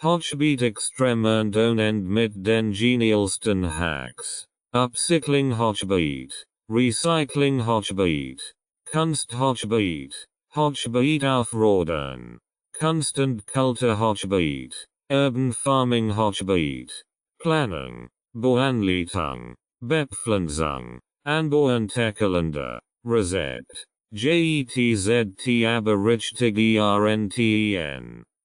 Hochbeet extrem und ohne mit den genialsten Hacks. Upcycling Hochbeet. Recycling Hochbeet. Kunst Hochbeet. Hochbeet aufroden. Kunst und Kultur Hochbeet. Urban Farming Hochbeet. Planung. Beanleitung. Bepflanzung. Anbau und Kalender. Reset. JETZT Aberichtig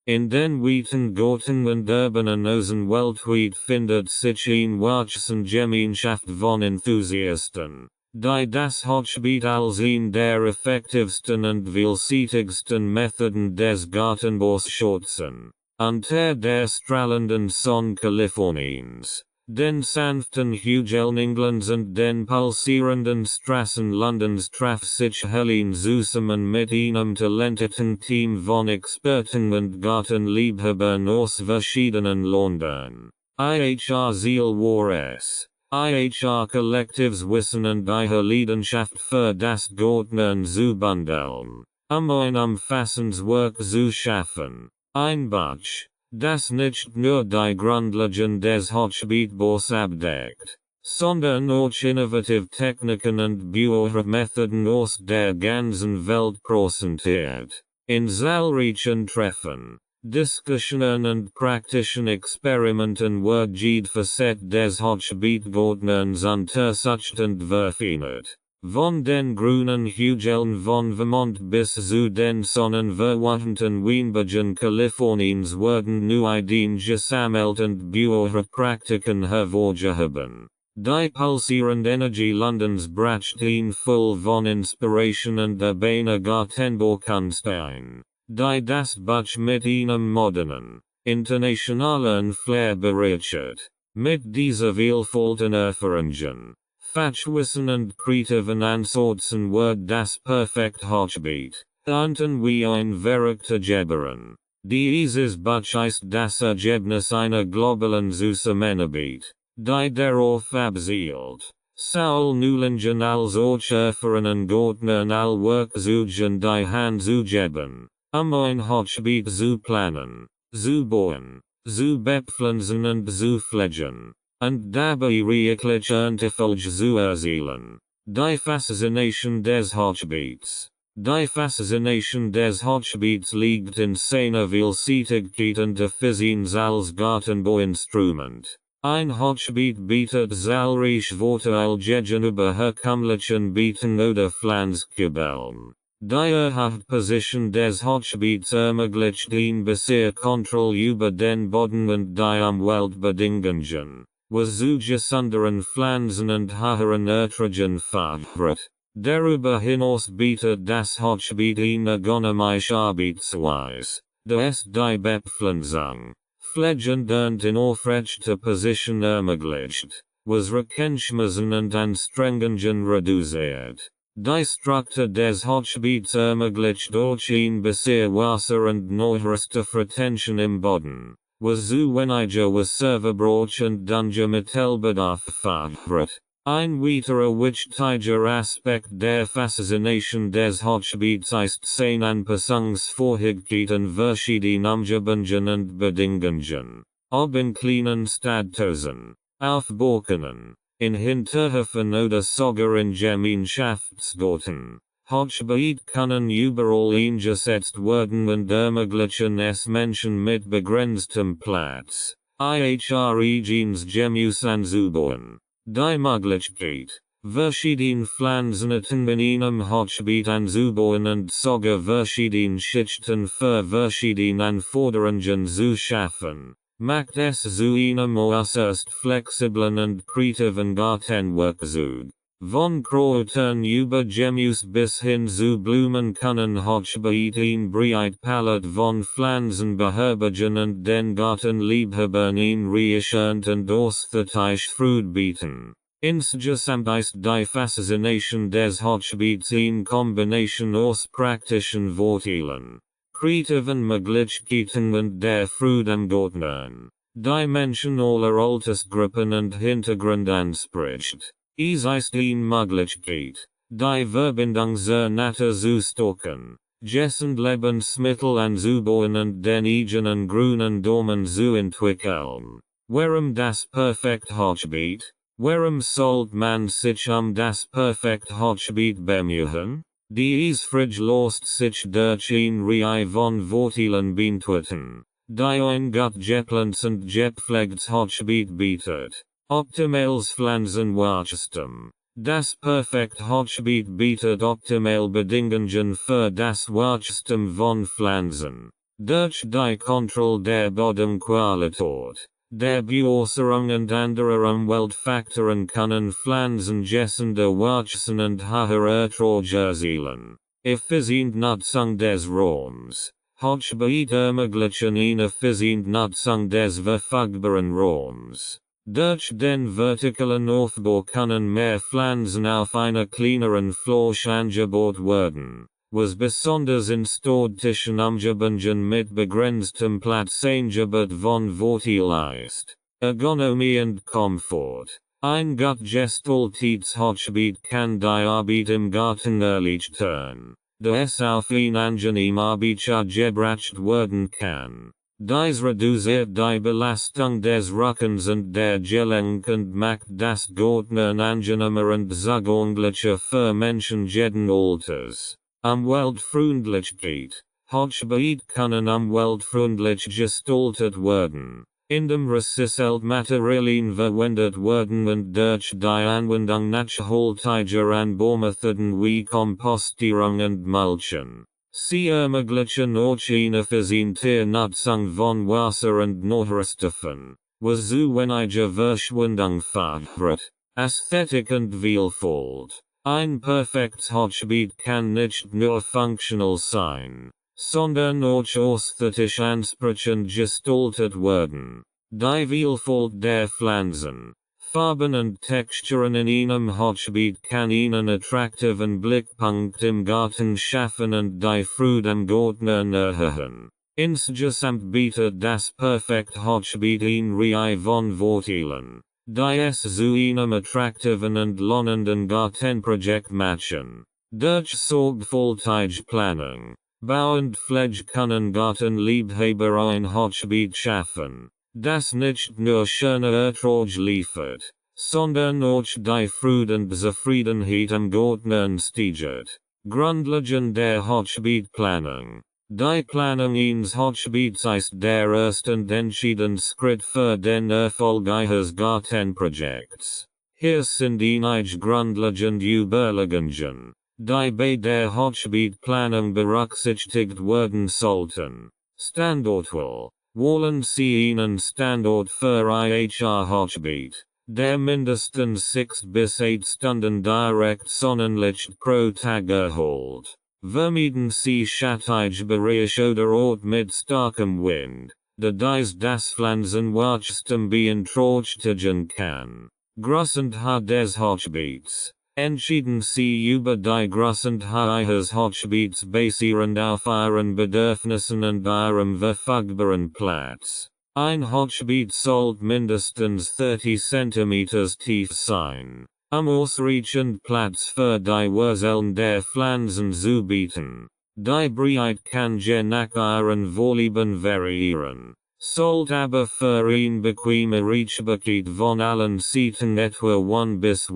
In den Weiten Gorten und urbanen Osen weltweit findet sich ein wachsen Gemeinschaft von Enthusiasten, die das Hochbeet als ein der effektivsten und vielseitigsten Methoden des Gartenbaus schätzen. Unter der strahlenden Sonne Kaliforniens, den sanften Hügeln Englands und den pulsierenden Straßen Londons traf sich Helene zusammen mit einem talentierten Team von Experten und Gartenliebhabern aus verschiedenen Ländern. IHR Ziel war es, IHR Kollektivs Wissen und ihre Leidenschaft für das Gärtnern zu bundeln, ein umfassendes Werk zu schaffen. Ein Buch, das nicht nur die Grundlagen des Hochbeetbaus abdeckt, sondern auch innovative Techniken und Baumethoden aus der ganzen Welt präsentiert. In zahlreichen Treffen, Diskussionen und praktischen Experimenten wird jede Facette des Hochbeetgärtnerns untersucht und verfeinert. Von den grünen Hügeln von Vermont bis zu den sonnenverwandten Weinbergen Kaliforniens werden nu Ideen gesammelt und Bauerpraktiken hervorgehoben. Die pulsierende Energie Londons bracht ihn voll von Inspiration und urbaner Gartenbaukunst ein, die das Buch mit einem modernen, internationalen Flair bereichert. Mit dieser Vielfalt an Erfahrungen, Fachwissen und kreativen Ansätzen wird das perfekt Hochbeet, ernten wie ein Werk zu gebaren. Dieses Buch ist das Ergebnis einer globalen Zusammenarbeit, die darauf abzielt, Saul Nulingen als auch erfahrenen Gärtnern all Werk in die Hand zu geben, ein Hochbeet zu planen, zu bauen, zu bepflanzen und zu pflegen. Und dabei wirklich Erfolg zu erzielen. Die Faszination des Hochbeets. Die Faszination des Hochbeets liegt in seiner Vielseitigkeit und Effizienz als Gartenbauinstrument. Ein Hochbeet bietet zahlreiche Vorteile gegenüber herkömmlichen Beeten oder Pflanzkübeln. Die Hauptposition des Hochbeets ermöglicht ihn bisher Kontrolle über den Boden und die Umweltbedingungen, was zu gesünderen Pflanzen und höheren Erträgen fördert. Darüber hinaus bietet das Hochbeet eine ergonomische Arbeitsweise, die es die Bepflanzung, pflegend und in aufrechter Position ermöglicht, was Rückenschmerzen und Anstrengungen reduziert. Die Struktur des Hochbeets ermöglicht auch ein bisher Wasser und neueste Retention im Boden, was zu weniger Wasserverbrauch und Düngemittelbedarf fördert. Ein weiterer wichtiger Aspekt der Faszination des Hochbeets ist seine Anpassungsfähigkeit an verschiedene Umgebungen und Bedingungen. Ob in kleinen Stadthäusern, auf Balkonen, in Hinterhöfen oder sogar in Gemeinschaftsgärten. Hochbeet können überall eingesetzt werden und ermöglichen es Menschen mit begrenztem Platz, ihres Gemüse anzubauen. Die Möglichkeit, verschiedene Pflanzenarten in einem Hochbeet anzubauen und sogar verschiedene Schichten für verschiedene Anforderungen zu schaffen, macht es zu einem äußerst flexiblen und kreativen Gartenwerkzeug. Von Kräutern über Gemüse bis hin zu Blumen können Hochbeet ein breit Palette von Pflanzen beherbergen und den Gartenliebhabern ein reichernd und ausführliches Fruit bieten. Insgesamt ist die Faszination des Hochbeets eine Kombination aus praktischen Vorteilen, kreativen Möglichkeiten und der Freude am Gärtnern, die Menschen aller Altersgruppen und Hintergründe anspricht. Es ist eine Möglichkeit, die Verbindung zur Natur zu stärken, Gessend Lebensmittel anzubauen und den eigenen grünen Daumen zu entwickeln. Warum das perfekt Hochbeet? Warum sollt man sich das perfekt Hochbeet bemühen? Die Fridge lost sich durch ein Reihe von Vorteilen beantworten, die ein gut geplantes und gepflegtes Hochbeet bietet. Optimales Pflanzenwachstum. Das perfekt Hochbeet bietet optimal Bedingungen für das Wachstum von Pflanzen. Durch die Kontrolle der Bodenqualität, der Beäußerung und anderer Umweltfaktoren können Pflanzen gesünder wachsen und höher Erträge erzielen. Effizient Nutzung des Raums. Hochbeet ermöglichen eine effiziente Nutzung des verfügbaren Raums. Durch den vertikalen Aufbau können mehr Pflanzen auf einer kleineren Fläche angebaut werden, was besonders in städtischen Umgebungen mit begrenztem Platz eingebaut von Vorteil ist. Ergonomie und Komfort. Ein gut gestaltetes Hochbeet kann die Arbeit im Garten erleichtern, da es auf ein angenehm Arbeitsjahr gebracht werden kann. Dies reduziert die Belastung des Rückens und der Gelenke und macht das Gärtnern angenehmer und zugänglicher für Menschen jeden Alters. Umweltfreundlichkeit. Hochbeet können umweltfreundlich gestaltet werden, indem recycelt Materialien verwendet werden und durch die Anwendung nachhaltiger Anbaumethoden wie Kompostierung und Mulchen. Sie ermöglichen auch eine effiziente Nutzung von Wasser und Nährstoffen, was zu weniger Verschwendung fördert. Ästhetik und Vielfalt. Ein perfektes Hochbeet kann nicht nur funktional sein, sondern auch ästhetisch ansprechend gestaltet werden. Die Vielfalt der Pflanzen, Farben und Texturen in einem Hochbeet kann einen attraktiven Blickpunkt im Garten schaffen und die Freude am Gärtnern erhöhen. Insgesamt bietet das perfekte Hochbeet eine Reihe von Vorteilen, die es zu einem attraktiven und lohnenden Gartenprojekt machen. Durch sorgfältige Planung, Bau und Pflege können Gartenliebhaber ein Hochbeet schaffen, das nicht nur schöne Erträge liefert, sondern auch die Freude und Zufriedenheit am Gärtnern steigert. Grundlagen der Hochbeetplanung. Die Planung eines Hochbeets ist der erste und entscheidende Schritt für den Erfolg eines Gartenprojekts. Hier sind einige grundlegende Überlegungen, die bei der Hochbeetplanung berücksichtigt werden sollten. Standortwahl. Wollen Sie einen Standort für Ihr Hochbeet, der mindestens 6 bis 8 Stunden direkt Sonnenlicht pro Tag erholt? Vermeiden Sie schattige Bereiche oder Ort mit starkem Wind, da dies das Pflanzenwachstum beeinträchtigen kann. Größenteil des Hochbeets. Entschieden Sie über die Größenteil Ihres Hochbeets basierend auf Ihren Bedürfnissen und Ihrem verfügbaren Platz. Ein Hochbeet sollte mindestens 30 cm tief sein, ausreichend Platz für die Wurzeln der Pflanzen zu bieten. Die Breite kann je nach Ihren Vorlieben variieren, sollte aber für eine bequeme Reachbarkeit von allen Seiten etwa 1 bis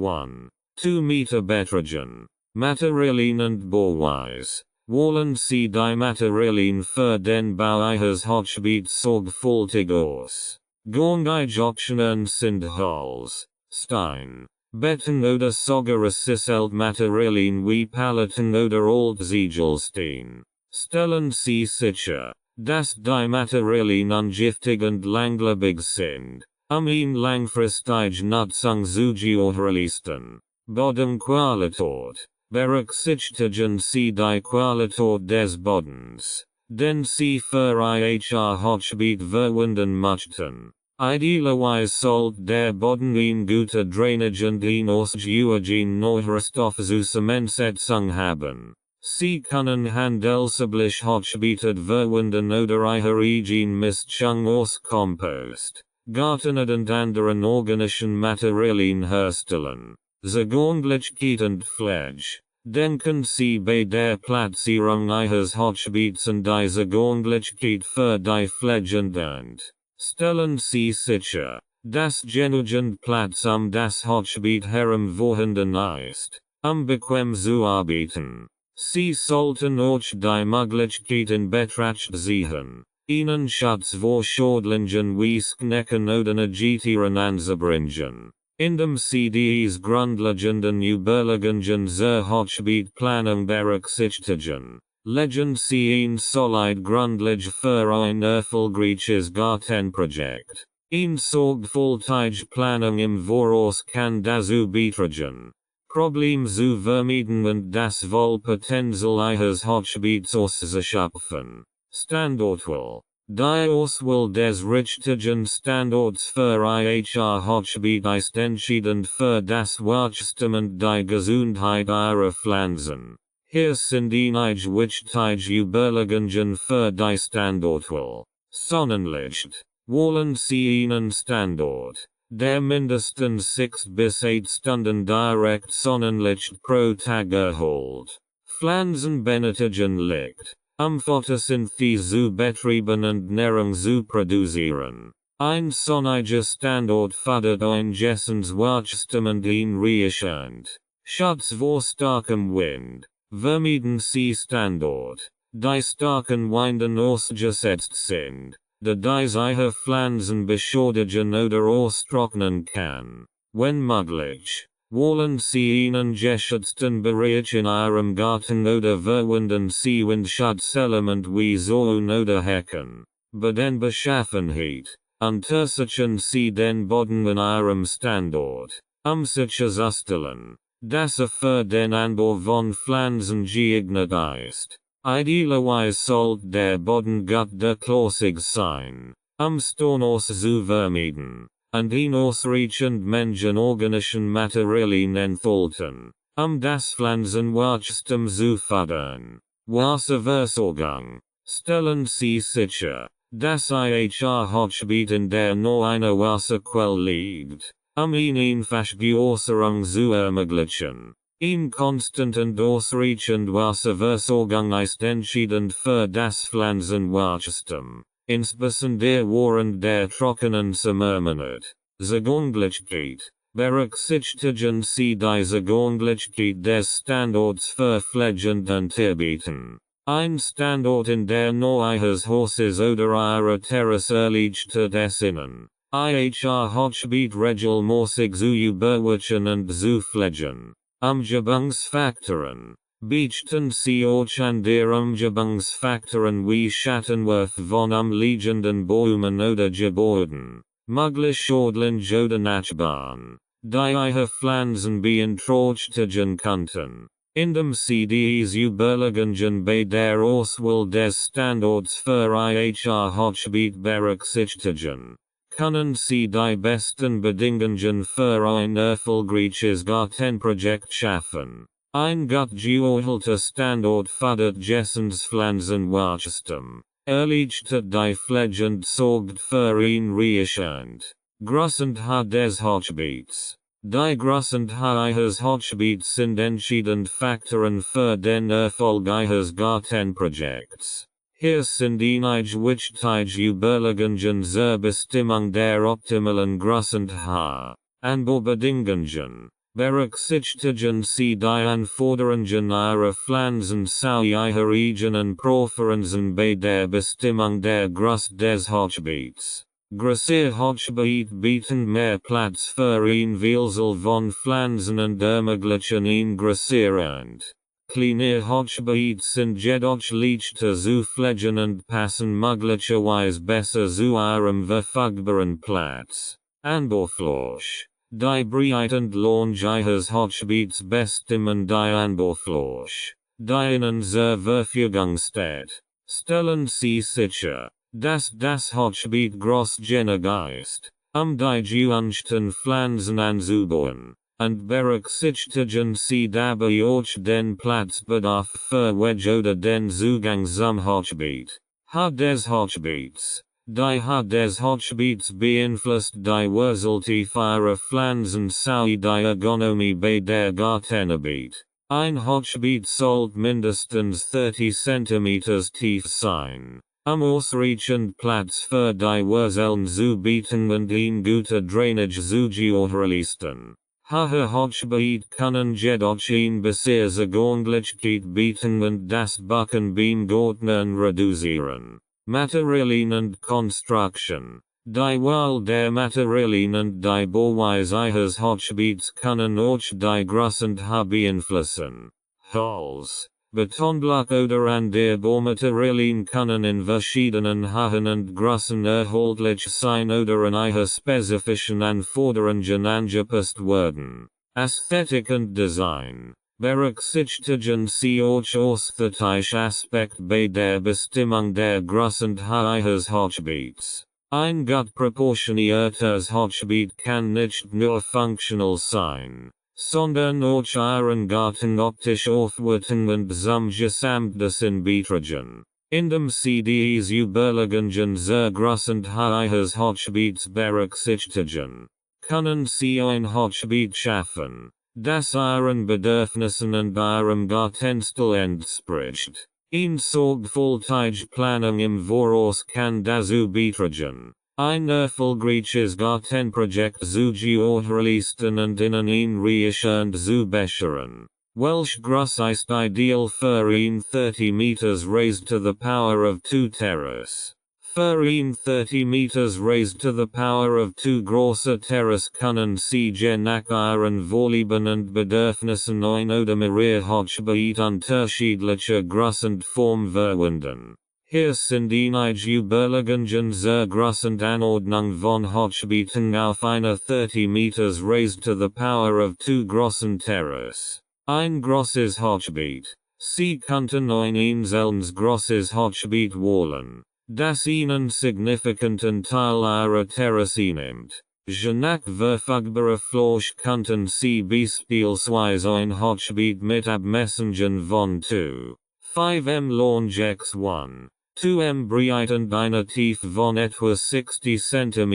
1,2 Meter betragen. Materialien und Bauweise. Wollen Sie die Materialien für den Bau Ihres Hochbeets sorgfältig aus? Gängige Optionen sind Holz, Stein, Beton oder sogar recycelt Materialien wie Paletten oder Altziegelstein. Stellen Sie sicher, dass die Materialien ungiftig und langlebig sind, eine langfristige Nutzung zu gewährleisten. Bodenqualität. Berücksichtigen Sie die Qualität des Bodens, den Sie für Ihr Hochbeet verwenden möchten. Idealerweise sollte der Boden eine gute Drainage und eine ausgewogen Nährstoffzusammensetzung haben. Sie können handelsüblich Hochbeete verwenden oder Ihre eigene Mischung aus Kompost, Gartenerde und anderen organischen Materialien herstellen. Zugänglichkeit und Pflege. Denken Sie bei der Platzierung Ihres Hochbeets und dieser Grundlichkeit für die Pflegend und stellen Sie sicher, dass genügend Platz das Hochbeet herum vorhanden ist, bequem zu arbeiten. Sie sollten auch die Möglichkeit in Betracht ziehen, Ihnen Schutz vor Schädlingen wie Knecken oder Negatieren anzubringen. Indem Sie dies grundlegenden Überlegungen zur Hochbeetplanung berücksichtigen, legen Sie ein solid Grundlage für ein erfolgreiches Gartenprojekt. Eine sorgfältige Planung im Voraus kann dazu beitragen, Probleme zu vermeiden und das Wohlpotenzial Ihres Hochbeets auszuschöpfen. Standortwahl. Die Auswahl des richtigen Standorts für Ihr Hochbeet ist entscheidend für das Wachstum und die Gesundheit Ihrer Pflanzen. Hier sind einige wichtige Überlegungen für die Standortwahl. Sonnenlicht. Wählen Sie einen Standort, der mindestens 6 bis 8 Stunden direkt Sonnenlicht pro Tag erholt. Pflanzen benötigen Licht, Photosynthese zu betreiben und Nahrung zu produzieren. Ein sonniger Standort fördert ein Wachstum und ein Ruhestand. Schutz vor starkem Wind. Vermeiden Sie Standort, die starken Winden ausgesetzt sind, da dies Ihre Pflanzen beschädigen oder austrocknen kann. Wenn möglich, wählen Sie einen geschützten Bereich in Ihrem Garten oder verwenden Sie Windschutzelement wie Säulen oder Hecken. Bei den Beschaffenheit, untersuchen Sie den Boden in Ihrem Standort, sicherzustellen, dass für den Anbau von Pflanzen geeignet ist. Idealerweise sollte der Boden gut durchlässig sein, Stornos zu vermeiden, und ihn ausreichend menschenorganischen Materialien enthalten, das Pflanzenwachstum zu fördern. Wasserversorgung. Stellen Sie sicher, dass Ihr Hochbeet in der Nähe einer Wasserquelle liegt, ihn einfache Äußerung zu ermöglichen. Eine konstant und ausreichend Wasserversorgung ist entscheidend für das Pflanzenwachstum, insbesondere während der trockenen Sommermonate. Zugänglichkeit. Berücksichtigen Sie die Zugänglichkeit des Standorts für Pflegend und Tierbeeten. Ein Standort in der Nähe Ihres Hauses oder Ihrer Terrasse erleichtert es Ihnen, Ihr Hochbeet regelmäßig zu überwachen und zu pflegen. Umgebungsfaktoren. Beachten Sie auch an der Umgebungsfaktoren wie Schattenwurf von umliegenden Bäumen oder Gebäuden, möglich Schädlinge oder Nachbarn, die Ihre Pflanzen beeinträchtigen könnten. Indem Sie dies Überlegungen bei der Auswahl des Standorts für Ihr Hochbeet berücksichtigen, können Sie die besten Bedingungen für ein erfolgreiches Gartenprojekt schaffen. Ein gut geordneter Standort fördert Pflanzenwachstum, erleichtert die Pflege und sorgt für ein Ruhestand. Größenheit des Hochbeets. Die Größenheit Ihres Hochbeets sind entscheidend Faktoren für den Erfolg Ihres Gartenprojekts. Hier sind einige wichtige Überlegungen zur Bestimmung der optimalen Größenheit. Anbaubedingungen. Berücksichtigen Sie die Anforderungen Ihrer Pflanzen sowie Ihre eigenen Präferenzen bei der Bestimmung der Größe des Hochbeets. Größere Hochbeet bieten mehr Platz für ein Vielzahl von Pflanzen und ermöglichen ein größeres. Kleine Hochbeets sind jedoch leichter zu pflegen und passen möglicherweise besser zu Ihrem verfügbaren Platz. Anbaufläche. Die Breite und Länge Ihres Hochbeets bestimmen die Anbaufläche, die Ihnen zur Verfügung steht. Stellen Sie sicher, dass das Hochbeet groß genug ist, die gewünschten Pflanzen anzubauen, und berücksichtigen Sie dabei auch den Platzbedarf für oder den Zugang zum Hochbeet. Höhe des Hochbeets. Die Höhe des Hochbeets beeinflusst die Wurzeltiefe Ihrer Pflanzen sowie die Ergonomie bei der Gartenarbeit. Ein Hochbeet sollte mindestens 30 cm tief sein. Ausreichend Platz für die Wurzeln zu bieten und ein gute Drainage zu gewährleisten. Hohe Hochbeet können jedoch ein bessere Gangbarkeit bieten und das Beckenbein Gärtnern reduzieren. Materialien und Konstruktion. Die Wahl der Materialien und die Bauweise eines Hochbeets können auch die Größe beeinflussen. Holz, Betonblock oder andere Baumaterialien können in verschiedenen Höhen und Größen erhältlich sein oder an ihre spezifischen Anforderungen angepasst werden. Ästhetik und Design. Berücksichtigen Sie auch ästhetische Aspekte bei der Bestimmung der Größe und Höhe eines Hochbeets. Ein gut proportioniertes Hochbeet kann nicht nur funktional sein, sondern auch ihren Garten optisch aufwerten und zum Gesamtdesign beitragen. Indem Sie dies Überlegungen zur Größe und Höhe eines Hochbeets berücksichtigen, können Sie ein Hochbeet schaffen, das Ihren Bedürfnissen und Ihrem Gartenstil entspricht. Eine sorgfältige Planung im Voraus kann dazu beitragen, ein erfolgreiches Gartenprojekt zu gewährleisten und Ihnen ein Reichern zu bescheren. Welch Größe ist ideal für ein 30 meters raised to the power of 2 terrace? Für ein 30 meters raised to the power of 2 große Terrace können Sie je nach Ihren Vorlieben und Bedürfnissen ein oder mehrere Hochbeet unterschiedlicher Größe und Form verwenden. Hier sind einige Überlegungen zur Größe und Anordnung von Hochbeeten auf einer 30 meters raised to the power of 2 großen Terrace. Ein großes Hochbeet. Sie könnten ein einzelnes großes Hochbeet wählen, das Ihnen signifikanten Teil Ihrer Terrace einnimmt. Je nach verfügbarer Fläche könnten Sie beispielsweise ein Hochbeet mit Abmessungen von 2,5 m Long x 1,2 m breit und einer Tiefe von etwa 60 cm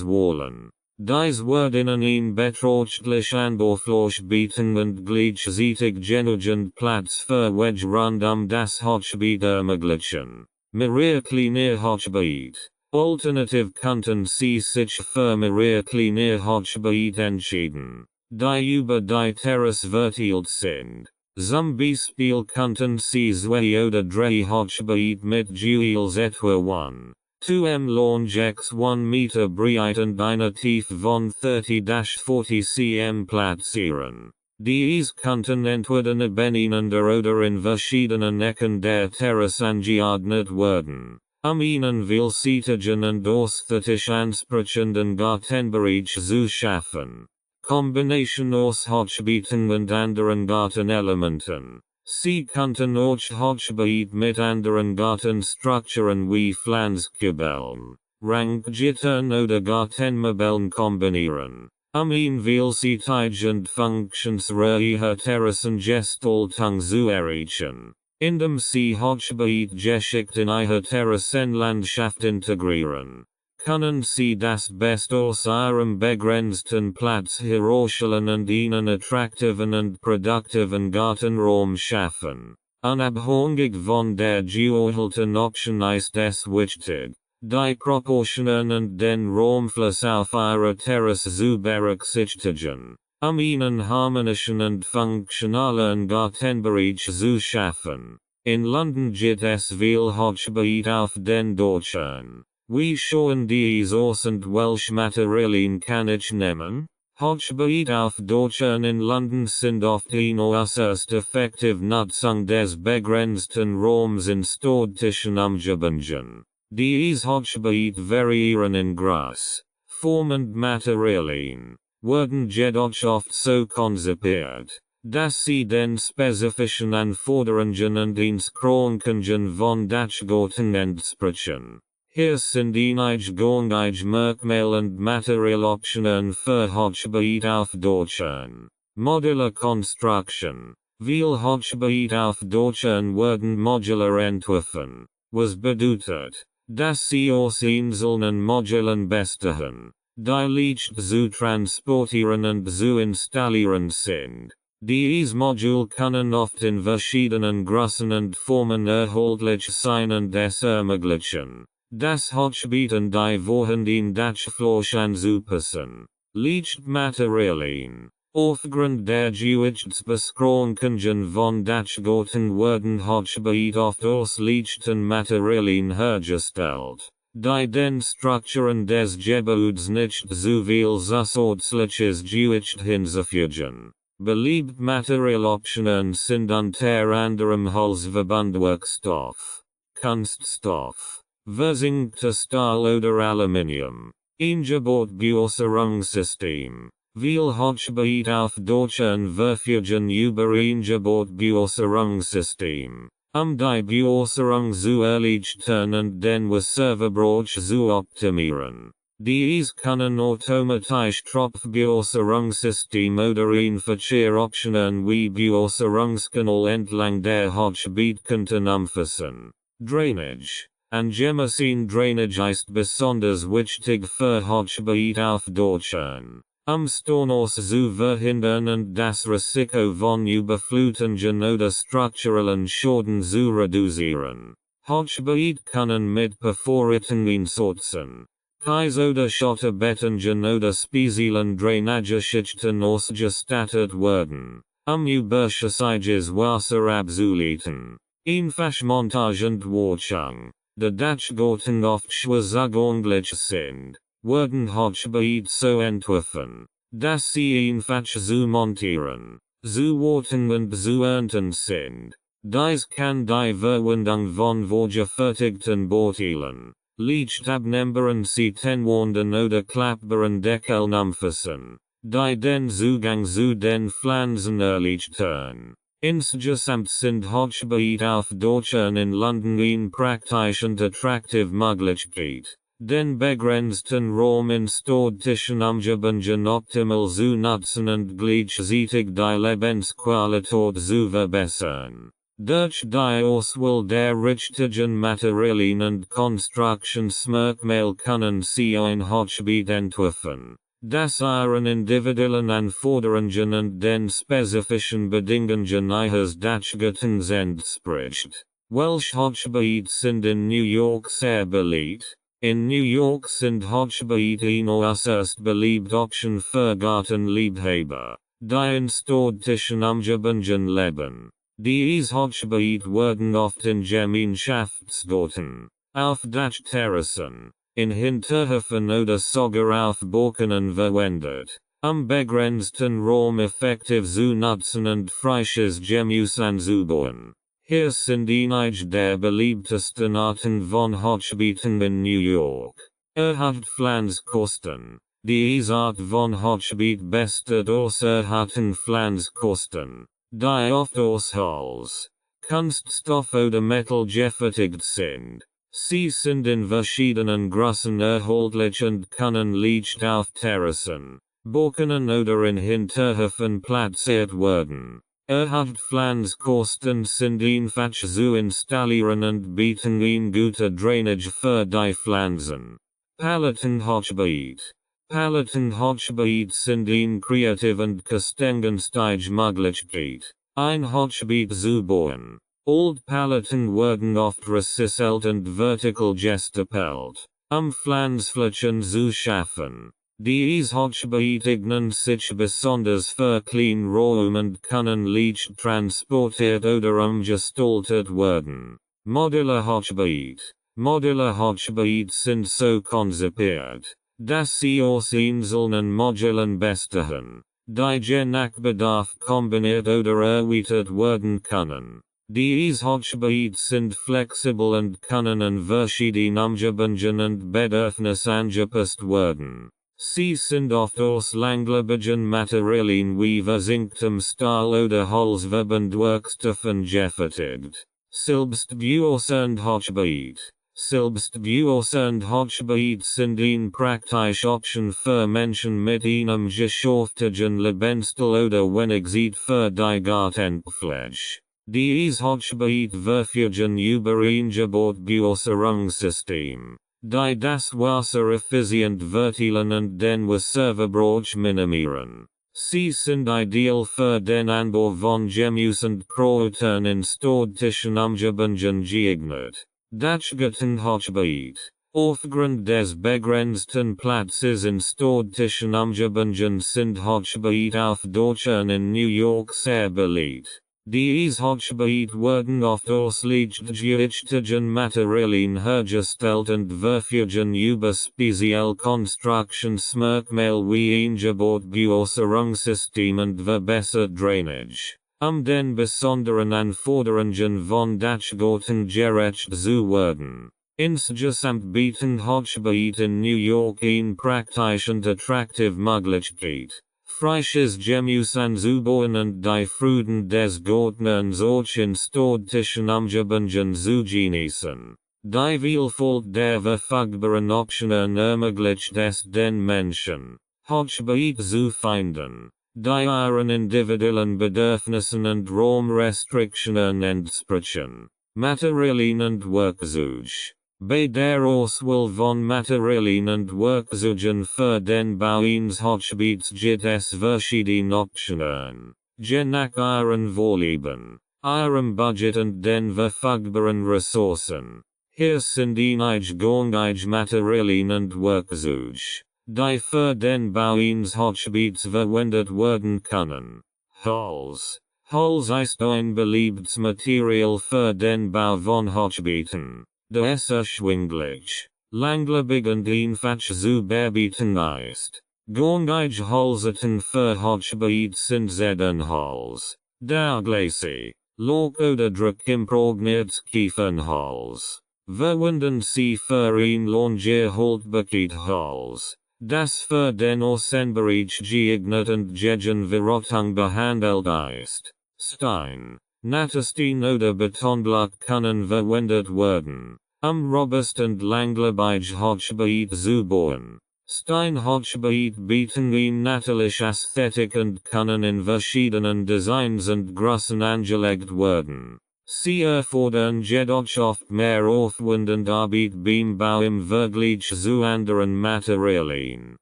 wählen. Dies wird Ihnen ein beträchtlich Anbaufläche bieten und gleichzeitig genügend Platz für Wedge rund das Hochbeet ermöglichen. Mehrere kleine Hochbeet. Alternativ könnten Sie sich für mehrere kleine Hochbeet entscheiden, die über die Terrace verteilt sind. Zum Beispiel könnten Sie 2 oder 3 Hochbeet mit jeweils etwa 1,2 m Long x 1 Meter breit und einer Tiefe von 30-40 cm platzieren. Dies könnten entweder nebeneinander oder in verschiedenen Ecken der Terrace angeordnet werden, Ihnen vielseitigen und ästhetisch ansprechenden Gartenbereich zu schaffen. Kombination aus Hochbeeten und anderen Gartenelementen. Sie könnten auch Hochbeet mit anderen Gartenstrukturen wie Pflanzkübeln, Ranggittern oder Gartenmöbeln kombinieren, ein vielseitiges und funktionsreiche Terrassengestaltung zu erreichen, indem Sie Hochbeet geschickt in Ihre Terrassenlandschaft integrieren. Können Sie das Beste aus Ihrem begrenzten Platz herausholen und einen attraktiven und produktiven Gartenraum schaffen. Unabhängig von der gewählten Option ist es wichtig, die Proportionen und den Raumfluss auf Ihrer Terrace zu berücksichtigen, einen harmonischen und funktionalen Gartenbereich zu schaffen. In London gibt es viel Hochbeet auf den Dächern. Wie schauen dies aus und welche Materialien kann ich nehmen? Hochbeet auf Dächern in London sind oft eine äußerst effektive Nutzung des begrenzten Raums in städtischen Umgebungen. Dies Hochbeet variieren in Größe, Form und Materialien, werden jedoch oft so konzipiert, dass sie den spezifischen Anforderungen und Einschränkungen von Dachgarten entsprechen. Hier sind einige gängige Merkmale und Materialoptionen für Hochbeet auf Dächern. Modular Construction. Viele Hochbeet auf Dächern werden modular entworfen, was bedeutet, dass sie aus einzelnen Modulen bestehen, die leicht zu transportieren und zu installieren sind. Diese Modul können oft in verschiedenen Größen und Formen erhältlich sein und es ermöglichen, das Hochbeeten die vorhandenen Dachfläche anzupassen. Lichtmaterialien. Aufgrund der Gewichtsbeschränkungen von Dachgarten werden Hochbeet oft aus lichten Materialien hergestellt, die den Strukturen des Gebäudes nicht so viel zusätzliches Gewicht hinzufügen. Beliebt Materialoptionen sind unter anderem Holzverbundwerkstoff, Kunststoff, verzinkte Stahl oder Aluminium. Eingebautbeäußerungssystem. Viel Hochbeet auf Deutschen verfügen über Eingebautbeäußerungssystem, die Beäußerung zu erleichtern und den Wasserverbrauch zu optimieren. Dies können automatisch Tropfbeäußerungssystem oder Verkehroptionen wie Beäußerungskanal entlang der Hochbeetkanten umfassen. Drainage. Angemessen Drainage ist besonders wichtig für Hochbeet auf Deutschen. Stornos zu verhindern und das Risiko von Überflutungen oder strukturellen Schäden zu reduzieren. Hochbeet können mit Perforierungen sorten, Kies oder Schotterbettungen oder speziellen Drainageschichten ausgestattet werden, überschüssiges Wasser abzuleiten. Einfachmontage und Wartung. Der Dachgarten oft schwer zugänglich sind, werden Hochbeet so entworfen, dass sie einfach zu montieren, zu warten und zu ernten sind. Dies kann die Verwendung von vorgefertigten Beuteln, Lichtabnehmbaren Seitenwänden oder klappbaren Deckeln umfassen, die den Zugang zu den Pflanzen erleichtern. Insgesamt sind Hochbeet auf Deutschen in London eine praktisch und attraktive Möglichkeit, den begrenzten Raum in städtischen Umgebungen optimal zu nutzen und gleichzeitig die Lebensqualität zu verbessern. Durch die Auswahl der richtigen Materialien und Konstruktionsmerkmale können Sie ein Hochbeet entwerfen, das Ihren individuellen Anforderungen und den spezifischen Bedingungen Ihres Dachgartens entspricht. Welche Hochbeet sind in New York sehr beliebt? In New York sind Hochbeet eine äußerst beliebte Option für Gartenliebhaber, die in städtischen Umgebungen leben. Diese Hochbeet werden oft in Gemeinschaftsgärten, auf Dachterrassen, in Hinterhöfen oder sogar auf Balkonen verwendet, begrenzten Raum effektiv zu nutzen und frisches Gemüse anzubauen. Hier sind einige der beliebtesten Arten von Hochbeeten in New York. Erhalt Pflanzkosten. Diese Art von Hochbeet besteht aus erhalten Pflanzkosten, die oft aus Holz, Kunststoff oder Metall gefertigt sind. Sie sind in verschiedenen Größen erhältlich und können leicht auf Terrassen, Balkonen oder in Hinterhöfen platziert werden. Erhalt Pflanzkosten sind einfach zu installieren und bieten eine gute Drainage für die Pflanzen. Paletten-Hochbeet. Paletten-Hochbeet sind eine kreative und kostengünstige Möglichkeit, ein Hochbeet zu bauen. Old Paletten werden oft recesselt und vertikal gestapelt, Pflanzflächen zu schaffen. Diese Hochbeet eignen sich besonders für Kleinräume und können leicht transportiert oder umgestaltet werden. Modular Hochbeet. Modular Hochbeet sind so konzipiert, dass sie aus einzelnen Modulen bestehen, die je nach Bedarf kombiniert oder erweitert werden können. Diese Hochbeet sind flexibel und können an verschiedene Umgebungen und Bedürfnisse angepasst werden. Sie sind oft aus langlebigen Materialien wie verzinktem Stahl oder Holzverbundwerkstoffen gefertigt. Selbstbewusst Hochbeet. Selbstbewusst Hochbeet sind eine praktische Option für Menschen mit einem geschäftigen Lebensstil oder wenig Zeit für die Gartenpflege. Diese Hochbeet verfügen über ein Eingebautbeäußerungssystem, die das Wasser effizient verteilen und den Wasserverbrauch minimieren. Sie sind ideal für den Anbau von Gemüse und Kräutern in städtischen Umgebungen geeignet. Das Garten Hochbeet. Aufgrund des begrenzten Platzes in städtischen Umgebungen sind Hochbeet auf Dächern in New York sehr beliebt. Diese Hochbeet werden oft ausschließlich geeichten Materialien hergestellt und verfügen über spezielle Konstruktionsmerkmale wie eingebaut Bewässerungssystem und verbessert Drainage. Den besonderen Anforderungen von das Garten gerecht zu werden. Insgesamt bieten Hochbeet in New York eine praktisch und attraktive Möglichkeit, frisches Gemüse anzubauen und die Freuden des Gärtnerns auch in städtischen Umgebungen zu genießen. Die Vielfalt der verfügbaren Optionen ermöglicht es den Menschen, Hochbeet zu finden, die ihren individuellen Bedürfnissen und Raumrestriktionen entsprechen. Materialien und Werkzeuge. Bei der Auswahl von Materialien und Werkzeugen für den Bau eines Hochbeets gibt es verschiedene Optionen. Je nach ihren Vorlieben, ihrem Budget und den verfügbaren Ressourcen. Hier sind einige gängige Materialien und Werkzeuge, die für den Bau eines Hochbeets verwendet werden können. Holz. Holz ist ein beliebtes Material für den Bau von Hochbeeten. Es erschwinglich, langlebig und einfach zu bearbeiten ist. Gängige Holzarten für Hochbeet sind Zedernholz, Douglasie, Log oder druckimprägniertes Kiefernholz. Verwenden Sie für ein lange Haltbarkeit Holz, das für den Außenbereich geeignet und gegen Verrottung behandelt ist. Stein, Natterstein oder Betonblock können verwendet werden, robust und langlebig Hochbeet zu bauen. Stein-Hochbeet bieten ein natürliche Ästhetik und können in verschiedenen Designs und Größen angelegt werden. Sie erfordern jedoch oft mehr Aufwand und Arbeit beim Bau im Vergleich zu anderen Materialien.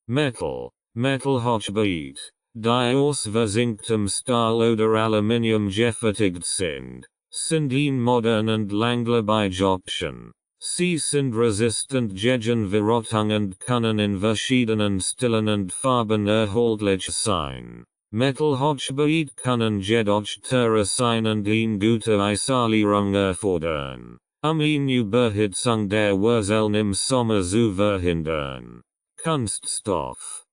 Metal Hochbeet, die aus verzinktem Stahl oder Aluminium gefertigt sind ein modern und langlebig Option. Sie sind resistent gegen Verrottung und können in verschiedenen Stilen und Farben erhältlich sein. Metal Hochbeet können jedoch teurer sein und eine gute Isolierung erfordern, eine Überhitzung der Wurzeln im Sommer zu verhindern. Kunststoff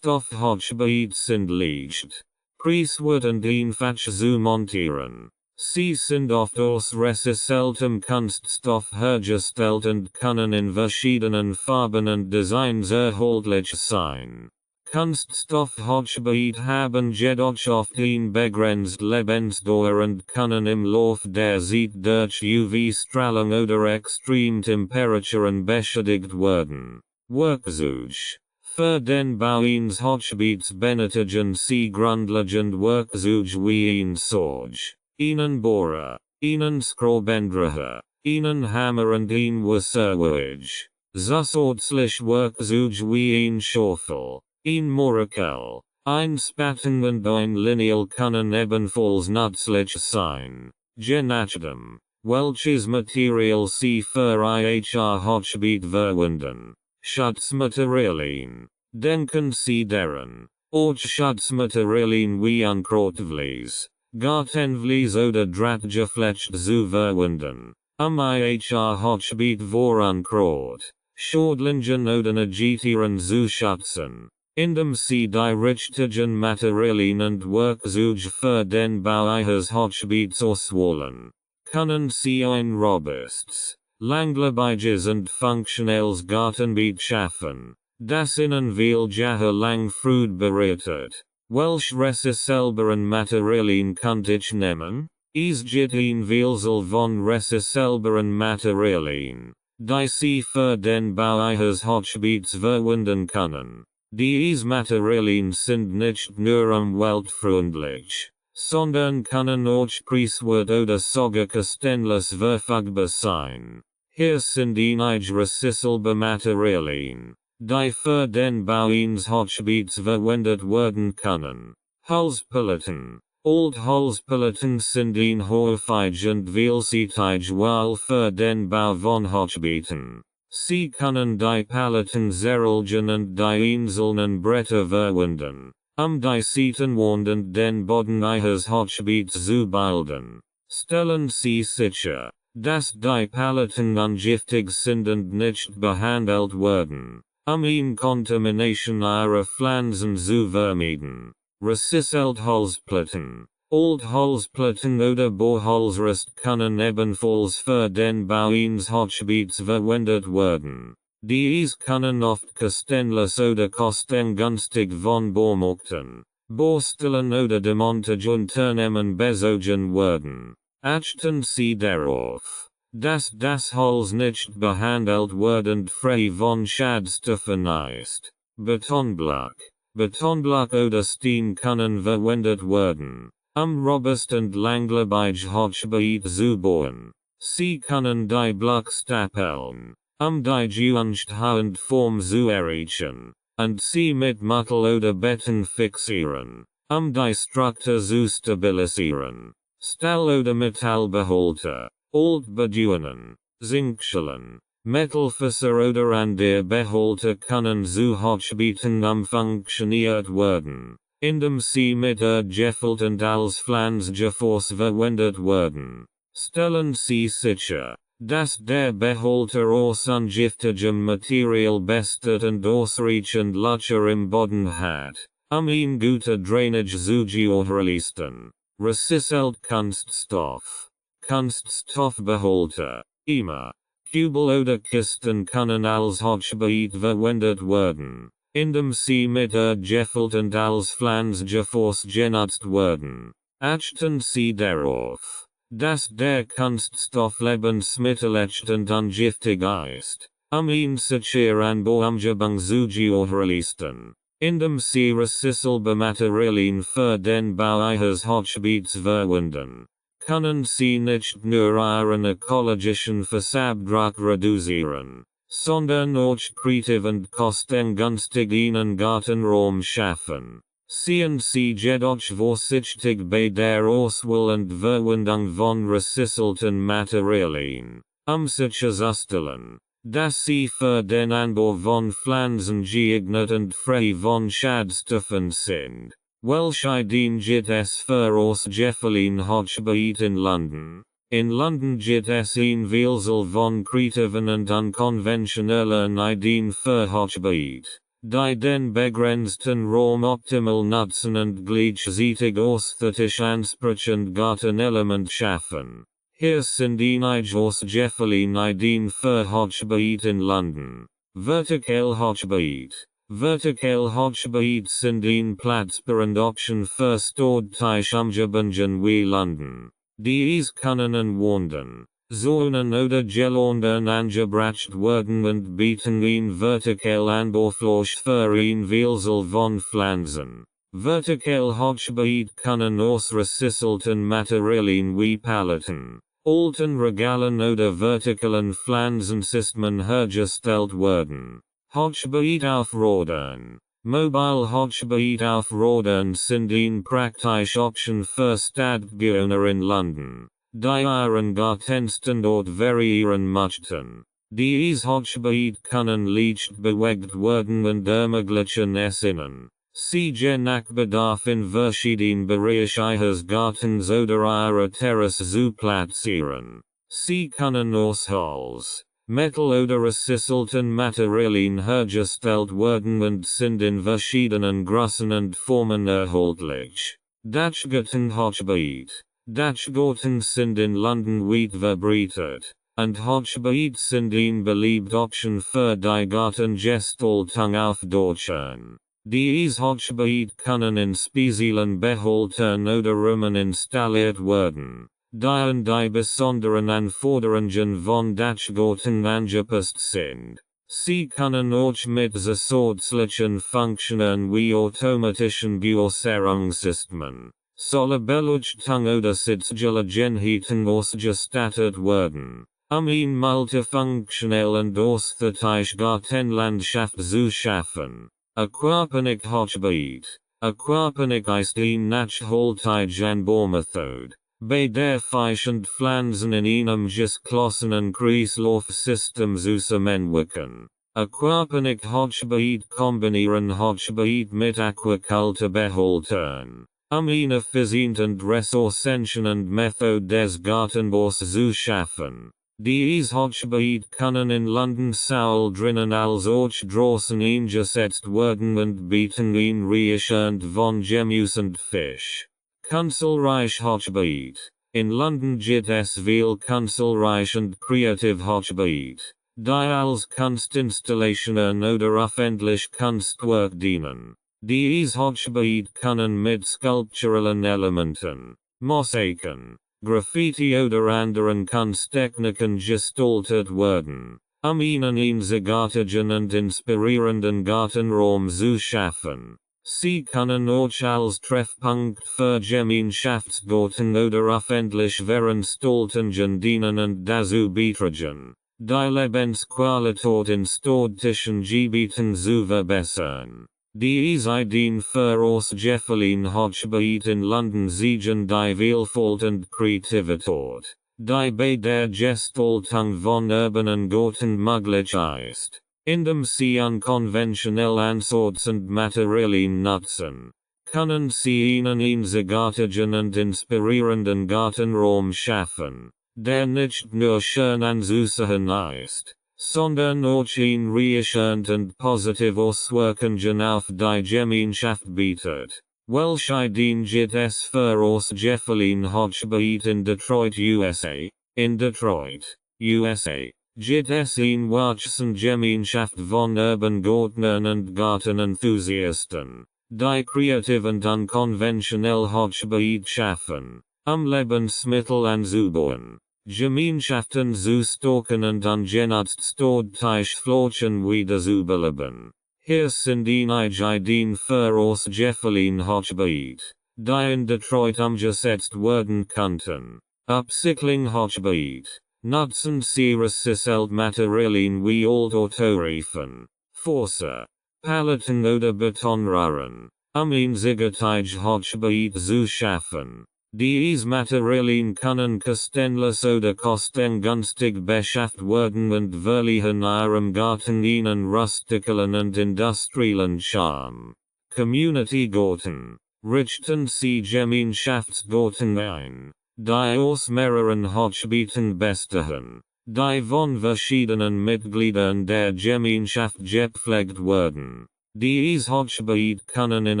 Hochbeet sind leicht, preiswert und einfach zu montieren. Sie sind oft aus recyceltem Kunststoff hergestellt und können in verschiedenen Farben und Designs erhältlich sein. Kunststoff Hochbeet haben jedoch oft ein begrenzt Lebensdauer und können im Lauf der Zeit durch UV-Strahlung oder Extremtemperaturen beschädigt werden. Werkzeuge. Für den Bau eines Hochbeets benötigen Sie grundlegend Werkzeuge wie ein Sorge, einen Bohrer, einen Skrobendreher, einen Hammer und ein Wasserwedge. Zusätzlich Werkzeuge wie ein Schaufel, ein Morakel, ein Spaten und ein Lineal können ebenfalls nützlich sein. Je nachdem, welches Material Sie für Ihr Hochbeet verwenden. Schutzmaterialien. Denken Sie daran, auch Schutzmaterialien wie Unkrautweiß, Gartenvlies oder Drahtgeflecht zu verwenden, Ihr Hochbeet vor Unkraut, Schädlingen oder Negatieren zu schützen. Indem Sie die richtigen Materialien und Werkzeuge für den Bau Ihres Hochbeets auswählen, können Sie ein robustes, langlebiges und funktionelles Gartenbeet schaffen, das Ihnen viel jahrelang Freude bereitet. Welche recycelbaren Materialien könnt ich nehmen? Es gibt ein Vielzahl von recycelbaren Materialien, die Sie für den Bau Ihres Hochbeets verwenden können. Diese Materialien sind nicht nur umweltfreundlich, sondern können auch preiswert oder sogar kostenlos verfügbar sein. Hier sind einige recycelbare Materialien, Die für den Bauins Hochbeets verwendet werden können. Halspoliten. Alt Halspoliten sind ein häufig und vielseitig weil für den Bau von Hochbeeten. Sie können die Paletten zerlegen und die einzelnen Bretter verwenden, die Seitenwand und den Boden eines Hochbeets zu bilden. Stellen Sie sicher, dass die Paletten ungiftig sind und nicht behandelt werden, in Kontamination ihrer Pflanzen zu vermeiden. Recycelt Holzplatten. Alt Holzplatten oder Bohrholzrest können ebenfalls für den Bau eines Hochbeets verwendet werden. Dies können oft kostenlos oder kostengünstig von Bohrmärkten, Bohrstellen oder Demontageunternehmen bezogen werden. Achten Sie darauf, dass das Holz nicht behandelt wird und frei von Schadstoffen ist. Betonblock. Betonblock oder Steen können verwendet werden, robust und langlebig Hochbeet zu bauen. Sie können die Block stapeln, die gewünschte Form zu erreichen, und sie mit Metall oder Beton fixieren, die Struktur zu stabilisieren. Stahl oder Metallbehälter, Altbedingungen, Zinkschalen, Metallfässer oder andere Behälter können zu Hochbeeten funktioniert werden, indem sie mit gefüllt und als Pflanzgeforce verwendet werden. Stellen Sie sicher, dass der Behälter aus ungiftigem Material besteht und ausreichend Löcher im Boden hat, ein gute Drainage zu gewährleisten. Recycelt Kunststoff. Kunststoffbehälter, immer. Kübel oder Kisten können als Hochbeet verwendet werden, indem sie mit gefüllt und als Pflanzgeforce genutzt werden. Achten Sie darauf, dass der Kunststoff lebensmittelecht und ungiftig ist, ihn sicher an Bohrumgebung zu gewährleisten. Indem sie recycelbare Materialien für den Bau eines Hochbeets verwenden, können sie nicht nur ihren ökologischen Fußabdruck reduzieren, sondern auch kreativ und kostengünstig einen Gartenraum schaffen. Seien Sie jedoch vorsichtig bei der Auswahl und Verwendung von recycelten Materialien, sicherzustellen, dass sie für den Anbau von Pflanzen geeignet und frei von Schadstoffen sind. Welche gibt es für ausgefallene Hochbeet in London? In London gibt es ein Vielzahl von kreativen und unkonventionellen Ideen für Hochbeet, die den begrenzten Raum optimal nutzen und gleichzeitig ästhetisch ansprechend Gartenelement schaffen. Hier sind einige ausgefallene Ideen für Hochbeet in London. Vertical Hochbeet. Vertical Hochbeet sind ein platzsparende Option für Stadtteilumgebungen wie London. Dies können an Wänden, Säulen oder Geländern angebracht werden und bieten ein vertikal Anbaufläche für ein Vielzahl von Pflanzen. Vertical Hochbeet können aus recycelten Materialien wie Paletten, alten Regalen oder vertikalen Pflanzensystemen hergestellt werden. Hochbeet auf Rädern. Mobile Hochbeet auf Rädern sind eine praktische Option für Stadtbewohner in London, die ihren Gartenstandort variieren möchten. Dies Hochbeet können leicht bewegt werden und ermöglichen es Ihnen, sie je nach Bedarf in verschiedenen Bereichen eines Gartens oder ihrer Terrasse zu platzieren. Sie können aus Holz, Metall oder recycelten Materialien hergestellt werden und sind in verschiedenen Größen und Formen erhältlich. Dachgarten Hochbeet. Dachgarten sind in London weit verbreitet, und Hochbeet sind eine beliebte Option für die Gartengestaltung auf Dächern. Dies Hochbeet können in speziellen Behältern oder Räumen installiert werden, die an die besonderen Anforderungen von Dachgarten angepasst sind. Sie können auch mit zusätzlichen Funktionen wie automatischen Bewässerungssystemen, Sollebeleuchtung oder Sitzgelegenheiten ausgestattet werden. multifunktionell und ästhetisch Gartenlandschaft zu schaffen. Aquaponik Hochbeet. Aquaponik ist nachhaltige Anbaumethode, bei der Fisch und Pflanzen in einem geschlossenen Kreislaufsystem zusammenwirken. Aquaponik Hochbeet kombinieren Hochbeet mit Aquakultur behalten, eine effiziente und ressourcenschonende Methode des Gartenbaus zu schaffen. Dies Hochbeet können in London sowohl drinnen als auch draußen eingesetzt werden und bieten ein reichend von Gemüse und Fisch. Kunstreich Hochbeet. In London gibt es viel kunstreich und kreativ Hochbeet, die als Kunstinstallationen oder öffentlich Kunstwerk dienen. Dies Hochbeet können mit skulpturellen Elementen, Mosaiken, Graffiti oder anderen Kunsttechniken gestaltet werden, einen einzigartigen und inspirierenden Gartenraum zu schaffen. Sie können auch als Treffpunkt für Gemeinschaftsgarten oder öffentlich Veranstaltungen dienen und dazu beitragen, die Lebensqualität in städtischen Gebieten zu verbessern. Dies Ideen für ausgefallene Hochbeet in London zeigen die Vielfalt und Kreativität, die bei der Gestaltung von urbanen Gärten möglich ist, indem sie unkonventionell Ansatz und Materialien nutzen, können sie einen einzigartigen und inspirierenden Gartenraum schaffen, der nicht nur schön anzusehen ist, sondern auch ein reichend und positiv Auswirkungen auf die Gemeinschaft bietet. Welche Ideen gibt es für ausgefallene Hochbeet in Detroit, USA? In Detroit, USA, gibt es ein wachsende Gemeinschaft von Urban Gärtnern und Gartenenthusiasten, die kreativ und unkonventionell Hochbeet schaffen, Lebensmittel anzubauen. Gemeinschaften zu stärken und ungenutzt städtische Flächen wieder zu beleben. Hier sind einige Ideen für ausgefallene Hochbeet, die in Detroit umgesetzt werden könnten. Upcycling Hochbeet. Nutzen Sie recycelt Materialien wie alte Autoreifen, Force, Paletten oder Betonrohren, einzigartige Hochbeet zu schaffen. Dies Materialien können kostenlos oder kostengünstig beschafft werden und verleihen ihrem Garten einen rustikalen und industriellen Charme. Community Garten. Richten Sie Gemeinschaftsgarten ein, die aus mehreren Hochbeeten bestehen, die von verschiedenen Mitgliedern der Gemeinschaft gepflegt werden. Dies Hochbeet können in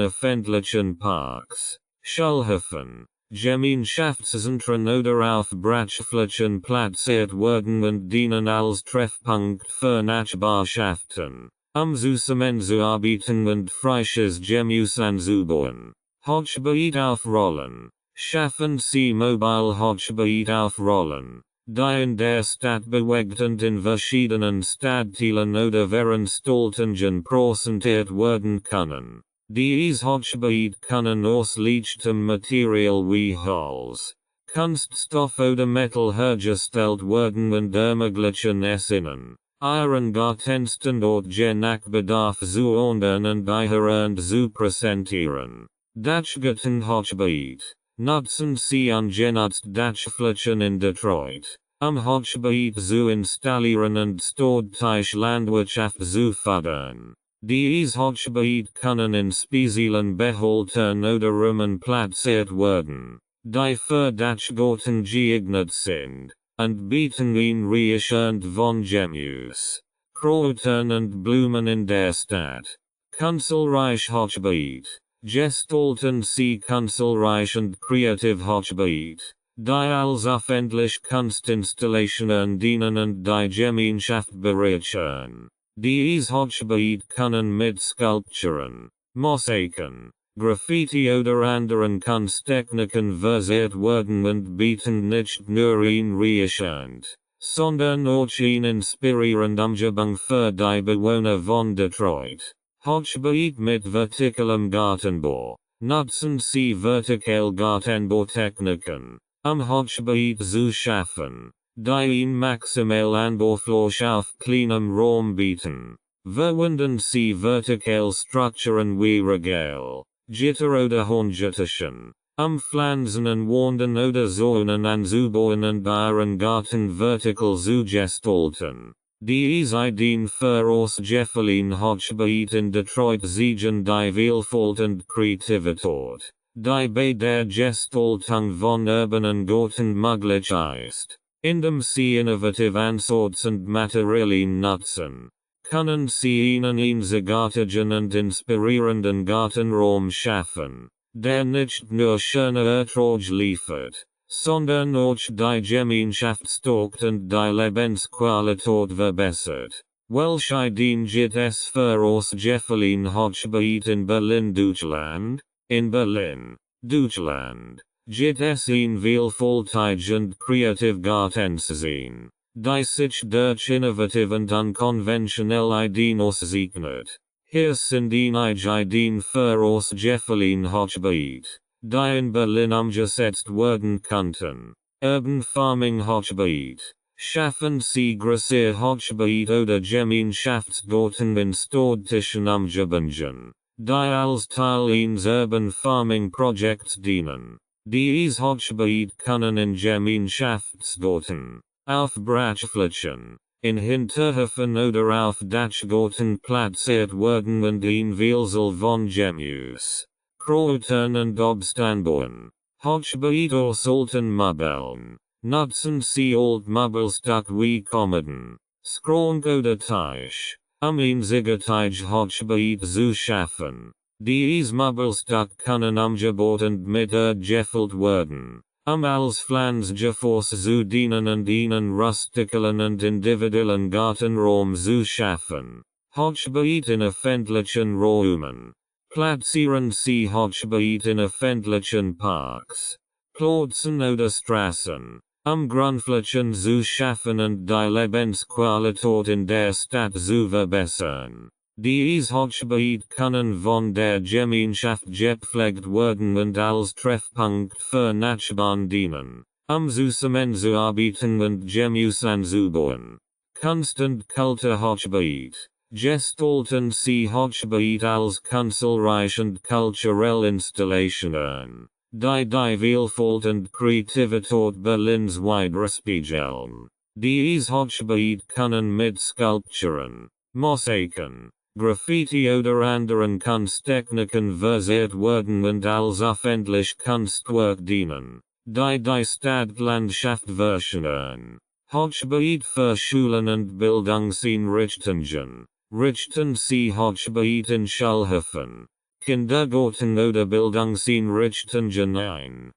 öffentlichen Parks, Schulhöfen, Gemeinschaftszentren oder auf Brachflächen platziert werden und dienen als Treffpunkt für Nachbarschaften, zusammenzuarbeiten und frisches Gemüse anzubauen. Hochbeet aufrollen. Schaffen Sie Mobile Hochbeet aufrollen, die in der Stadt bewegt und in verschiedenen Stadtteilen oder Veranstaltungen präsentiert werden können. Dies Hochbeet können aus leichtem Material wie Holz, Kunststoff oder Metall hergestellt werden und ermöglichen es Ihnen, Ihren Gartenstandort je nach Bedarf zu ändern und einherrend zu präsentieren. Dachgarten Hochbeet. Nutzen Sie ungenutzt Dachflächen in Detroit, Hochbeet zu installieren und städtische Landwirtschaft zu fördern. Dies Hochbeet können in speziellen Behältern oder Räumen platziert werden, die für Dachgarten geeignet sind, und bieten ein reichend von Gemüse, Kräutern und Blumen in der Stadt. Kunstreich Hochbeet. Gestalten Sie kunstreich und kreativ Hochbeet, die als öffentlich Kunstinstallationen dienen und die Gemeinschaft bereichern. Dies Hochbeet können mit Skulpturen, Mosaiken, Graffiti oder anderen Kunsttechniken versiert werden und bieten nicht nur ein reichend, sondern auch ein inspirierend Umgebung für die Bewohner von Detroit. Hochbeet mit vertikalem Gartenbau. Nutzen Sie vertikal Gartenbautechniken, Hochbeet zu schaffen, die ihn maximal Anbaufläche auf kleinem Raum bieten. Verwenden sie vertikale Strukturen wie Regal, Gitter oder Horngittern. Pflanzen und Wanden oder Säulen anzubauen und ihren Garten vertikal zu gestalten. Die Ideen für ausschließlich Hochbeet in Detroit siegen die Vielfalt und Kreativität, die bei der Gestaltung von urbanen Garten möglich ist. Indem sie innovativ Ansatz und Materialien nutzen, können sie einen einzigartigen und inspirierenden Gartenraum schaffen, der nicht nur schöne Ertrag liefert, sondern auch die Gemeinschaft stärkt und die Lebensqualität verbessert. Welche Ideen gibt es für ausschließlich Hochbeet in Berlin, Deutschland? In Berlin, Deutschland, gibt es ein vielfältig und kreativ Gartensystem, die sich durch innovative und unkonventionelle Ideen auszeichnet. Hier sind einige Ideen für ausschließlich Hochbeet, die in Berlin umgesetzt werden könnten. Urban Farming Hochbeet. Schaffen Sie größere Hochbeet oder Gemeinschaftsgarten in städtischen Umgebungen, die als Teil eines Urban Farming Projekts dienen. Diese Hochbeet können in Gemeinschaftsgarten, auf Brachflächen, in Hinterhöfen oder auf Dachgärten platziert werden und ein Vielzahl von Gemüse, Kräutern und Obst anbauen. Hochbeet sollten Möbeln. Nutzen Sie Altmöbelstück wie Kommoden, Schrank oder Tisch, einzigartige Hochbeet zu schaffen. Diese Möbelstück können umgebaut und mitgefüllt werden, als Pflanzgefäß zu dienen und einen rustikalen und individuellen Gartenraum zu schaffen. Hochbeet in öffentlichen Räumen. Platzieren Sie Hochbeet in öffentlichen Parks, Plätzen oder Straßen, Grundflächen zu schaffen und die Lebensqualität in der Stadt zu verbessern. Diese Hochbeet können von der Gemeinschaft gepflegt werden und als Treffpunkt für Nachbarn dienen, zusammenzuarbeiten und Gemüse anzubauen. Kunst und Kultur Hochbeet. Gestalten Sie Hochbeet als kunstreich und kulturelle Installationen, die Vielfalt und Kreativität Berlins widerspiegeln. Diese Hochbeet können mit Skulpturen, Mosaiken, Graffiti oder anderen Kunsttechniken versiert werden und als öffentlich Kunstwerk dienen, die Stadtlandschaft verschönern. Hochbeet für Schulen und Bildungseinrichtungen. Richten Sie Hochbeet in Schulhöfen, Kindergärten oder Bildungseinrichtungen ein,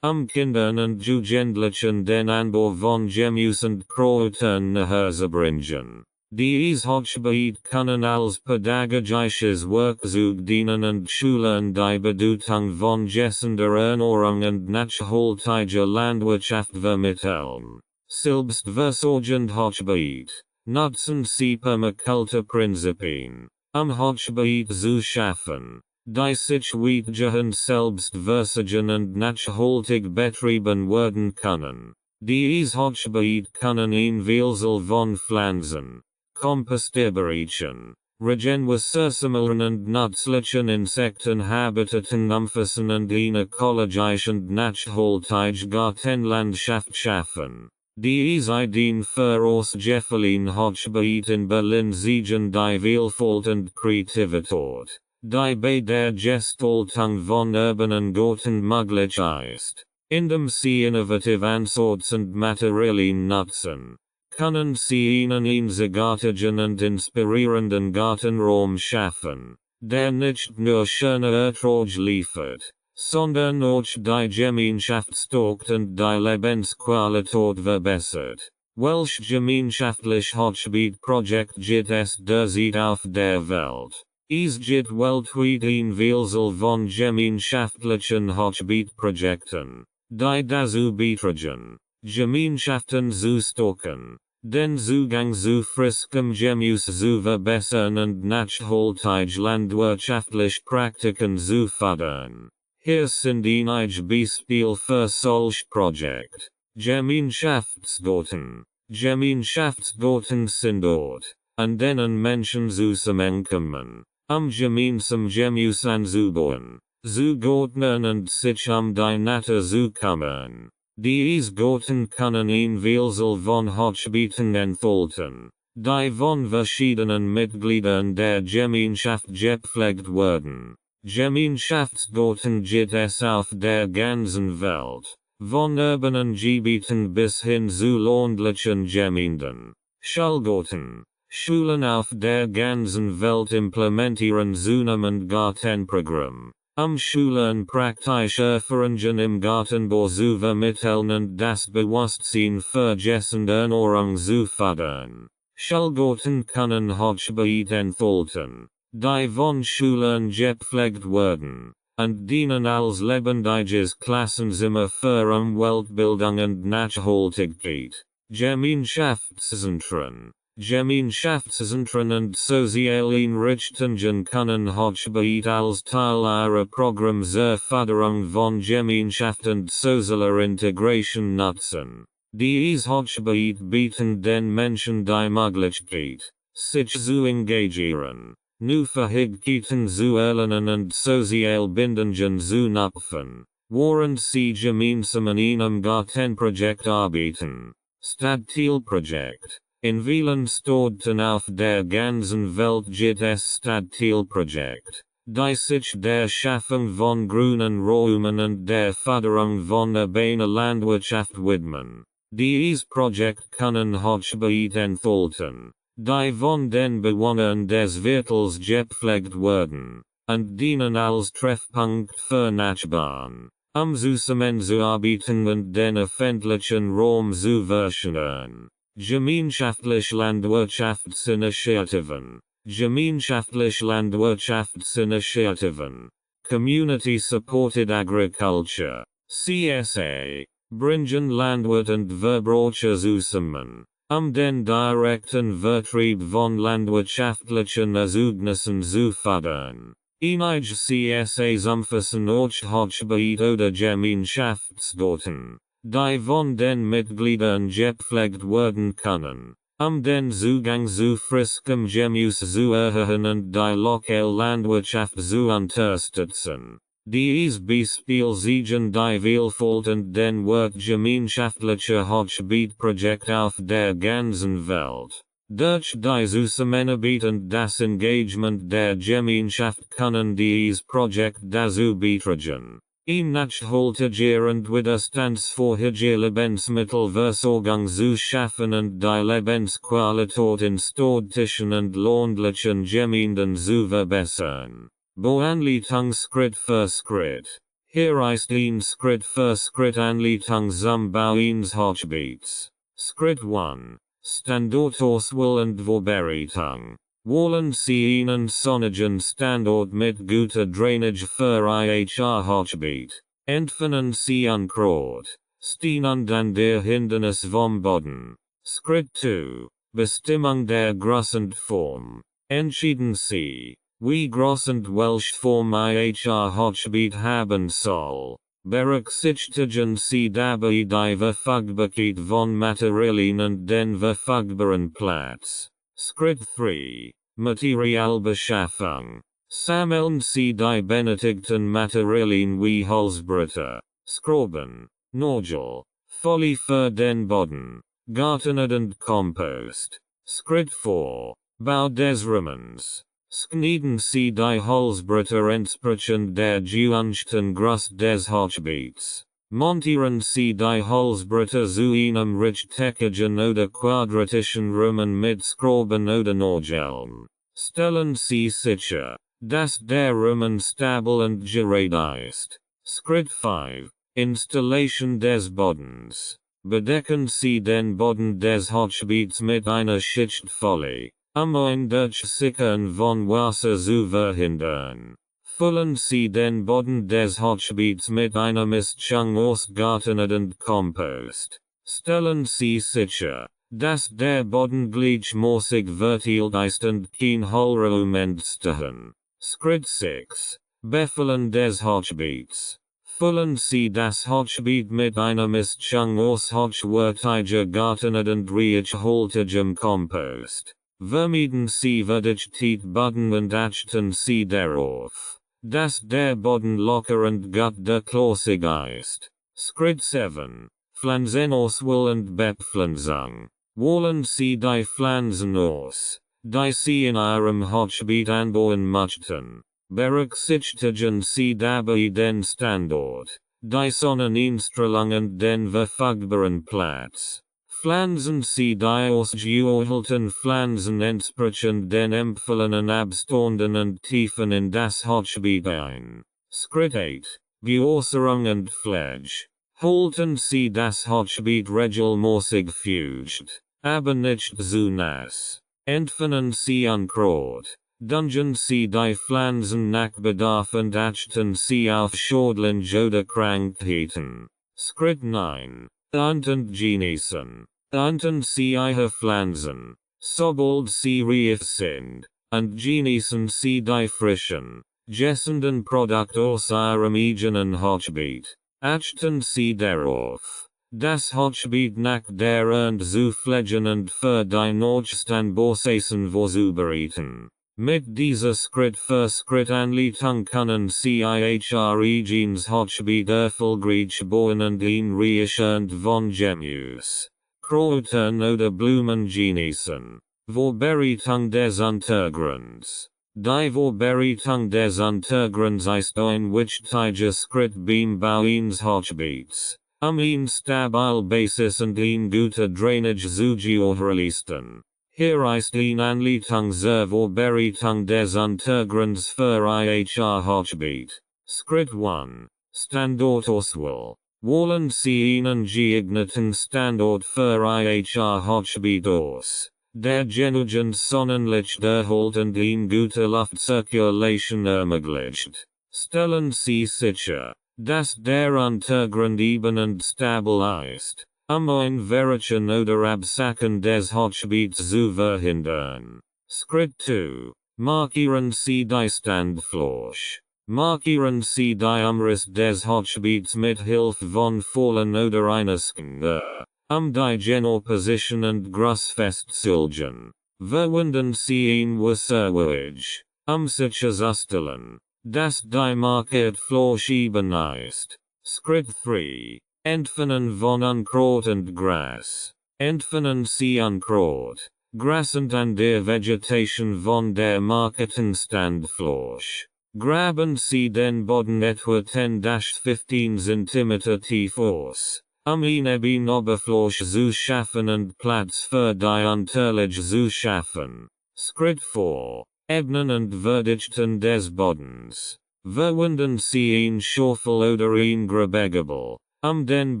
Kindern und Jugendlichen den Anbau von Gemüse und Kräutern nahezubringen. Diese Hochbeet können als pädagogisches Werkzeug dienen und Schulen die Bedeutung von gesunder Ernährung und nachhaltiger Landwirtschaft vermitteln. Selbstversorgend Hochbeet. Nutzen Sie Permakulturprinzipien, Hochbeet zu schaffen, die sich weitgehend selbstversorgen und nachhaltig betrieben werden können. Diese Hochbeet können ein Vielzahl von Pflanzen, Kompostbereichen, regenerationellen und nützlichen Insektenhabitaten umfassen und eine ökologisch und nachhaltige Gartenlandschaft schaffen. Diese Ideen für ausschließlich Hochbeet in Berlin siegen die Vielfalt und Kreativität, die bei der Gestaltung von urbanen Garten möglich ist. Indem Sie innovative Ansätze und Materialien nutzen, können Sie einen einzigartigen und inspirierenden Gartenraum schaffen, der nicht nur schöne Ertrag liefert, sondern auch die Gemeinschaft stärkt und die Lebensqualität verbessert. Welch gemeinschaftlich Hochbeet-Projekt gibt es derzeit auf der Welt? Es gibt weltweit ein Vielzahl von gemeinschaftlichen Hochbeet-Projekten, die dazu beitragen, Gemeinschaften zu stärken, den Zugang zu frischem Gemüse zu verbessern und nachhaltig landwirtschaftliche Praktiken zu fördern. Hier sind einige Beispiele für solch Projekt. Gemeinschaftsgarten. Gemeinschaftsgarten sind dort, an denen Menschen zusammenkommen, gemeinsam Gemus anzubauen, zu gärtnern und sich die Natur zu kümmern. Diese Garten können ein Vielzahl von Hochbeeten enthalten, die von verschiedenen Mitgliedern der Gemeinschaft gepflegt werden. Gemeinschaftsgarten gibt es auf der ganzen Welt, von urbanen Gebieten bis hin zu ländlichen Gemeinden. Schulgarten. Schulen auf der ganzen Welt implementieren zunehmend Gartenprogramm, Schülern praktische Erfahrungen im Gartenbau zu vermitteln und das Bewusstsein für Ernährung zu fördern. Schulgarten können Hochbeet enthalten, die von Schülern gepflegt werden, und dienen als lebendiges Klassenzimmer für Umweltbildung und Nachhaltigkeit. Gemeinschaftszentren. Gemeinschaftszentren und soziale Einrichtungen können Hochbeet als Teil ihrer Programme zur Förderung von Gemeinschaft und sozialer Integration nutzen. Diese Hochbeet bieten den Menschen die Möglichkeit, sich zu engagieren, neue Fähigkeiten zu erlernen und soziale Bindungen zu knüpfen, während sie gemeinsam an einem Gartenprojekt arbeiten. Stadtteilprojekt. In vielen Städten auf der ganzen Welt gibt es Stadtteilprojekt, die sich der Schaffung von grünen Räumen und der Förderung von urbaner Landwirtschaft widmen. Dieses Projekt können Hochbeet enthalten, die von den Bewohnern des Viertels gepflegt werden, und dienen als Treffpunkt für Nachbarn, zusammenzuarbeiten und den öffentlichen Raum zu verschönern. Gemeinschaftlich Landwirtschaftsinitiativen. Gemeinschaftlich Landwirtschaftsinitiativen. Community Supported Agriculture. CSA. Bringen Landwirt und Verbraucher zusammen, den direkten Vertrieb von landwirtschaftlichen Erzeugnissen zu fördern. Einige CSAs umfassen auch Hochbeet oder Gemeinschaftsgarten, die von den Mitgliedern gepflegt werden können, den Zugang zu frischem Gemus zu erhöhen und die lokale Landwirtschaft zu unterstützen. Diese Beispiele zeigen die Vielfalt und den Wert gemeinschaftlicher Hochbeet-Projekte auf der ganzen Welt. Durch die Zusammenarbeit und das Engagement der Gemeinschaft können dieses Projekt dazu beitragen, ein nachhaltiger und widerstandsfähiger Lebensmittelversorgung zu schaffen und die Lebensqualität in städtischen und ländlichen Gemeinden zu verbessern. Beanleitung Schritt für Schritt. Hier ist ein Schritt für Schritt Anleitung zum Bau eines Hochbeets. Schritt 1. Standortauswahl und Vorbereitung. Wollen Sie einen sonnigen Standort mit guter Drainage für Ihr Hochbeet? Entfernen Sie Unkraut, Stein und an der Hindernis vom Boden. Schritt 2. Bestimmung der Größe und Form. Entschieden Sie, wie groß und welche Form Ihr Hochbeet haben soll. Berücksichtigen Sie dabei die Verfügbarkeit von Materialien und den verfügbaren Platz. Schritt 3. Materialbeschaffung. Sammeln Sie die benötigten Materialien wie Holzbretter, Schrauben, Nagel, Folie für den Boden, Gartenerde und Kompost. Schritt 4. Bau des Rahmens. Schneiden Sie die Holzbretter entsprechend der gewünschten Größe des Hochbeets. Montieren Sie die Holzbretter zu einem rechteckigen oder quadratischen Rahmen mit Schrauben oder Nageln. Stellen Sie sicher, dass der Rahmen stabil und gerade ist. Schritt 5. Installation des Bodens. Bedecken Sie den Boden des Hochbeets mit einer Schicht Folie, ein Durchsickern von Wasser zu verhindern. Füllen Sie den Boden des Hochbeets mit einer Mischung aus Gartenerde und Kompost. Stellen Sie sicher, dass der Boden gleichmäßig verteilt ist und kein Hohlraum entstehen. Schritt 6. Befüllen des Hochbeets. Füllen Sie das Hochbeet mit einer Mischung aus hochwertiger Gartenart und reichhaltigem Kompost. Vermeiden Sie Verdichtete und achten Sie darauf, dass der Boden locker und gut durchlässig ist. Schritt 7. Pflanzenauswahl und Bepflanzung. Wählen Sie die Pflanzen aus, die Sie in Ihrem Hochbeet anbauen möchten. Berücksichtigen Sie dabei den Standort, die Sonneneinstrahlung und den verfügbaren Platz. Pflanzen Sie die ausgewählten Pflanzen entsprechend den empfohlenen Abständen und Tiefen in das Hochbeet ein. Schritt 8. Bewässerung und Pflege. Halten Sie das Hochbeet regelmäßig feucht, aber nicht zu nass. Entfernen Sie Unkraut. Düngen Sie die Pflanzen nach Bedarf und achten Sie auf schädliche oder Krankheiten. Schritt 9. Ernten und genießen. Ernten Sie Ihre Pflanzen, sobald sie reif sind, und genießen Sie die frischen, gessenden Produkte aus Ihrem eigenen Hochbeet. Achten Sie darauf, das Hochbeet nach der Ernte zu pflegen und für die Notstandsprozessen vorzubereiten. Mit dieser Schritt-für-Schritt-Anleitung können Sie Ihr eigenes Hochbeet erfolgreich bauen und ihn reichend von Gemüse, Kräutern oder Blumen genießen. Vorbereitung des Untergrunds. Die Vorbereitung des Untergrunds ist ein wichtiger Schritt beim Bau eines Hochbeets, eine stabile Basis und eine gute Drainage zu gewährleisten. Hier ist eine Anleitung zur Vorbereitung des Untergrunds für Ihr Hochbeet. Schritt 1. Standortauswahl. Wählen Sie einen geeigneten Standort für Ihr Hochbeet aus, der genügend Sonnenlicht erhält und eine gute Luftzirkulation ermöglicht. Stellen Sie sicher, dass der Untergrund eben und stabil ist, ein Verrochen oder Absacken des Hochbeets zu verhindern. Schritt 2. Markieren Sie die Standfläche. Markieren Sie die Umriss des Hochbeets mit Hilfe von Pfählen oder einer Stange, die Generalposition und Größe festzulegen. Verwenden Sie ein Wasserwedge, sicherzustellen, dass die markierte Fläche eben ist. Schritt 3. Entfernen von Unkraut und Gras. Entfernen Sie Unkraut, Gras und andere Vegetation von der markierten Standfläche. Graben Sie den Boden etwa 10-15 cm tief aus, eine ebene Oberfläche zu schaffen und Platz für die Unterlage zu schaffen. Schritt 4. Ebnen und Verdichten des Bodens. Verwenden Sie ein Schaufel oder ein Grabegabel, den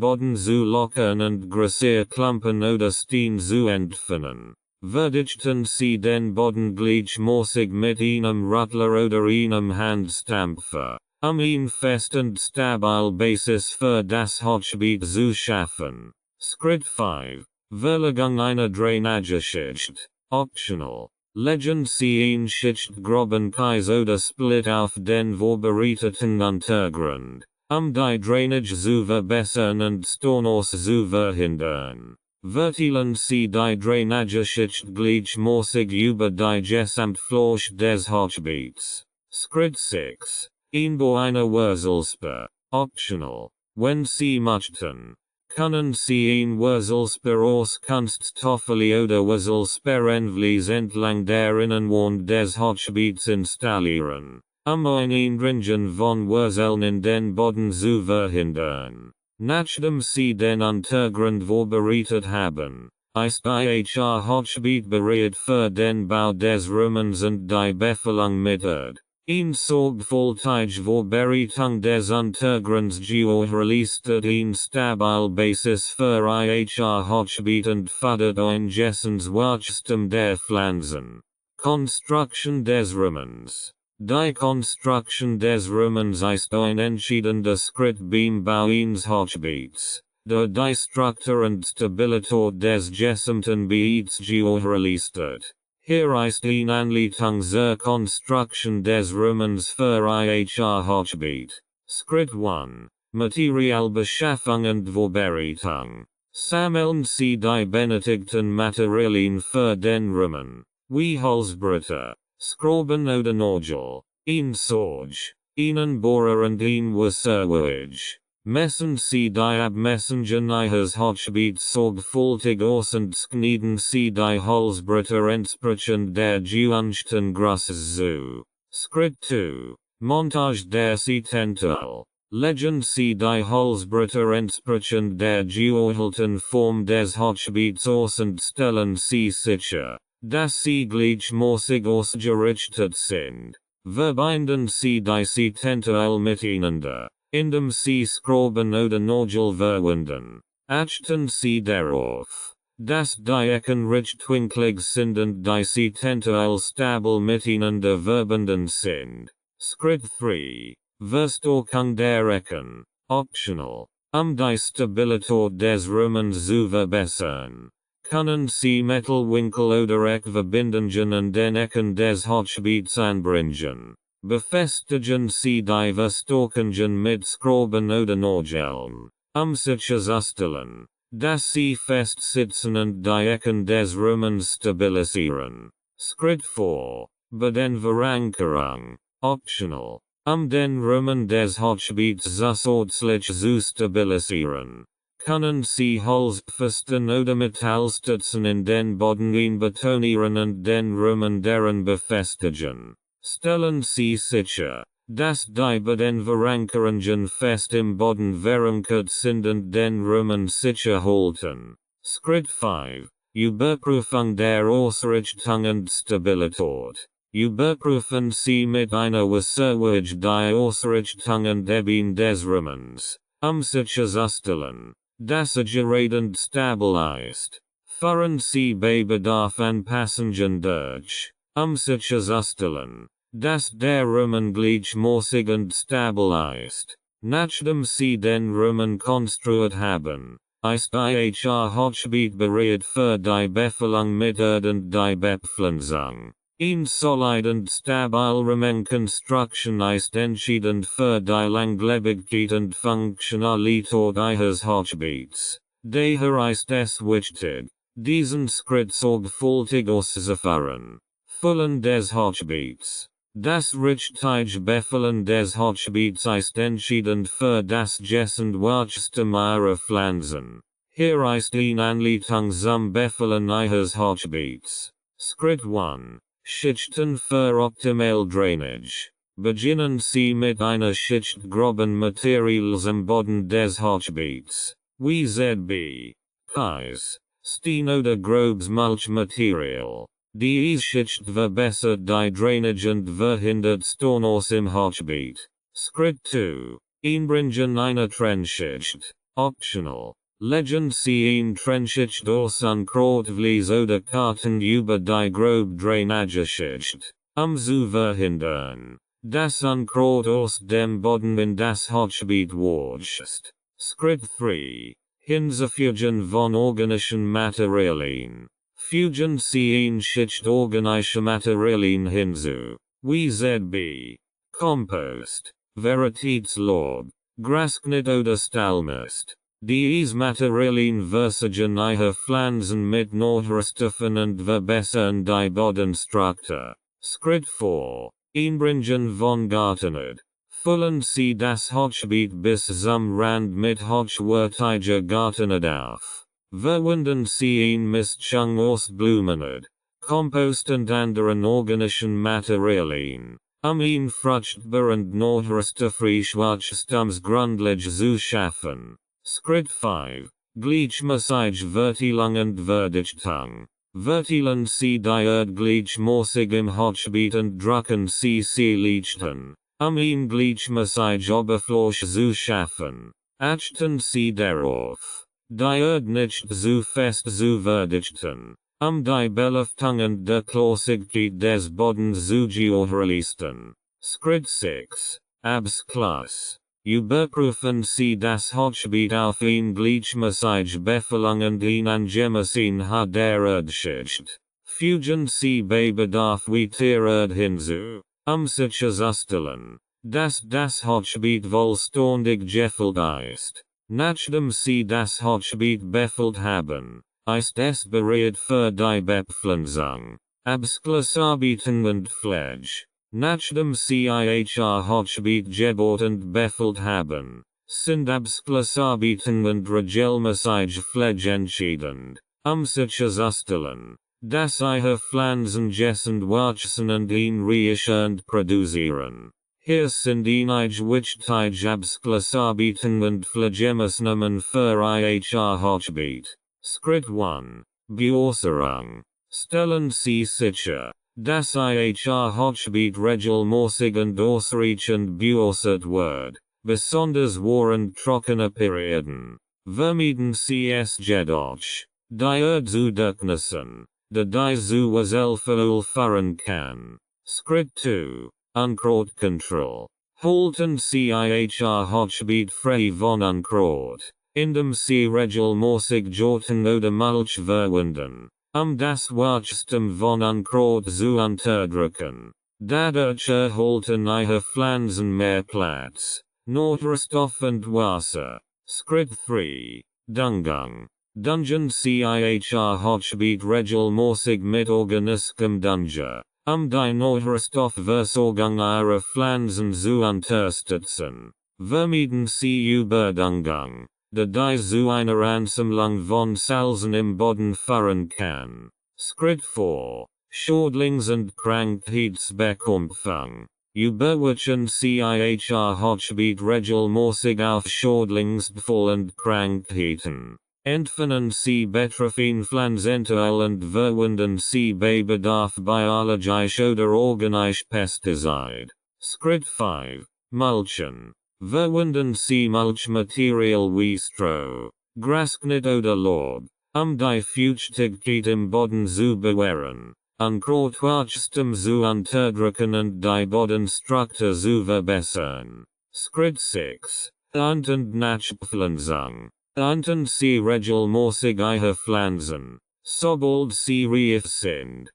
Boden zu lockern und größere Klumpen oder Steine zu entfernen. Verdichten Sie den Boden gleichmäßig mit einem Rüttler oder einem Handstampfer, eine fest und stabile Basis für das Hochbeet zu schaffen. Schritt 5. Verlegung einer Drainageschicht. Optional. Legen Sie ein Schicht groben Kies oder Split auf den vorbereiteten Untergrund, die Drainage zu verbessern und Stornos zu verhindern. Verteilen Sie die Drainageschicht gleichmäßig über die Gesamtfläche des Hochbeets. Schritt 6. Einbau einer Wurzelsperre. Optional. Wenn Sie möchten, können Sie ein Wurzelsperre aus Kunststoffeli oder Wurzelsperrenvlies entlang der Innenwand des Hochbeets installieren, ein Einringen von Wurzeln in den Boden zu verhindern. Nachdem Sie den Untergrund vorbereitet haben, ist Ihr Hochbeet bereit für den Bau des Rahmens und die Befüllung mit Erde. Eine sorgfältige Vorbereitung des Untergrunds gewährleistet eine stabile Basis für Ihr Hochbeet und fördert ein gessundes Wachstum der Pflanzen. Konstruktion des Rahmens. Die Konstruktion des Rahmens ist ein entscheidender Schritt beim Bau eines Hochbeets, da die Struktur und Stabilität des gesamten Beets gewährleistet. Hier ist eine Anleitung zur Konstruktion des Rahmens für Ihr Hochbeet. Schritt 1. Materialbeschaffung und Vorbereitung. Sammeln Sie die benötigten Materialien für den Rahmen. Wie Holzbretter, Schrauben oder Nagel. Ein Sorge. Einen Bohrer und ein Wasserwedge. Messen Sie die Abmessungen Ihres Hochbeets sorgfältig aus und schneiden Sie die Holzbretter entsprechend der gewünschten Größe zu. Schritt 2. Montage des Utensil. Legen Sie die Holzbretter entsprechend der gewählten Form des Hochbeets aus und stellen Sie sicher, dass sie gleichmäßig ausgerichtet sind. Verbinden Sie das Utensil miteinander, indem Sie Schrauben oder Nagel verwenden. Achten Sie darauf, dass die Ecken rechtwinklig sind und das Utensil stabil miteinander verbunden sind. Schritt 3. Verstärkung der Ecken. Optional. Die Stabilität des Rahmens zu verbessern, können Sie Metallwinkel oder Eckverbindungen an den Ecken des Hochbeets anbringen. Befestigen Sie die Verstärkungen mit Schrauben oder Nageln, sicherzustellen, dass sie fest sitzen und die Ecken des Rahmens stabilisieren. Schritt 4. Verankerung. Optional. Den Rahmen des Hochbeets zusätzlich zu stabilisieren, können Sie Holzpfosten oder Metallstützen in den Boden einbetonieren und den Rahmen deren befestigen. Stellen Sie sicher, dass die beiden Verankerungen fest im Boden verankert sind und den Rahmen sicher halten. Schritt 5. Überprüfung der Ausrichtung und Stabilität. Überprüfen Sie mit einer Wasserwedge die Ausrichtung und Ebene des Rahmens, sicherzustellen, dass er gerade und stabil ist. Führen Sie bei Bedarf Anpassungen durch, sicherzustellen, dass der Rahmen gleichmäßig und stabil ist. Nachdem Sie den Rahmen konstruiert haben, ist Ihr Hochbeet bereit für die Befüllung mit Erde und die Bepflanzung. Ein solid und stabil Rahmenkonstruktion ist entscheidend für die Langlebigkeit und Funktionalität Ihres Hochbeets. Daher ist es wichtig, diesen Schritt sorgfältig auszuführen. Füllen des Hochbeets. Das richtige Befüllen des Hochbeets ist entscheidend für das Gesund Wachstum Ihrer Pflanzen. Hier ist eine Anleitung zum Befüllen Ihres Hochbeets. Schritt 1. Schichten für optimal Drainage. Beginnen Sie mit einer Schicht groben Materials am Boden des Hochbeets. Wie ZB. Kies. Steen oder grobes Mulchmaterial. Die Schicht verbessert die Drainage und verhindert Stornos im Hochbeet. Schritt 2. Einbringen einer Trennschicht. Optional. Legen Sie ein Trennschicht aus Unkrautweiß oder Karten über die grobe Drainageschicht, zu verhindern, dass Unkraut aus dem Boden in das Hochbeet wächst. Schritt 3. Hinzufügen von organischen Materialien. Fügen Sie eine Schicht organische Materialien hinzu, wie ZB. Kompost, Veritätslaub, Grasschnitt oder Stallmist. Diese Materialien versorgen Ihre Pflanzen mit Nährstoffen und verbessern die Bodenstruktur. Schritt 4. Einbringen von Gartenerde. Füllen Sie das Hochbeet bis zum Rand mit hochwertiger Gartenerde auf. Verwenden Sie eine Mischung aus Blumenerde, Kompost und anderen organischen Materialien, ein fruchtbar und nährstoffreich Wachstumsgrundlage zu schaffen. Schritt 5. Gleichmäßige Verteilung und Verdichtung. Verteilen Sie die Erde gleichmäßig im Hochbeet und drücken Sie sie Lichten, eine gleichmäßige Oberfläche zu schaffen. Achten Sie darauf, die Erde nicht zu fest zu verdichten, die Belüftung und Durchlässigkeit des Bodens zu gewährleisten. Schritt 6. Abschluss. Überprüfen Sie das Hochbeet auf eine gleichmäßige Befüllung und eine angemessene der Erdschicht. Fügen Sie bei Bedarf weitere Erde hinzu, sicherzustellen, Das Hochbeet vollständig gefüllt ist. Nachdem sie das Hochbeet befüllt haben, ist es bereit für die Bepflanzung. Abschlussarbeiten und Pflege. Nachdem sie ihr Hochbeet gebaut und befüllt haben, sind Abschlussarbeiten und regelmäßige Pflege entscheidend, sicherzustellen, dass ihre Pflanzen gesund wachsen und ein reichend produzieren. Hier sind einige wichtige Abschlussarbeiten und Pflegemaßnahmen für ihr Hochbeet. Schritt 1. Beäußerung. Stellen Sie sicher, dass ihr Hochbeet regelmäßig und ausreichend beäußert wird, besonders während trockener Perioden. Vermeiden Sie es jedoch, die zu durchnässen, da diese Hilfe fahren kann. Schritt 2. Unkrautkontrolle. Halten Sie ihr Hochbeet frei von Unkraut, indem Sie regelmäßig Jorten oder Mulch verwenden, das Wachstum von Unkraut zu unterdrücken. Dadurch erhalten ihre Pflanzen mehr Platz, Nährstoff und Wasser. Schritt 3. Düngung. Düngen Sie ihr Hochbeet regelmäßig mit organischem Dünger, die Nährstoffversorgung ihrer Pflanzen zu unterstützen. Vermeiden Sie Überdüngung, da die zu einer Ansammlung von Salzen im Boden führen kann. Schritt 4. Schädlings- und Krankheitsbekämpfung. Überwachen Sie ihr Hochbeet regelmäßig auf Schädlingsbefall und Krankheiten. Entfernen Sie betroffene Pflanzenteile und verwenden Sie bei Bedarf biologisch oder organisch Pestizide. Schritt 5. Mulchen. Verwenden Sie Mulchmaterial wie Stroh, Grasschnitt oder Laub, die Feuchtigkeit im Boden zu bewahren, Unkrautwachstum zu unterdrücken und die Bodenstruktur zu verbessern. Schritt 6. Ernte und Nachpflanzung. Ernten Sie regelmäßig ihre Pflanzen, sobald sie reif sind,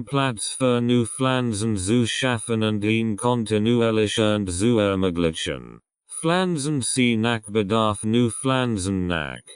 Platz für neue Pflanzen zu schaffen und ihn kontinuierlich und zu ermöglichen. Pflanzen Sie nach Bedarf neue Pflanzen nach,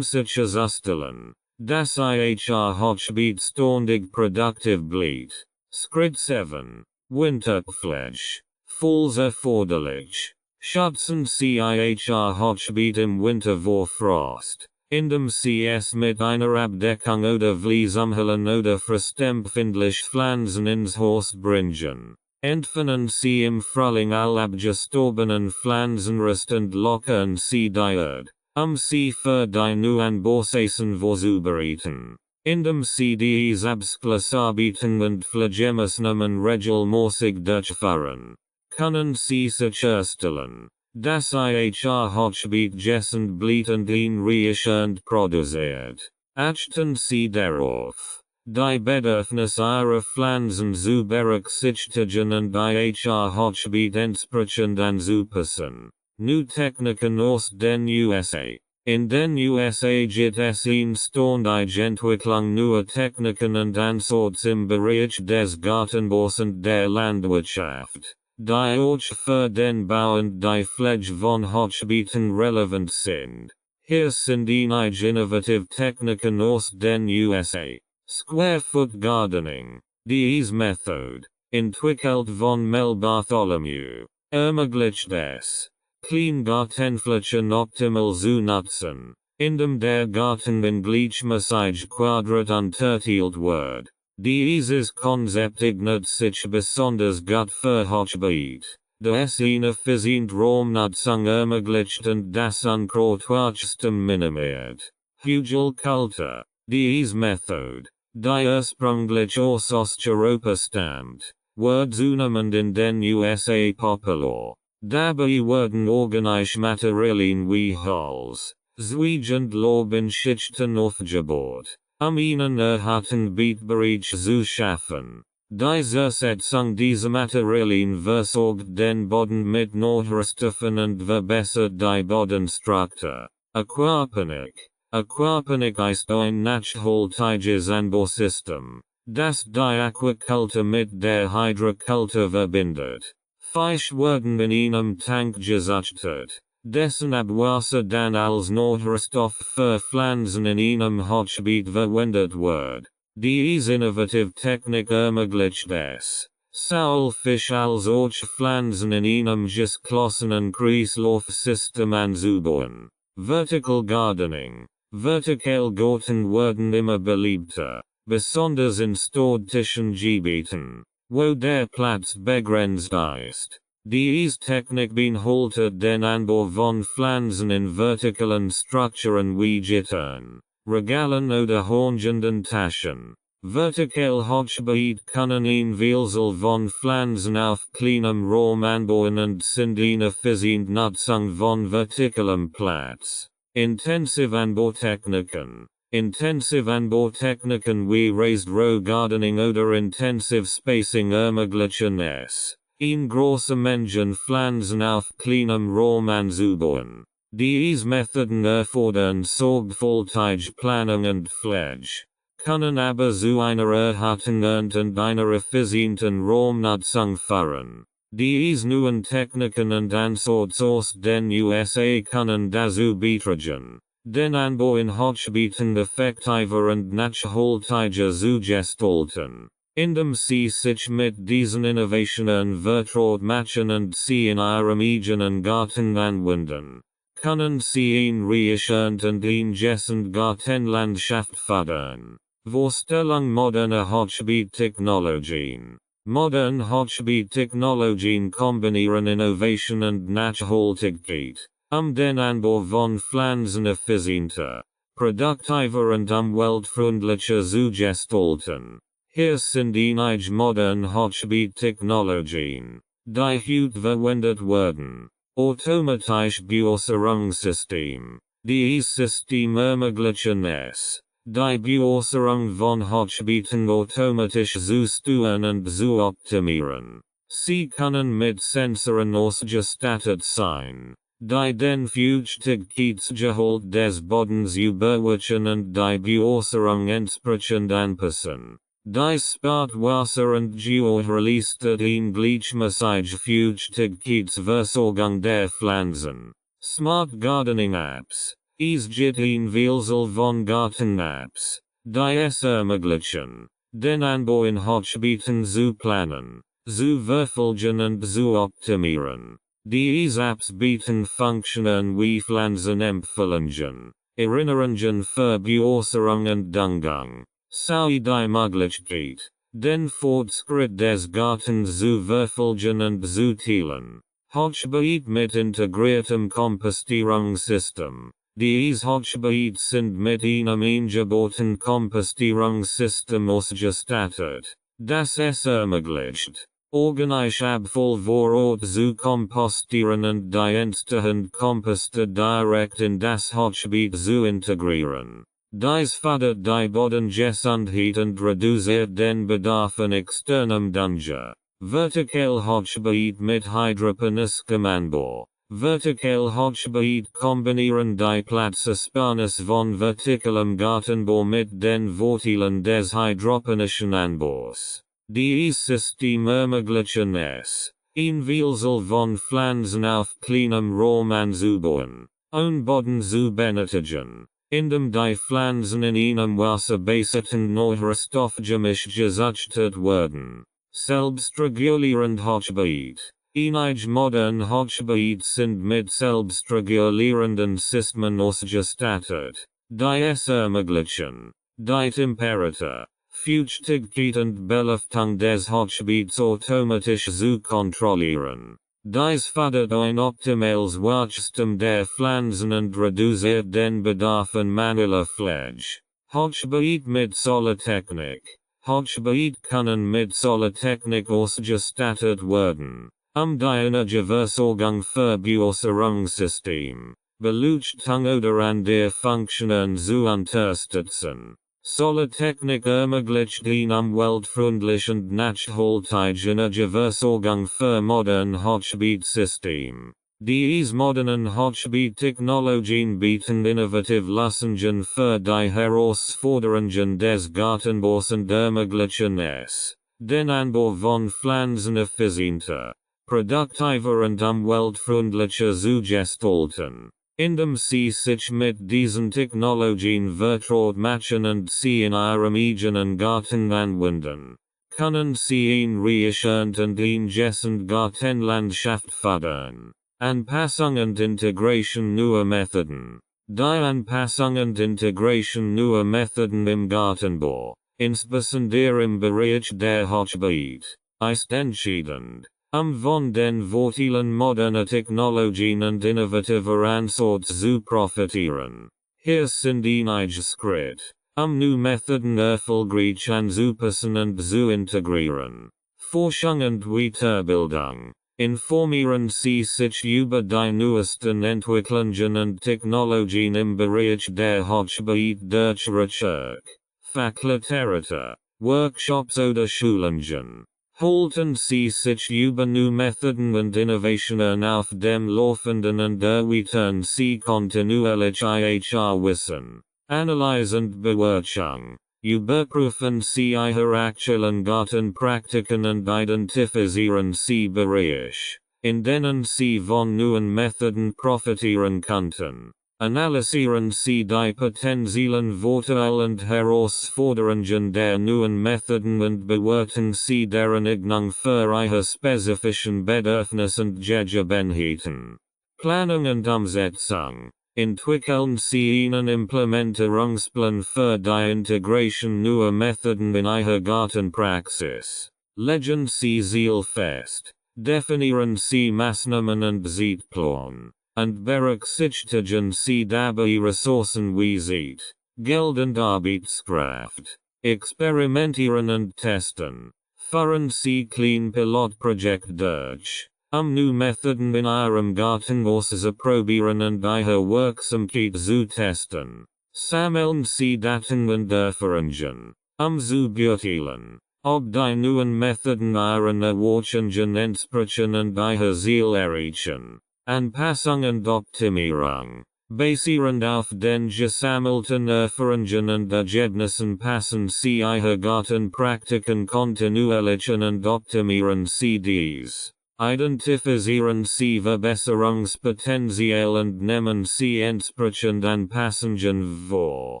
sicherzustellen, dass ihr Hochbeet ständig produktiv bleibt. Schritt 7. Winterpflege. Falls erforderlich. Schützen Sie ihr Hochbeet im Winter vor Frost, indem Sie es mit einer Abdeckung oder Vlies umhüllen oder frostempfindlich Pflanzen ins Haus bringen. Entfernen Sie im Frühling all abgestorbenen Pflanzenrest und lockern Sie die Erde, sie für die neuen Bausaison vorzubereiten. Indem Sie diese Abschlussarbeiten und Pflegemaßnahmen regelmäßig durchführen, können Sie sicherstellen, dass ihr Hochbeet gesund bleibt und ein reichend produziert. Achten Sie darauf, die Bedürfnisse ihrer Pflanzen zu berücksichtigen und ihr Hochbeet entsprechend anzupassen. New Techniken aus den USA. In den USA gibt es eine ständige Entwicklung neuer Techniken und Ansätze im Bereich des Gartenbaus und der Landwirtschaft, die auch für den Bau und die Pflege von Hochbeeten relevant sind. Hier sind einige innovative Techniken aus den USA. Square-foot Gardening. Diese Methode, entwickelt von Mel Bartholomew, ermöglicht es, Kleingartenflächen optimal zu nutzen, indem der Garten in gleichmäßig Quadrat unterteilt wird. Dieses Konzept eignet sich besonders gut für Hochbeet, da es eine effiziente Raumnutzung ermöglicht und das Unkrautwachstum minimiert. Hügelkultur. Diese Methode, die ursprünglich aus Osteuropa stammt, wird zunehmend in den USA populär. Dabei werden organische Materialien wie Holz, Zweig und Laub in Schichten aufgebaut, einen erhaltenen Beetbereich zu schaffen. Diese Ersetzung dieser Materialien versorgt den Boden mit Nährstoffen und verbessert die Bodenstruktur. Aquaponik. Aquaponik ist ein nachhaltiges Anbausystem, das die Aquakultur mit der Hydrokultur verbindet. Fisch werden in einem Tank gezuchtet. Dessen Abwasser dann als Nordrostoff für Pflanzen in einem Hochbeet verwendet wird. Diese innovative Technik ermöglicht es, Saulfisch als auch Pflanzen in einem geschlossenen Kreislaufsystem anzubauen. Vertical Gardening. Vertical Gärten werden immer beliebter, besonders in städtischen Gebieten, wo der Platz begrenzt ist. Diese Technik beinhaltet den Anbau von Pflanzen in vertikalen Strukturen wie Gittern, Regalen oder hängenden Taschen. Vertical Hochbeet können eine Vielzahl von Pflanzen auf kleinem Raum anbauen und sind eine effiziente Nutzung von vertikalem Platz. Intensive Anbautechniken. Intensive Anbautechniken wie Raised Row Gardening oder Intensive Spacing ermöglichen es, in große Mengen Pflanzen auf kleinem Raum anzubauen. Diese Methoden erfordern sorgfältige Planung und Pflege, können aber zu einer Erhaltung und einer effizienten Raumnutzung führen. Diese neuen Techniken und Ansätze aus den USA können dazu beitragen, den Anbau in Hochbeeten effektiver und nachhaltiger zu gestalten, indem sie sich mit diesen Innovationen vertraut machen und sie in ihrem eigenen Garten anwenden, können sie ein reiches und eingesessend Gartenlandschaft fördern. Vorstellung moderner Hochbeet-Technologien. Modern Hochbeet-Technologien kombinieren Innovation und Nachhaltigkeit, den Anbau von Pflanzen effizienter, produktiver und umweltfreundlicher zu gestalten. Hier sind einige modern Hochbeet-Technologien, die heute verwendet werden. Automatisches Beäußerungssystem. Dieses System ermöglichen es, die Beäußerung von Hochbeeten automatisch zu steuern und zu optimieren. Sie können mit Sensoren ausgestattet sein, die den Feuchtigkeitsgehalt des Bodens überwachen und die Beäußerung entsprechend anpassen. Dies spart Wasser und gewährleistet eine gleichmäßige Feuchtigkeitsversorgung der Pflanzen. Smart Gardening Apps. Es gibt eine Vielzahl von Garten-Apps, die es ermöglichen, den Anbau in Hochbeeten zu planen, zu verfolgen und zu optimieren. Diese Apps bieten Funktionen wie Pflanzenempfehlungen, Erinnerungen für Beäußerung und Düngung, sowie die Möglichkeit, den Fortschritt des Gartens zu verfolgen und zu teilen. Hochbeet mit integriertem Kompostierungssystem. Diese Hochbeet sind mit einem eingebauten Kompostierungssystem ausgestattet, das es ermöglicht, organisch Abfall vor Ort zu kompostieren und die entstehende Komposte direkt in das Hochbeet zu integrieren. Dies fördert die Bodengesundheit und reduziert den Bedarf an externem Dünger. Vertical Hochbeet mit hydroponischem Anbau. Vertical Hochbeet kombinieren die Platzersparnis von vertikalem Gartenbau mit den Vorteilen des hydroponischen Anbaus. Dieses System ermöglichen es, eine Vielzahl von Pflanzen auf kleinem Raum anzubauen, ohne Boden zu benötigen, indem die Pflanzen in einem wasserbasierten Nährstoffgemisch gezuchtet werden. Selbstregulierend Hochbeet. Einige modern Hochbeet sind mit selbstregulierenden Systemen ausgestattet, die es ermöglichen, die Temperatur, Feuchtigkeit und Belüftung des Hochbeets automatisch zu kontrollieren. Dies fördert ein optimales Wachstum der Pflanzen und reduziert den Bedarf an manueller Pflege. Hochbeet mit Solartechnik. Hochbeet können mit Solartechnik ausgestattet werden, die Energieversorgung für Beäußerungssystem, Beleuchtung oder andere Funktionen zu unterstützen. Solartechnik ermöglicht eine umweltfreundliche und nachhaltige Energieversorgung für modern Hochbeet-System. Diese modernen Hochbeet-Technologien bieten innovative Lösungen für die Herausforderungen des Gartenbaus und ermöglichen es, den Anbau von Pflanzen effizienter, produktiver und umweltfreundlicher zu gestalten. Indem sie sich mit diesen Technologien vertraut machen und sie in ihrem eigenen Garten anwenden, können sie ein reich und ingessend Gartenlandschaft fördern. Anpassung und Integration neuer Methoden. Die Anpassung und Integration neuer Methoden im Gartenbau, insbesondere im Bereich der Hochbeet, ist entscheidend, von den Vorteilen moderner Technologien und innovativer Ansätze zu profitieren. Hier sind einige Schritte, neue Methoden erfolgreich anzupassen und zu integrieren. Forschung und Weiterbildung. Informieren Sie sich über die neuesten Entwicklungen und Technologien im Bereich der Hochbeet durch Recherche, Fachliteratur, Workshops oder Schulungen. Halten Sie sich über neue Methoden und Innovationen auf dem Laufenden und erweitern Sie kontinuierlich Ihr Wissen. Analyse und Bewertung. Überprüfen Sie Ihre aktuellen Gartenpraktiken und identifizieren Sie Bereiche, in denen Sie von neuen Methoden profitieren könnten. Analysieren Sie die potenziellen Vorteile und Herausforderungen der neuen Methoden und bewerten Sie deren Eignung für Ihre spezifischen Bedürfnisse und Gegebenheiten. Planung und Umsetzung. Entwickeln Sie einen Implementierungsplan für die Integration neuer Methoden in Ihre Gartenpraxis. Legen Sie Ziel fest. Definieren Sie Maßnahmen und Zeitplan. Und berücksichtigen Sie dabei Ressourcen wie Zeit, Geld und Arbeitskraft. Experimentieren und testen. Führen Sie kleine Pilotprojekte durch. Neue Methoden in Ihrem Garten auszuprobieren und Ihre Wirksamkeit zu testen. Sammeln Sie Daten und Erfahrungen, zu beurteilen, ob die neuen Methoden Ihren Erwartungen entsprechen und Ihr Ziel erreichen. Anpassung und Optimierung. Basierend auf den gesammelten Erfahrungen und Ergebnissen passen Sie Ihre Gartenpraktiken kontinuierlich an und optimieren Sie dies. Identifizieren Sie Verbesserungspotenzial und nehmen Sie entsprechend Anpassungen vor,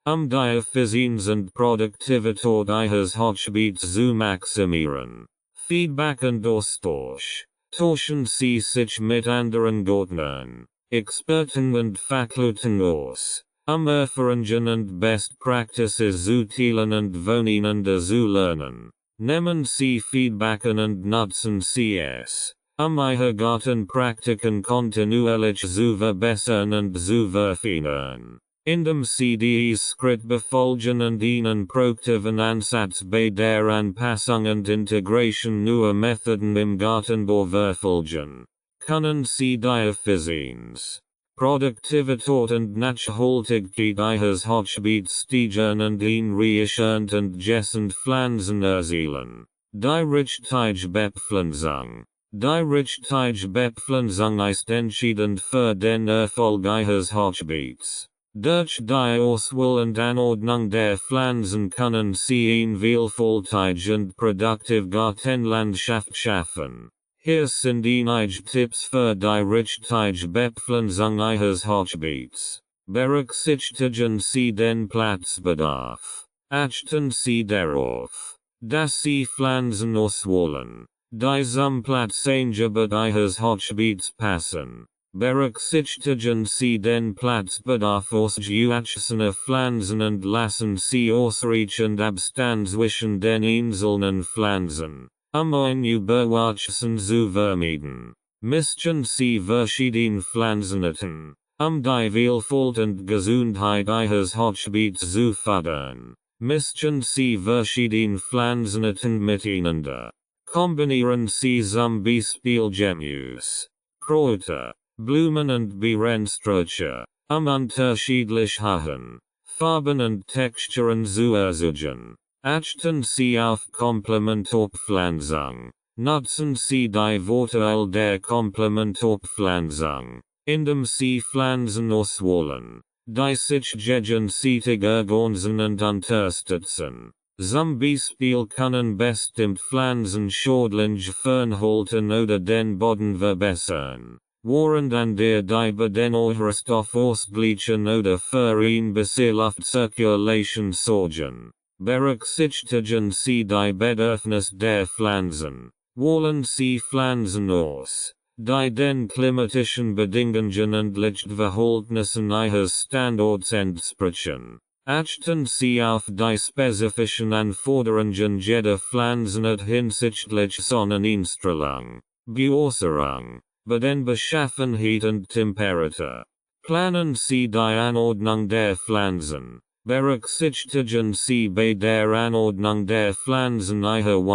die Effizienz und Produktivität Ihres Hochbeets zu maximieren. Feedback und Austausch. Tauschen Sie sich mit anderen Gärtnern, Experten und Fachleuten aus, Erfahrungen und Best Practices zu teilen und voneinander zu lernen. Nehmen Sie Feedback an und nutzen Sie es, Ihre Gartenpraktiken kontinuierlich zu verbessern und zu verfeinern. Indem Sie dies Schritt befolgen und einen proaktiven Ansatz bei der Anpassung und Integration neuer Methoden im Gartenbau verfolgen, können Sie die Effizienz, Produktivität und Nachhaltigkeit Ihres Hochbeets steigern und ein reichend und gesund Pflanzen erzielen. Die richtige Bepflanzung. Die richtige Bepflanzung ist entscheidend für den Erfolg Ihres Hochbeets. Durch die Auswahl und Anordnung der Pflanzen können Sie ein vielfältig und produktiv Gartenlandschaft schaffen. Hier sind einige Tipps für die richtige Bepflanzung Ihres Hochbeets. Berücksichtigen Sie den Platzbedarf. Achten Sie darauf, dass Sie Pflanzen auswählen, die zum Platzangebot Ihres Hochbeets passen. Berücksichtigen Sie den Platzbedarf ausgewachsener Pflanzen und lassen Sie ausreichend Abstand zwischen den einzelnen Pflanzen, ein Überwachsen zu vermeiden. Mischen Sie verschiedene Pflanzenarten, die Vielfalt und Gesundheit Ihres Hochbeets zu fördern. Mischen Sie verschiedene Pflanzenarten miteinander. Kombinieren Sie zum Beispiel Gemüse, Kräuter, Blumen und Beerensträucher, unterschiedlich Höhen, Farben und Texturen zu erzeugen. Achten Sie auf Komplementarpflanzung. Nutzen Sie die Vorteile der Komplementarpflanzung, indem Sie Pflanzen auswählen, die sich gegenseitig ergänzen und unterstützen. Zum Beispiel können bestimmt Pflanzen schädlich Fernhalten oder den Boden verbessern. Während an der die den Sauerstoff ausgleichen oder für ihn Luft Circulation sorgen. Berücksichtigen Sie die Bedürfnis der Pflanzen. Wählen Sie Pflanzen aus, die den klimatischen Bedingungen und Lichtverhältnissen Ihres Standorts entsprechen. Achten Sie auf die spezifischen Anforderungen jeder Pflanzenart hinsichtlich Sonneneinstrahlung, Beäußerung, Bodenbeschaffenheit und Temperatur. Planen Sie die Anordnung der Pflanzen. Berücksichtigen Sie bei der Anordnung der Pflanzen Ihre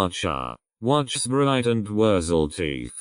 Wachsbreit und Wurzeltief.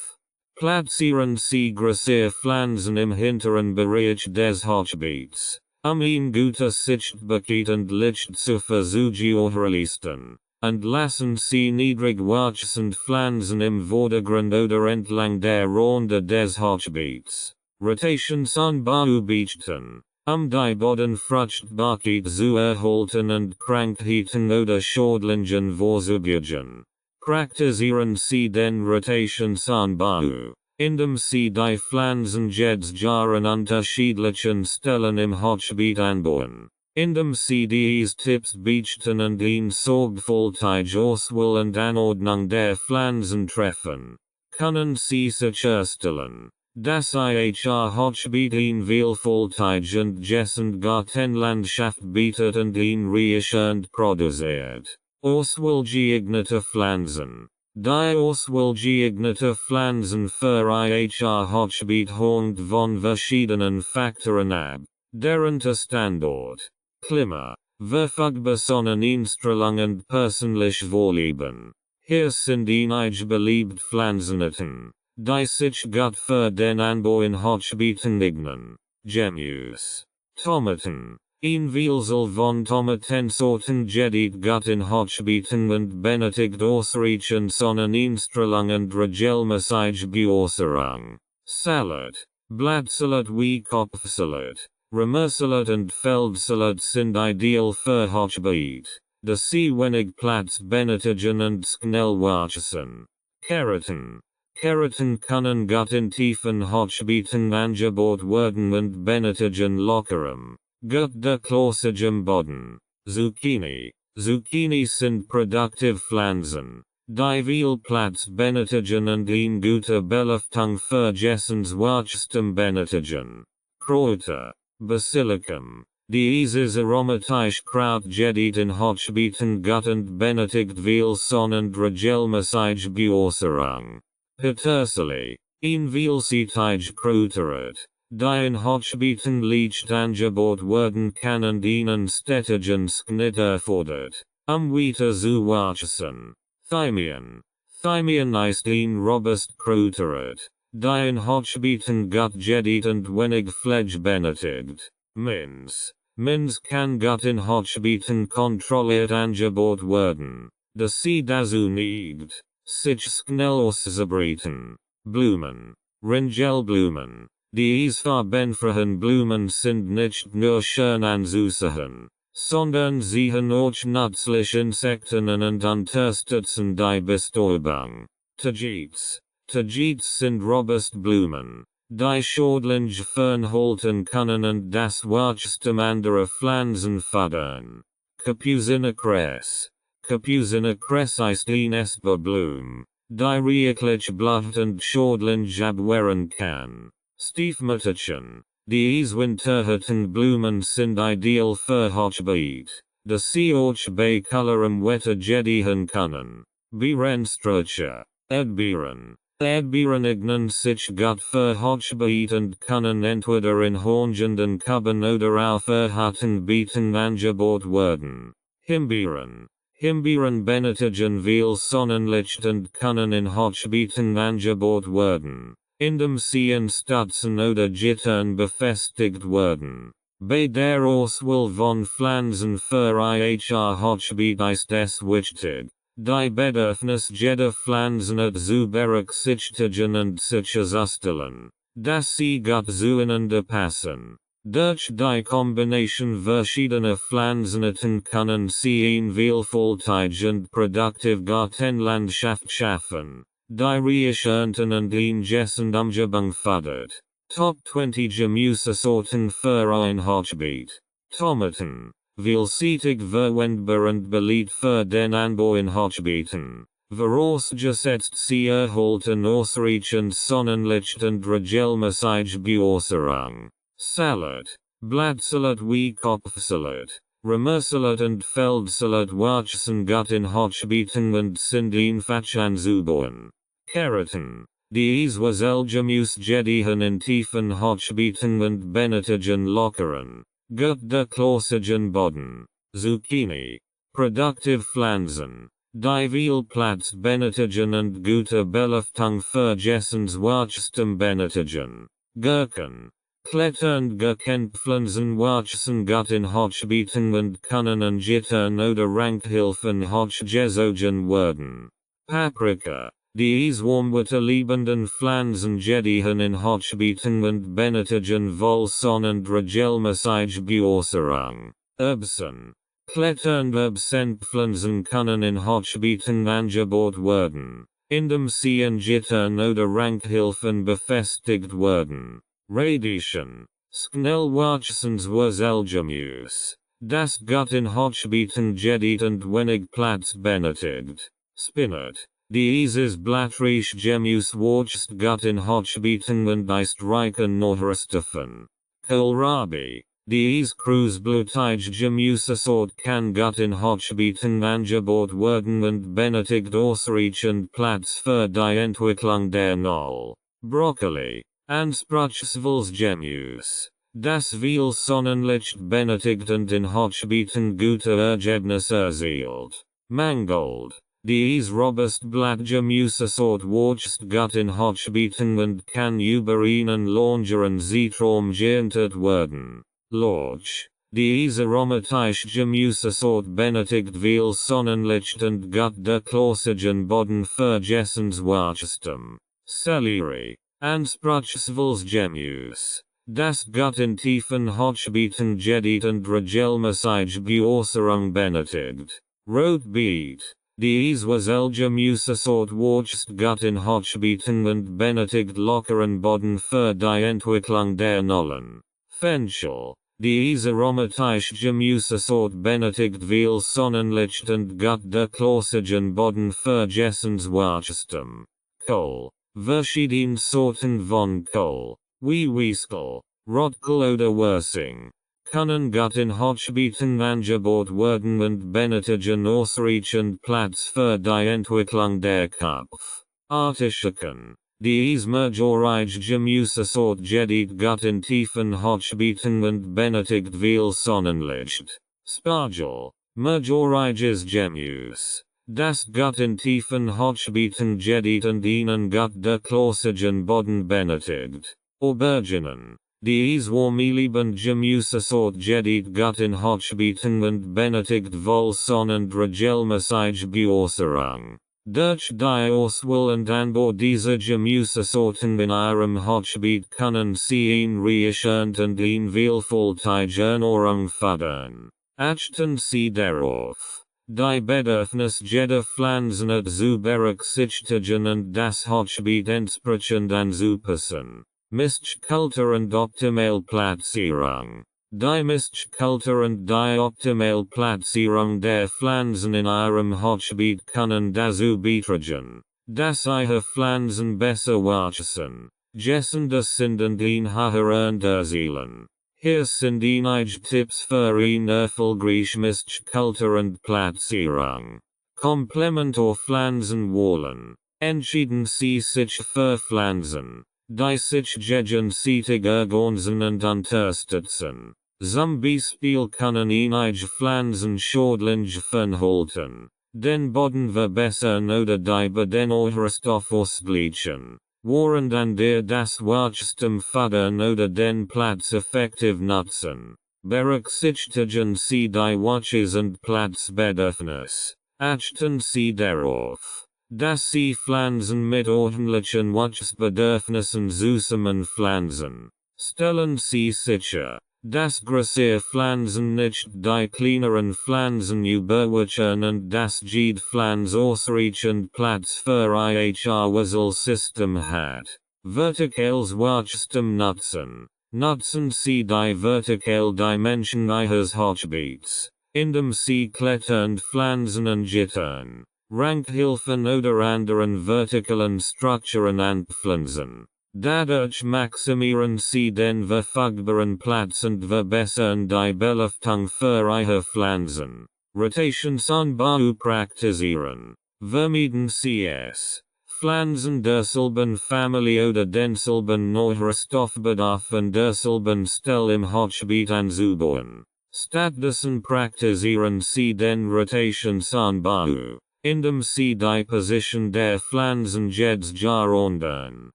Platzieren Sie größere Pflanzen im hinteren Bereich des Hochbeets, ein gute Sichtbarkeit und Licht zu versuchen. Und lassen Sie niedrig wachsende Pflanzen im Vordergrund oder entlang der Rande des Hochbeets. Rotationsanbau bieten, die Bodenfruchtbarkeit zu erhalten und Krankheiten oder Schädlingen vorzubeugen. Praktisieren Sie den Rotationsanbau, indem Sie die Pflanzen jedes Jahr an unterschiedlichen Stellen im Hochbeet anbauen. Indem Sie dies Tipps bieten und ihn sorgfältig Auswahl und Anordnung der Pflanzen treffen, können Sie sicherstellen, dass Ihr Hochbeet ihn vielfältig und gesund Gartenlandschaft bietet und ihn reich und produziert. Auswahlgeeignete Pflanzen. Die auswahlgeeignete Pflanzen für Ihr Hochbeet hängt von verschiedenen Faktoren ab, darunter Standort, Klima, verfügbare Sonneneinstrahlung und persönlich Wohleben. Hier sind einige beliebte Pflanzenarten, die sich gut für den Anbau in Hochbeeten eignen. Gemüse. Tomaten. Ein Vielzahl von Tomatensorten gedeiht gut in Hochbeeten und benötigt ausreichend Sonneneinstrahlung und regelmäßige Beäußerung. Salat. Blattsalat wie Kopfsalat, Ramursalat und Feldsalat sind ideal für Hochbeet, da sie wenig Platz benötigen und schnell wachsen. Karotten. Karotten können gut in tiefen Hochbeeten angebaut werden und benötigen lockerem, gut durchlässigem Boden. Zucchini. Zucchini sind produktive Pflanzen, die viel Platz benötigen und eine gute Belüftung für Gessens Wachstum benötigen. Kräuter. Basilicum. Dieses aromatische Kraut gedeiht in Hochbeeten gut und benötigt viel Sonne und regelmäßige Beäußerung. Petersilie. Ein vielseitige Kräuterart, die in Hochbeeten leicht angebaut werden kann und einen städtischen Schnitt erfordert, weiter zu wachsen. Thymian. Thymian ist ein robust Kräuterart, die in Hochbeeten gut gedeiht und wenig Fläche benötigt. Minz. Minz kann gut in Hochbeeten kontrolliert angebaut werden, da sie dazu neigt, sich schnell auszubreiten. Blumen. Ringelblumen. Diese farbenfrohen Blumen sind nicht nur schön anzusehen, sondern sie auch nützlich Insekten und unterstützen die Bestäubung. Tagetes. Tagetes sind robuste Blumen, die schädliche fernhalten können und das Wachstum anderer Pflanzen fördern. Capucinacress. Capucinacress ist eine Esperblum, die reichlich bleibt und schädlich abwehren kann. Stiefmütterchen. Diese winterharten Blumen sind ideal für Hochbeet, da sie auch bei colorem Wetter gedeihen können. Beerensträucher. Erdbeeren. Erdbeeren eignen sich gut für Hochbeet und können entweder in hängenden Kuben oder auf erharten Beeten angebaut werden. Himbeeren. Himbeeren benötigen viel Sonnenlicht und können in Hochbeeten angebaut werden, indem sie in Stützen oder Gittern befestigt werden. Bei der Auswahl von Pflanzen für Ihr Hochbeet ist es wichtig, die Bedürfnis jeder Pflanzenart zu berücksichtigen und sicherzustellen, dass sie gut zueinander passen. Durch die Kombination verschiedener Pflanzenarten können sie ein vielfältig und produktiv Gartenlandschaft schaffen, die reich ernten und ingessende Umgebung fördert. Top 20 Gemüsesorten für ein Hochbeet. Tomaten. Vielseitig verwendbar und beliebt für den Anbau in Hochbeeten. Vorausgesetzt sie erhalten ausreichend Sonnenlicht und regelmäßige Bewässerung. Salat. Blattsalat wie Kopfsalat. Ramursalat und Feldsalat wachsen gut in Hochbeeten und sind einfach anzubauen. Karotten. Diese Wurzelgemüse gediehen in tiefen Hochbeeten und benötigen lockeren, gut durchlässigen Boden. Zucchini. Produktiv Pflanzen. Die viel Platz benötigen und gute Belüftung für Wachstum benötigen. Gurken. Kletternde Gurkenpflanzen wachsen gut in Hochbeeten und können an Gittern oder Rankhilfen hochgezogen werden. Paprika. Diese warmwasserliebenden Pflanzen gediehen in Hochbeeten und benötigen Wolson und regelmäßige Bewässerung. Erbsen. Kletternde Erbsenpflanzen können in Hochbeeten angebaut werden, indem sie an Gittern oder Rankhilfen befestigt werden. Radieschen. Schnell wachsendes Wurzelgemüse, das gut in Hochbeeten gedieh und wenig Platz benötigt. Spinat. Dieses blattreich Gemüse wächst gut in Hochbeeten und ist reich an Nährstoffen. Kohlrabi. Dieses kreuzblättrige Gemüsesort kann gut in Hochbeeten angebaut werden und benötigt ausreichend Platz für die Entwicklung der Null. Brokkoli. Anspruchsvolles Gemüse, das viel Sonnenlicht benötigt und in Hochbeeten gute Ergebnisse erzielt. Mangold. Dieses robust Blattgemüsesort wächst gut in Hochbeeten und kann über einen längeren Zeitraum geerntet werden. Lorch. Dieses aromatische Gemüsesort benötigt viel Sonnenlicht und gut durchlässigen Boden für Wachstum. Celery. Anspruchsvolles Gemüse, das gut in tiefen Hochbeeten gedieh und regelmäßige Bewässerung benötigt. Rotbeet. Dieses Wurzelgemüsesort wächst gut in Hochbeeten und benötigt lockeren Boden für die Entwicklung der Nullen. Fenchel. Dieses aromatische Gemüsesort benötigt viel Sonnenlicht und gut durchlässigen Boden für Wachstum. Kohl. Verschiedene Sorten von Kohl, wie Weißkohl, Rotkohl oder Wirsing, können gut in Hochbeeten angebaut werden und benötigen ausreichend Platz für die Entwicklung der Kopf. Artischocken. Dieses majorige Gemüsesort gedieh gut in tiefen Hochbeeten und benötigt viel Sonnenlicht. Spargel. Majoriges Gemüse, das gut in tiefen Hochbeeten gedieh und einen gut durchlässigen Boden benötigt. Auberginen. Dieses warmliebende Gemüsesort gedieh gut in Hochbeeten und benötigt Wolson und regelmäßige Bewässerung. Durch die Auswahl und Anbau dieser Gemüsesorten in ihrem Hochbeet können sie ein reich ernten und eine vielfältige Ernährung fördern. Achten Sie darauf, die Bedürfnisse jeder Pflanzenart zu berücksichtigen und das Hochbeet entsprechend anzupassen. Mischkultur und optimale Platzierung. Die Mischkultur und die optimale Platzierung der Pflanzen in ihrem Hochbeet können dazu beitragen, dass ihre Pflanzen besser wachsen, gesünder sind und ein höheren erzielen. Hier sind einige Tipps für eine erfolgreiche Mischkultur und Platzierung. Komplementarpflanzen wählen. Entschieden Sie sich für Pflanzen, die sich gegenseitig ergänzen und unterstützen. Zum Beispiel können einige Pflanzen schädlinge fernhalten, den Boden verbessern oder die Bodenäußerstoffe ausgleichen, während andere das Wachstum fördern oder den Platz effektiv nutzen. Berücksichtigen Sie die Watches und Platzbedürfnisse. Achten Sie darauf, dass Sie Pflanzen mit ordentlichen Watchbedürfnissen zusammenpflanzen. Stellen Sie sicher, Das Grassier Flansen nicht die kleineren Flansen überwuchern und das jede Flans ausreichend Platz für ihr Wurzelsystem hat. Vertikales Wachstum nutzen. Nutzen Sie die vertikale Dimension Ihres Hochbeets, indem Sie klettern Pflanzen und Gittern, Rankhilfen oder anderen vertikalen Strukturen anpflanzen. Dadurch maximieren Sie den verfügbaren Platz und verbessern die Belüftung für Ihre Pflanzen. Rotationsanbau praktizieren. Vermieden Sie es. Pflanzen derselben Familie oder denselben Nährstoffbedarf und derselben Stelle im Hochbeet anzubauen. Stattdessen praktizieren Sie den Rotationsanbau, indem Sie die Position der Pflanzen jedes Jahr ändern,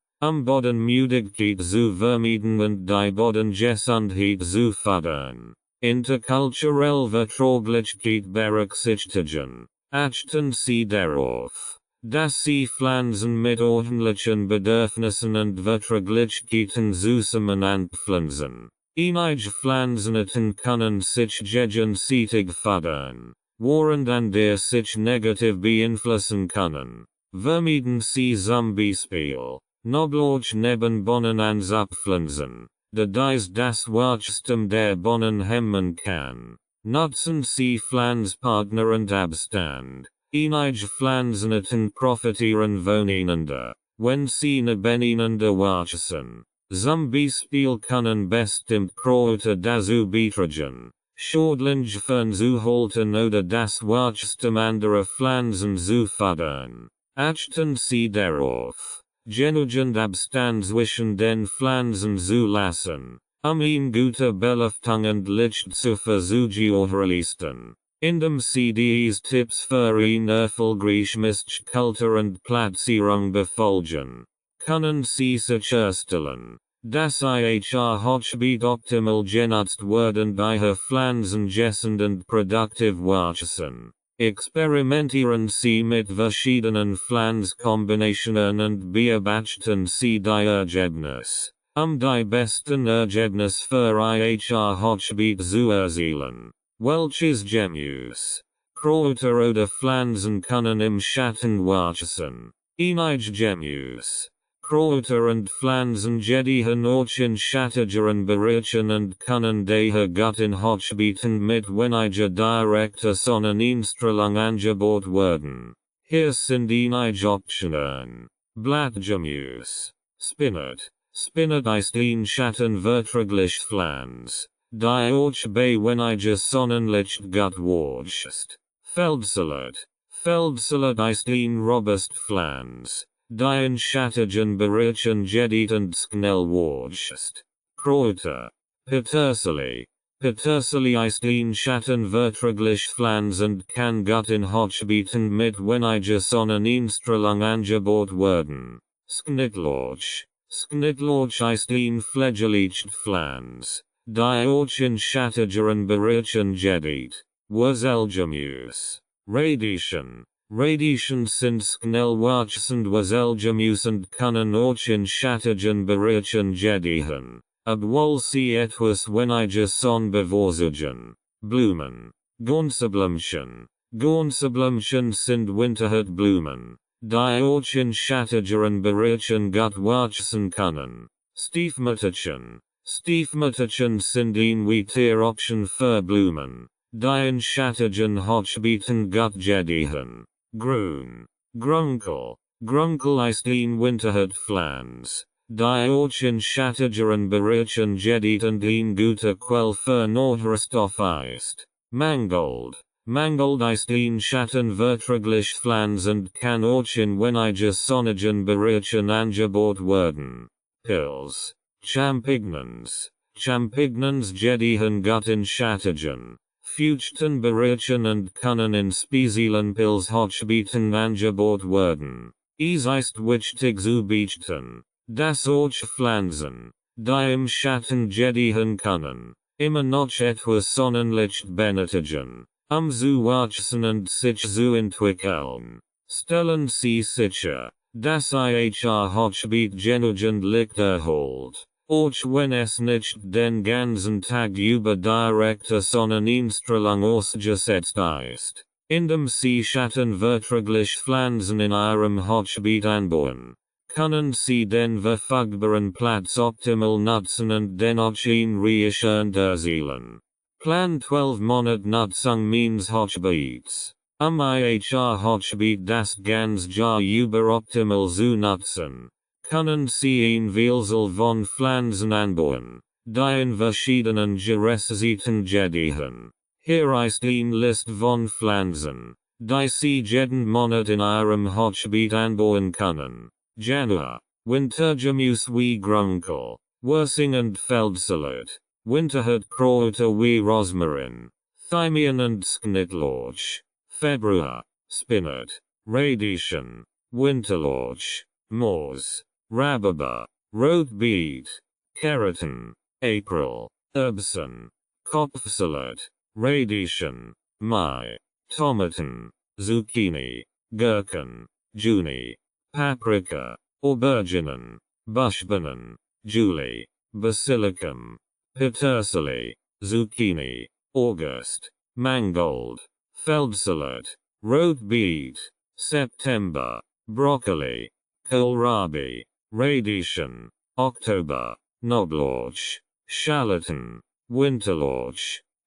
Bodenmüdigkeit zu vermeiden und die Bodengesundheit zu fördern. Interkulturelle Verträglichkeit berücksichtigen. Achten Sie darauf, dass Sie Pflanzen mit ordentlichen Bedürfnissen und Verträglichkeiten zusammen anpflanzen. Einige Pflanzenarten können sich gegenseitig fördern, während andere sich negativ beeinflussen können. Vermeiden Sie zum Beispiel, Knoblauch neben Bohnen anzupflanzen, da dies das Wachstum der Bohnen hemmen kann. Nutzen Sie Pflanzpartner und Abstand. Einige Pflanzenarten profitieren voneinander, wenn sie nebeneinander wachsen. Zum Beispiel können bestimmt Kräuter dazu beitragen, schädliche Fern zu halten oder das Wachstum anderer Pflanzen zu fördern. Achten Sie darauf, genügend Abstand zwischen den Pflanzen zu lassen, eine gute Belüftung und Licht zu versuchen. Indem Sie diese Tipps für eine erfolgreiche Mischkultur und Platzierung befolgen, können Sie sicherstellen, dass Ihr Hochbeet optimal genutzt wird und Ihre Pflanzen gesund und produktiv wachsen. Experimentieren Sie mit verschiedenen Pflanzkombinationen und beobachten Sie die Ergebnisse, die besten Ergebnisse für Ihr Hochbeet zu erzielen. Welches Gemüse, Kräuter oder Pflanzen können im Schatten wachsen? Einige Gemüse, Kräuter und Pflanzen gediehen auch in schattigeren Bereichen und können daher gut in Hochbeeten mit weniger direkter Sonneneinstrahlung angeboten werden. Hier sind einige Optionen. Blattgemüse, Spinat. Spinat ist ein schattenverträgliches Pflanz, die auch bei weniger Sonnenlicht gut wächst. Feldsalat. Feldsalat ist ein robust Pflanz, die in schattigen Bereichen gedeiht und schnell wächst. Kräuter. Petersilie. Petersilie ist ein schattenverträgliches Pflanz und kann gut in Hochbeeten mit weniger Sonneneinstrahlung angeboten werden. Schnittlauch. Schnittlauch ist ein flagelliertes Pflanz, die auch in schattigeren Bereichen gedeiht. Wurzelgemüse. Radieschen. Radieschen sind schnell wachsend Wurzelgemüse und können auch in schattigen Bereichen gedeihen, obwohl sie etwas weniger Sonne bevorzugen. Blumen. Gänseblümchen. Gänseblümchen sind Winterhartblumen, die auch in schattigeren Bereichen gut wachsen können. Stiefmütterchen. Stiefmütterchen sind ein weiterer Option für Blumen, die in schattigen Hochbeeten gut gedeihen. Grün. Grunkel. Grunkel ist ein Winterhartpflanz, die auch in schattigeren Bereichen gedeiht und ein guter Quell für Nährstoff ist. Mangold. Mangold ist ein schattenverträgliches Pflanz und kann auch in weniger sonnigen Bereichen angeboten werden. Pilz. Champignons. Champignons gedeihen gut in schattigen, feuchten Bereichen und können in speziellen Pilzhochbeeten angeboten werden. Es ist wichtig zu beachten, dass auch Pflanzen, die im Schatten gedeihen können, immer noch etwas Sonnenlicht benötigen, zu wachsen und sich zu entwickeln. Stellen Sie sicher, dass Ihr Hochbeet genügend Licht erhält, Auch wenn es nicht den ganzen Tag über direkte Sonneneinstrahlung ausgesetzt ist. Indem Sie schattenverträglich Pflanzen in Ihrem Hochbeet anbauen, können Sie den verfügbaren Platz optimal nutzen und dennoch ein Reischen erzielen. Plan 12 Monat Nutzung meines Hochbeets. Ihr Hochbeet das ganze Jahr über optimal zu nutzen, können Sie ein Vielzahl von Pflanzen anbauen, die in verschiedenen Jahreszeiten gedeihen. Hier ist eine Liste von Pflanzen, die Sie jeden Monat in Ihrem Hochbeet anbauen können. Januar, Wintergemüse wie Grünkohl, Würsing und Feldsalat, Winterherdkräuter wie Rosmarin, Thymian und Schnittlauch. Februar, Spinat, Radieschen, Winterlauch, Moors, Rhabarber, Rotbeet, Keratin. April, Erbsen, Kopfsalat, Radieschen, Mai, Tomaten, Zucchini, Gurken, Juni, Paprika, Auberginen, Buschbohnen, Julie, Basilicum, Petersilie, Zucchini, August, Mangold, Feldsalat, Rotbeet, September, Broccoli, Kohlrabi, Radieschen, October, Knoblauch, Shallotten, Winterlauch,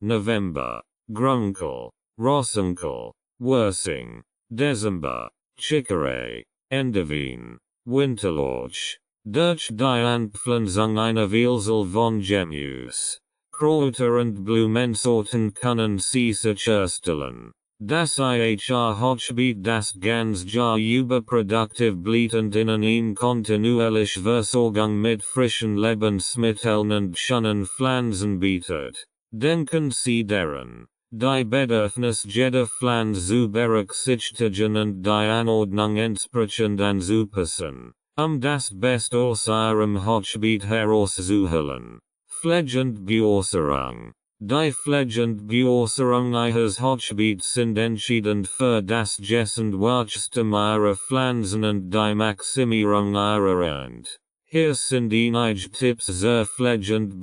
November, Grünkohl, Rosenkohl, Würsing, December, Chicorée, Endivian, Winterlauch, durch die Anpflanzung einer Vielzahl von Gemüse, Kräuter und Blumensorten können Sie sicherstellen, dass Ihr Hochbeet das ganze Jahr über produktiv bleibt und Ihnen eine kontinuierliche Versorgung mit frischen Lebensmitteln und schönen Pflanzen bietet. Denken Sie daran, die Bedürfnisse jeder Pflanze zu berücksichtigen und die Anordnung entsprechend anzupassen, das Beste aus Ihrem Hochbeet herauszuholen. Pflegend Die Pflegend Ihres Hochbeets sind entscheidend für das Gesund Wachstum Ihrer Pflanzen und die Maximierung ihrer Ernte. Hier sind einige Tipps zur Pflegend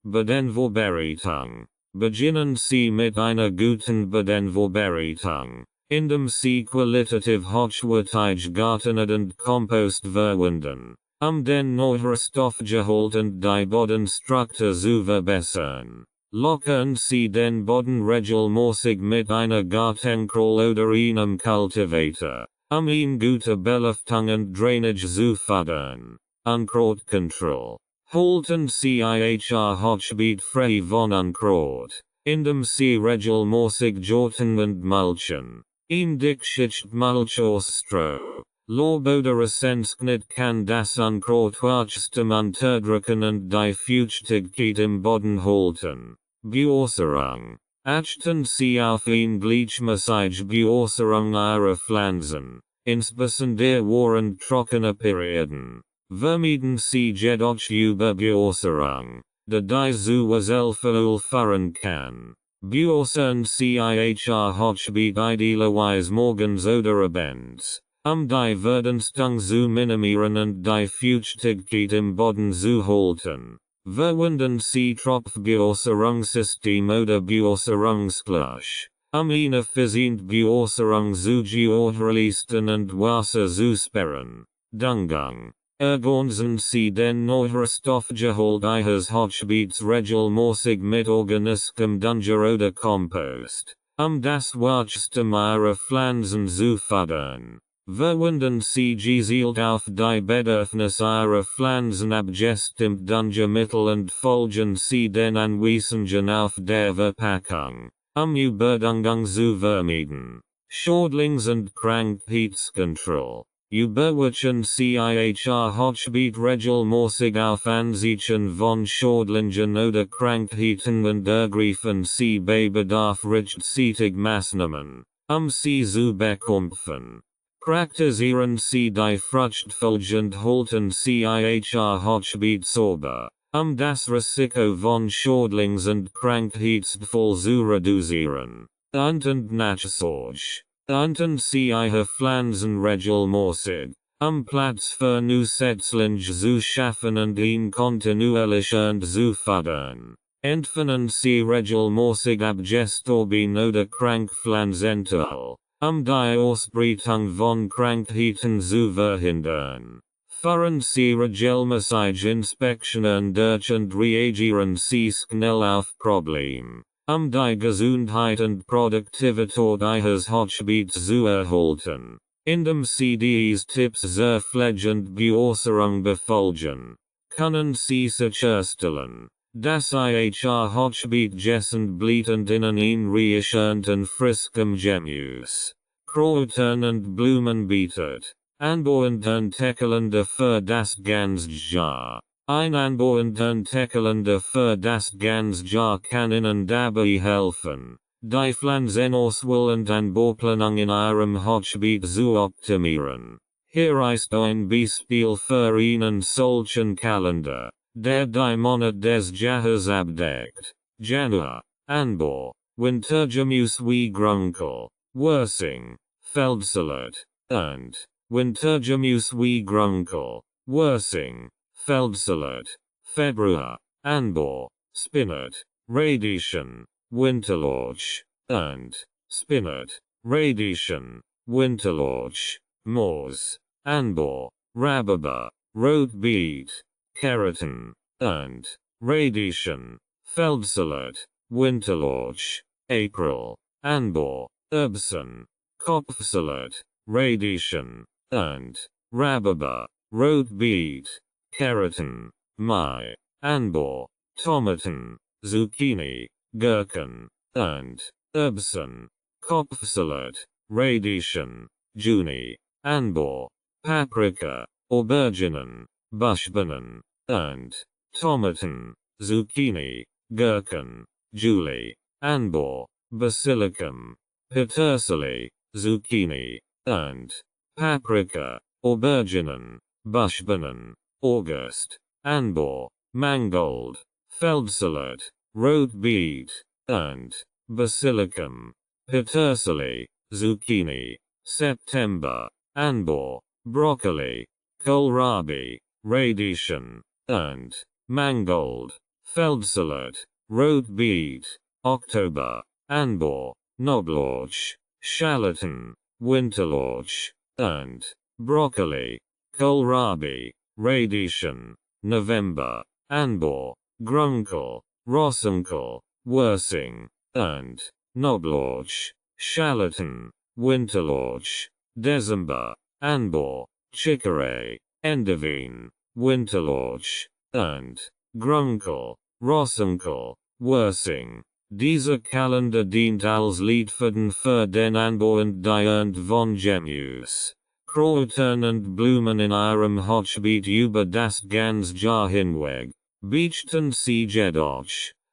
Bedenvorbereitung. Beginnen Sie mit einer guten Bedenvorbereitung, indem Sie qualitativ hochwertig gartenen und Kompost verwenden, den Nährstoffgehalt und die Bodenstruktur zu verbessern. Lockern Sie den Boden regelmäßig mit einer Gartenkrall oder einem Cultivator, eine gute Belüftung und Drainage zu fördern. Unkrautkontrolle. Halten Sie Ihr Hochbeet frei von Unkraut, indem Sie regelmäßig Jorten und mulchen. Dickschicht Mulch aus Stroh, Laub oder Essensknit kann das Unkrautwachstum unterdrücken und die Feuchtigkeit im Boden halten. Bewässerung. Achten Sie auf eine gleichmäßige Bewässerung Ihrer Pflanzen, insbesondere während trockener Perioden. Vermeiden Sie jedoch Überbewässerung, da diese zu führen kann. Bewässern Sie Ihr Hochbeet idealerweise morgens oder abends, die Verdünstung zu minimieren und die Feuchtigkeit im Boden zu halten. Verwenden Sie Tropfbewässerungssystem oder Bewässerungsglas, eine effiziente Bewässerung zu gewährleisten und Wasser zu sperren. Düngung. Ergänzen Sie den Nährstoffgehalt Ihres Hochbeets regelmäßig mit organischem Dünger oder Kompost, das Wachstum Ihrer Pflanzen zu fördern. Verwenden Sie gezielt auf die Bedürfnisse Ihrer Pflanzen abgestimmt Düngemittel und folgen Sie den Anweisungen auf der Verpackung, Überdüngung zu vermeiden. Schädlings- und Krankheitskontrolle. Überwachen Sie Ihr Hochbeet regelmäßig auf Anzeichen von Schädlingen oder Krankheiten und ergreifen Sie bei Bedarf rechtzeitig Maßnahmen, sie zu bekämpfen. Praktizieren Sie die Fruchtfolge und halten Sie Ihr Hochbeet sauber, das Risiko von Schädlings- und Krankheitsbefall zu reduzieren. Und Nachsorge. Ernten Sie Ihre Pflanzen regelmäßig, Platz für Nusetzlinge zu schaffen und ihn kontinuierlich und zu fördern. Entfernen Sie regelmäßig abgestorben oder krankpflanzental, die Ausbreitung von Krankheiten zu verhindern. Fahren Sie regelmäßig Inspektionen durch und reagieren Sie schnell auf Probleme, die Gesundheit und Produktivität Ihres Hochbeets zu erhalten. Indem Sie dies Tipps zur Pflege und Beäußerung befolgen, können Sie sicherstellen, dass Ihr Hochbeet gesund bleibt und Ihnen ein reiches und frisches Gemüse, Kräutern und Blumen bietet. Anbauend und Teckelende für das ganze Jahr. Ein Anbauend und Teckelende für das ganze Jahr kann Ihnen dabei helfen, die Pflanzenauswahl und Anbauplanung in Ihrem Hochbeet zu optimieren. Hier ist ein Beispiel für einen solchen Kalender, der die Monat des Jahres abdeckt. Januar, Anbau, Wintergemüse wie Grünkohl, Würsing, Feldsalat, und Wintergemüse wie Grünkohl, Würsing, Feldsalat. Februar, Anbau, Spinat, Radieschen, Winterlauch, und Spinat, Radieschen, Winterlauch. Mars, Anbau, Rhabarber, Rotbeet, Keratin, und Radieschen, Feldsalat, Winterlauch. April, Anbau, Erbsen, Kopfsalat, Radieschen, und Rhabarber, Rotbeet, Keratin. Mai, Anbau, Tomaten, Zucchini, Gurken, und Erbsen, Kopfsalat, Radieschen. Juni, Anbau, Paprika, Auberginen, Buschbohnen, und Tomaten, Zucchini, Gurken. Juli, Anbau, Basilicum, Petersilie, Zucchini, und Paprika, Auberginen, Buschbohnen. August, Anbau, Mangold, Feldsalat, Rotbeet, und Basilicum, Petersilie, Zucchini. September, Anbau, Broccoli, Kohlrabi, Radieschen, und Mangold, Feldsalat, Rotbeet. October, Anbau, Knoblauch, Shallotten, Winterlauch, und Broccoli, Kohlrabi, Radieschen. November, Anbau, Grünkohl, Rosenkohl, Würsing, und Knoblauch, Shallotten, Winterlauch. December, Anbau, Chicorée, Endivier, Winterlauch, und Grünkohl, Rosenkohl, Würsing. Dieser Kalender dient als Leitfaden für den Anbau und die Ernte von Gemüse, Kräutern und Blumen in Ihrem Hochbeet über das ganze Jahr hinweg. Beachten Sie jedoch,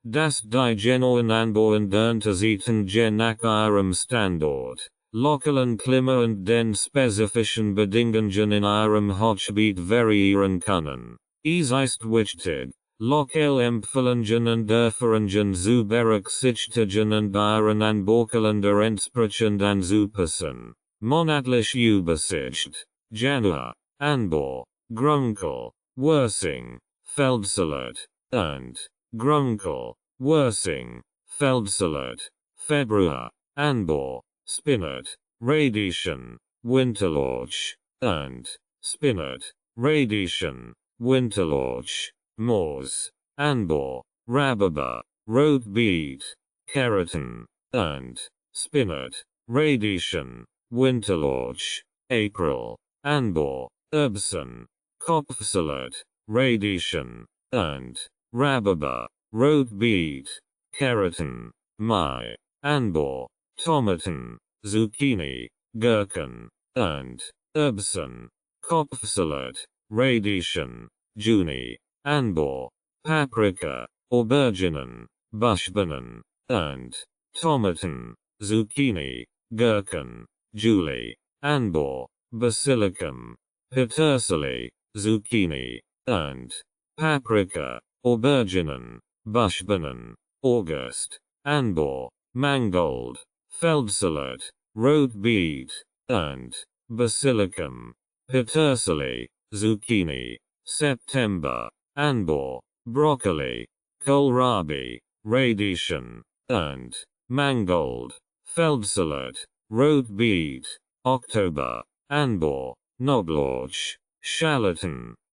dass die genauen Anbau und Erntezeiten je nach Ihrem Standort, lokalen Klima und den spezifischen Bedingungen in Ihrem Hochbeet variieren können. Es ist wichtig, lokal Empfehlungen und Erfahrungen zu berücksichtigen und Ihren Anbaukalender entsprechend anzupassen. Monatliche Übersicht. Januar, Anbau, Grünkohl, Würsing, Feldsalat, und Grünkohl, Würsing, Feldsalat. Februar, Anbau, Spinat, Radieschen, Winterlauch, und Spinat, Radieschen, Winterlauch. Mars, Anbau, Rhabarber, Rotbeet, Keratin, und Spinat, Radieschen, Winterlauch. April, Anbau, Erbsen, Kopfsalat, Radieschen, und Rhabarber, Rotbeet, Keratin. Mai, Anbau, Tomaten, Zucchini, Gurken, und Erbsen, Kopfsalat, Radieschen. Juni, Anbau, Paprika, Auberginen, Buschbohnen, und Tomaten, Zucchini, Gurken. Juli, Anbau, Basilicum, Petersilie, Zucchini, und Paprika, Auberginen, Buschbohnen. August, Anbau, Mangold, Feldsalat, Rotbeet, und Basilicum. Petersilie, zucchini. September, anbor, broccoli, kohlrabi, radieschen, and mangold, feldsalat, rootbeet. October, anbor, knoblauch, shallot,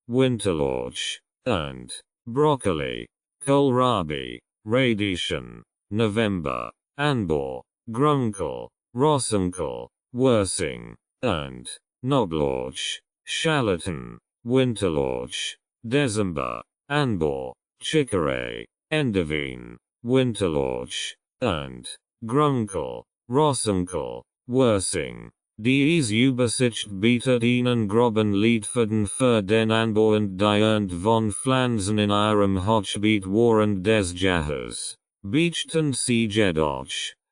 winterlauch, and broccoli, kohlrabi, radieschen. November, anbor, grunkel, rosenkohl, wursing, and knoblauch, shallot, winterlauch. December, anbor, chicorée, endiven, winterlauch, and grunkel, rosenkohl, wursing. Dies Übersicht bietet Ihnen groben Leitfaden für den Anbau und die von Pflanzen in Ihrem Hochbeet während des Jahres. Beachten Sie jedoch,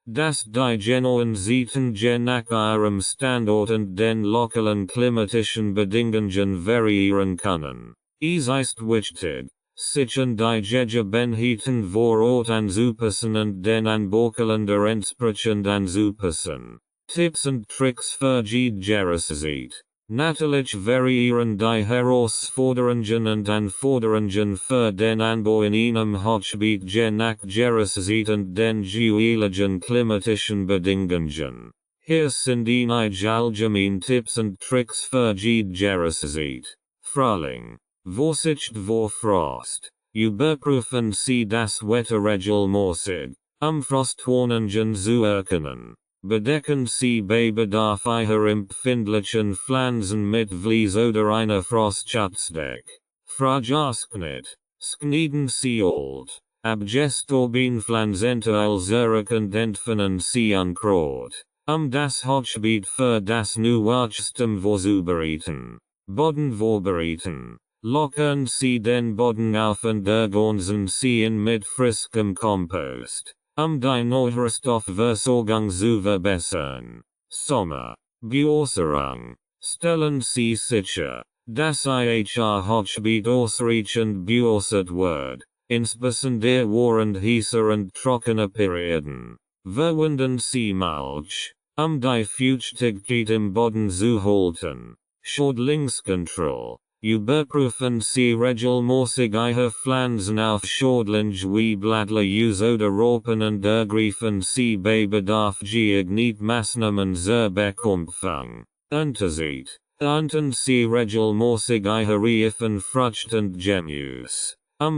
dass die genauen Zeiten je nach Ihrem Standort und den lokalen klimatischen Bedingungen variieren können. Es ist wichtig, sich an die Gegebenheiten vor Ort anzupassen und den Anbaukalender entsprechend anzupassen. Tipps und Tricks für die Jahreszeit. Natürlich variieren die Herausforderungen und Anforderungen für den Anbau in einem Hochbeet je nach Jahreszeit und den jeweiligen klimatischen Bedingungen. Hier sind einige allgemeine Tipps und Tricks für die Jahreszeit. Frühling. Vorsicht vor Frost. Überprüfen Sie das Wetter regelmäßig, Frostwarnungen zu erkennen. Bedecken Sie bei Bedarf Ihrer empfindlichen Pflanzen mit Vlies oder einer Frostschutzdeck. Vergasknet. Schneiden Sie alt, abgestorben Pflanzen als und entfernen Sie Unkraut. Das Hochbeet für das Wachstum vorzubereiten. Boden vorbereiten. Lockern Sie den Boden auf und ergänzen Sie ihn mit frischem Kompost. Die Nährstoffversorgung zu verbessern. Sommer. Bewässerung. Stellen Sie sicher, dass Ihr Hochbeet ausreichend bewässert wird, insbesondere während heißer und trockener Perioden. Verwenden Sie Mulch, die Feuchtigkeit im Boden zu halten. Schädlingskontrolle. Überprüfen Sie regelmäßig Ihre Pflanzen auf schädlinge wie Blattlaus oder Raupen und ergreifen Sie bei Bedarf Geeignete zur Bekämpfung. Unterschied. Ernten Sie regelmäßig Ihre reifen Frucht und Gemüse,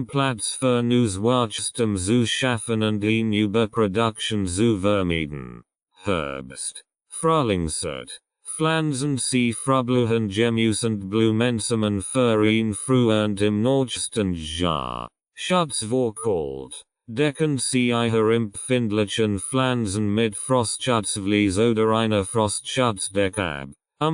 Platz für neues Wachstum zu schaffen und eine Überproduktion zu vermeiden. Herbst. Frühlingszeit. Pflanzen Sie Frühblühen Gemüse und Blumensamen für ein früh und im nächsten Jahr. Schutz vor Kalt. Decken Sie Ihre empfindlichen Pflanzen mit Frostschutzvlies oder einer Frostschutzdecke ab,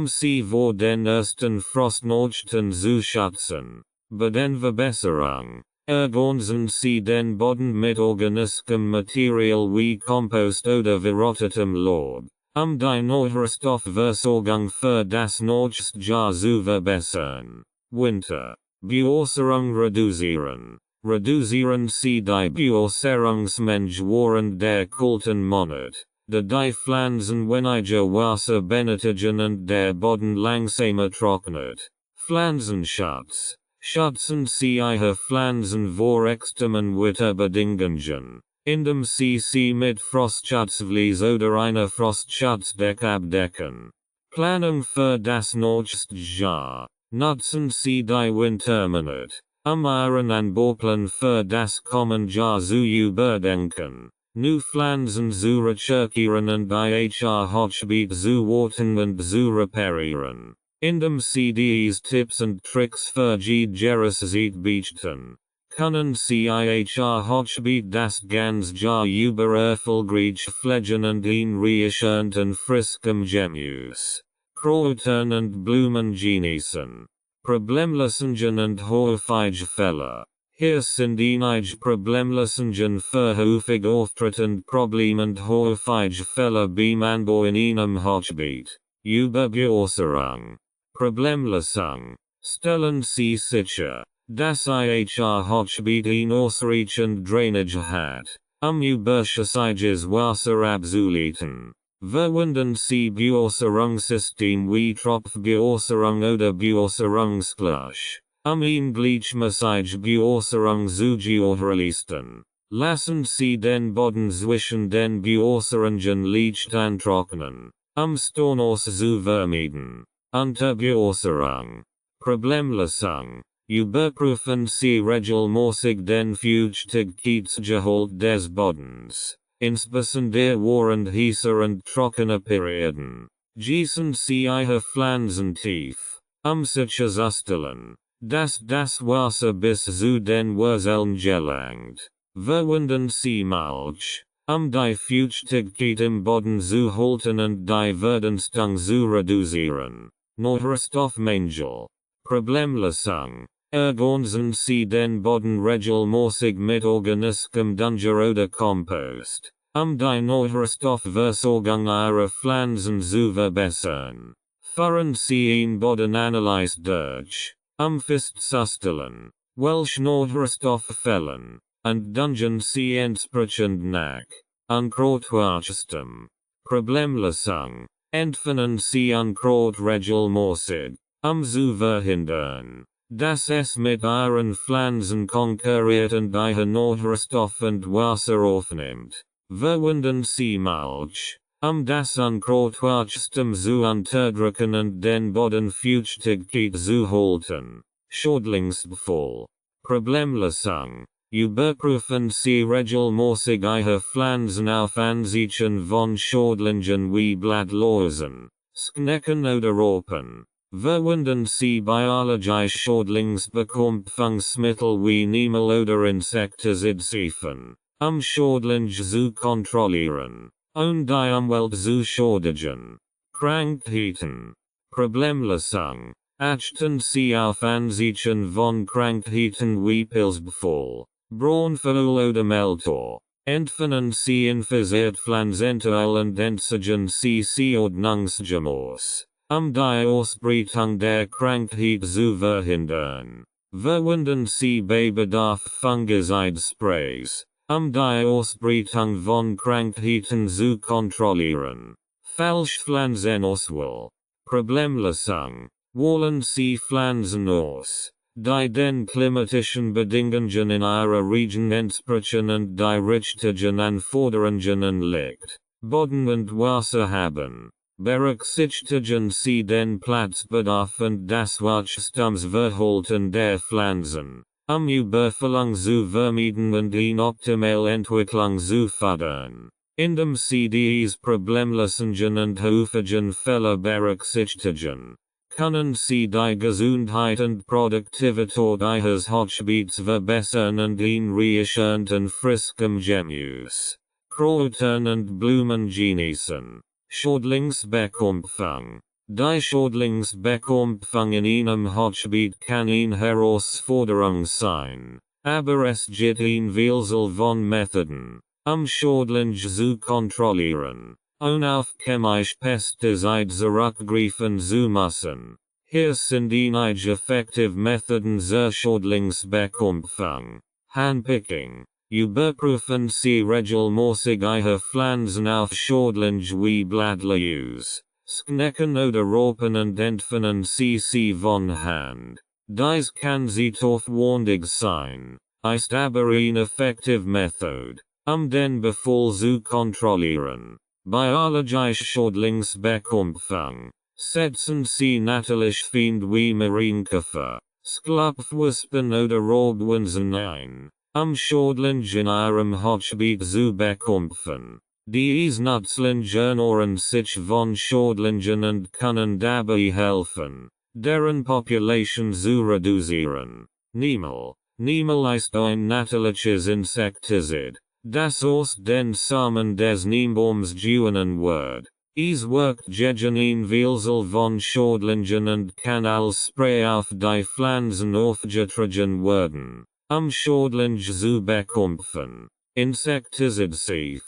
Sie vor den ersten Frostnachrichten zu schützen. Bodenverbesserung. Ergänzen Sie den Boden mit organischem Material wie Kompost oder verrottetem Laub. Die Nährstoffversorgung für das nächste Jahr zu verbessern. Winter. Bewässerung reduzieren. Reduzieren Sie die Bewässerungsmenge während der kalten Monate, da die Pflanzen weniger Wasser benötigen und der Boden langsamer trocknet. Pflanzenschutz. Schützen Sie Ihre Pflanzen vor extremen Wetterbedingungen, indem Sie mit Frostschutzvlies oder einer Frostschutzdecke abdecken. Planung für das nächste Jahr. Nutzen Sie die Wintermonate, Ihren Anbauplan für das kommende Jahr zu überdenken. New Pflanzen zu recherchieren und Ihr Hochbeet zu warten und zu reparieren. Indem Sie dies Tipps und Tricks für die Jahreszeit beichten, können Sie Ihr Hochbeet das ganze Jahr über erfolgreich pflegen und ein reichend und frischem Gemüse, Kräutern und Blumen genießen. Problemlösungen und häufige Fälle. Hier sind einige Problemlösungen für häufig auftretende Probleme und häufige Fälle beim Anbau in einem Hochbeet. Überbewässerung. Problemlösung. Stellen Sie sicher, dass Ihr Hochbeet ein ausreichend Drainage hat, überschüssiges Wasser abzuleiten. Verwenden sie Beäußerungssystem wie Tropfbeäußerung oder Beäußerungsgleich. Im Gleichmäßig Beäußerung zu gewährleisten. Lassen Sie den Boden zwischen den Beäußerungen leicht antrocknen. Stonos zu vermeiden. Unterbeäußerung. Problemlösung. Überprüfen Sie regelmäßig den Feuchtigkeitsgehalt des Bodens. Insbesondere während heißer und trockener Perioden. Gießen Sie Ihre Pflanzen tief. Sicherzustellen, dass das Wasser bis zu den Wurzeln gelangt. Verwenden Sie Mulch, die Feuchtigkeit im Boden zu halten und die Verdünstung zu reduzieren. Nährstoffmangel. Problemlösung. Ergänzen Sie den Boden regelmäßig mit organischem Dünger oder Kompost, die Nährstoffversorgung Ihrer Pflanzen zu verbessern. Führen Sie ein Bodenanalyse durch, festzustellen, welche Nährstoffe fehlen, und düngen Sie entsprechend nach. Unkrautwachstum. Problemlösung. Entfernen Sie Unkraut regelmäßig, zu verhindern, dass es mit Ihren Pflanzen konkurriert und Ihr Nährstoff und Wasser aufnimmt. Verwenden Sie Mulch, das Unkrautwachstum zu unterdrücken und den Boden Feuchtigkeit zu halten. Schädlingsbefall. Problemlösung. Überprüfen Sie regelmäßig Ihre Pflanzen auf Anzeichen von Schädlingen wie Blattläusen, Schnecken oder Raupen. Verwenden Sie biologische Schädlingsbekämpfungsmittel wie Neemel oder Insektizidsifen, Schädlinge zu kontrollieren, und die Umwelt zu schädigen. Krankheiten. Problemlösung. Achten Sie auf Anzeichen von Krankheiten wie Pilzbefall, Braunfäule oder Meltor. Entfernen Sie infizierte Pflanzenteile und entsorgen Sie Ordnungsgemäß, die Ausbreitung der Krankheit zu verhindern. Verwenden Sie bei Bedarf Fungizid-Sprays, die Ausbreitung von Krankheiten zu kontrollieren. Falschpflanzenauswahl. Problemlösung. Wählen Sie Pflanzen aus, die den klimatischen Bedingungen in Ihrer Region entsprechen und die richtigen Anforderungen an Licht, Boden und Wasser haben. Berücksichtigen Sie den Platzbedarf und das Wachstumsverhalten der Pflanzen, Überfüllung zu vermeiden und eine optimale Entwicklung zu fördern. Indem Sie diese Problemlösungen und häufigen Fälle berücksichtigen, können Sie die Gesundheit und Produktivität Ihres Hochbeets verbessern und ein reassurend und friskem Gemüse, Kräutern und Blumen genießen. Schädlingsbekämpfung. Die Schädlingsbekämpfung in einem Hochbeet kann eine Herausforderung sein, aber es gibt eine Vielzahl von Methoden, Schädlinge zu kontrollieren, ohne auf chemische Pestizide zurückgreifen zu müssen. Hier sind einige effektive Methoden zur Schädlingsbekämpfung. Handpicking. Überprüfen Sie regelmäßig Ihre Pflanzen auf Schädlinge wie Blattläuse, Schnecken oder Raupen und entfernen Sie von Hand. Dies kann zeitaufwendig sein, ist aber eine effektive Methode, den Befall zu kontrollieren. Biologische Schädlingsbekämpfung. Setzen Sie natürlich Feinde wie Marienkäfer, Schlupfwespen oder Raubwinsen ein, Schädlinge in Ihrem Hochbeet zu bekämpfen. Diese Nützlinge ernähren sich von Schädlingen und können dabei helfen, deren Population zu reduzieren. Neemel. Neemel ist ein natürliches Insektizid, das aus den Samen des Neembaums gewonnen wird. Es wirkt gegen eine Vielzahl von Schädlingen und kann als Spray auf die Pflanzen aufgetragen werden, Schädlinge zu bekämpfen. Insektizidsief.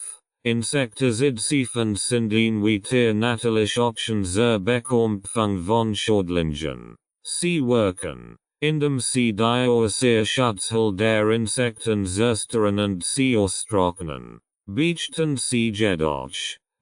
Insektizidsifen sind eine natürliche Option zur Bekämpfung von Schädlingen. Sie wirken, indem sie die äußere Schutzhülle der Insekten zerstören und sie austrocknen. Beichten Sie jedoch,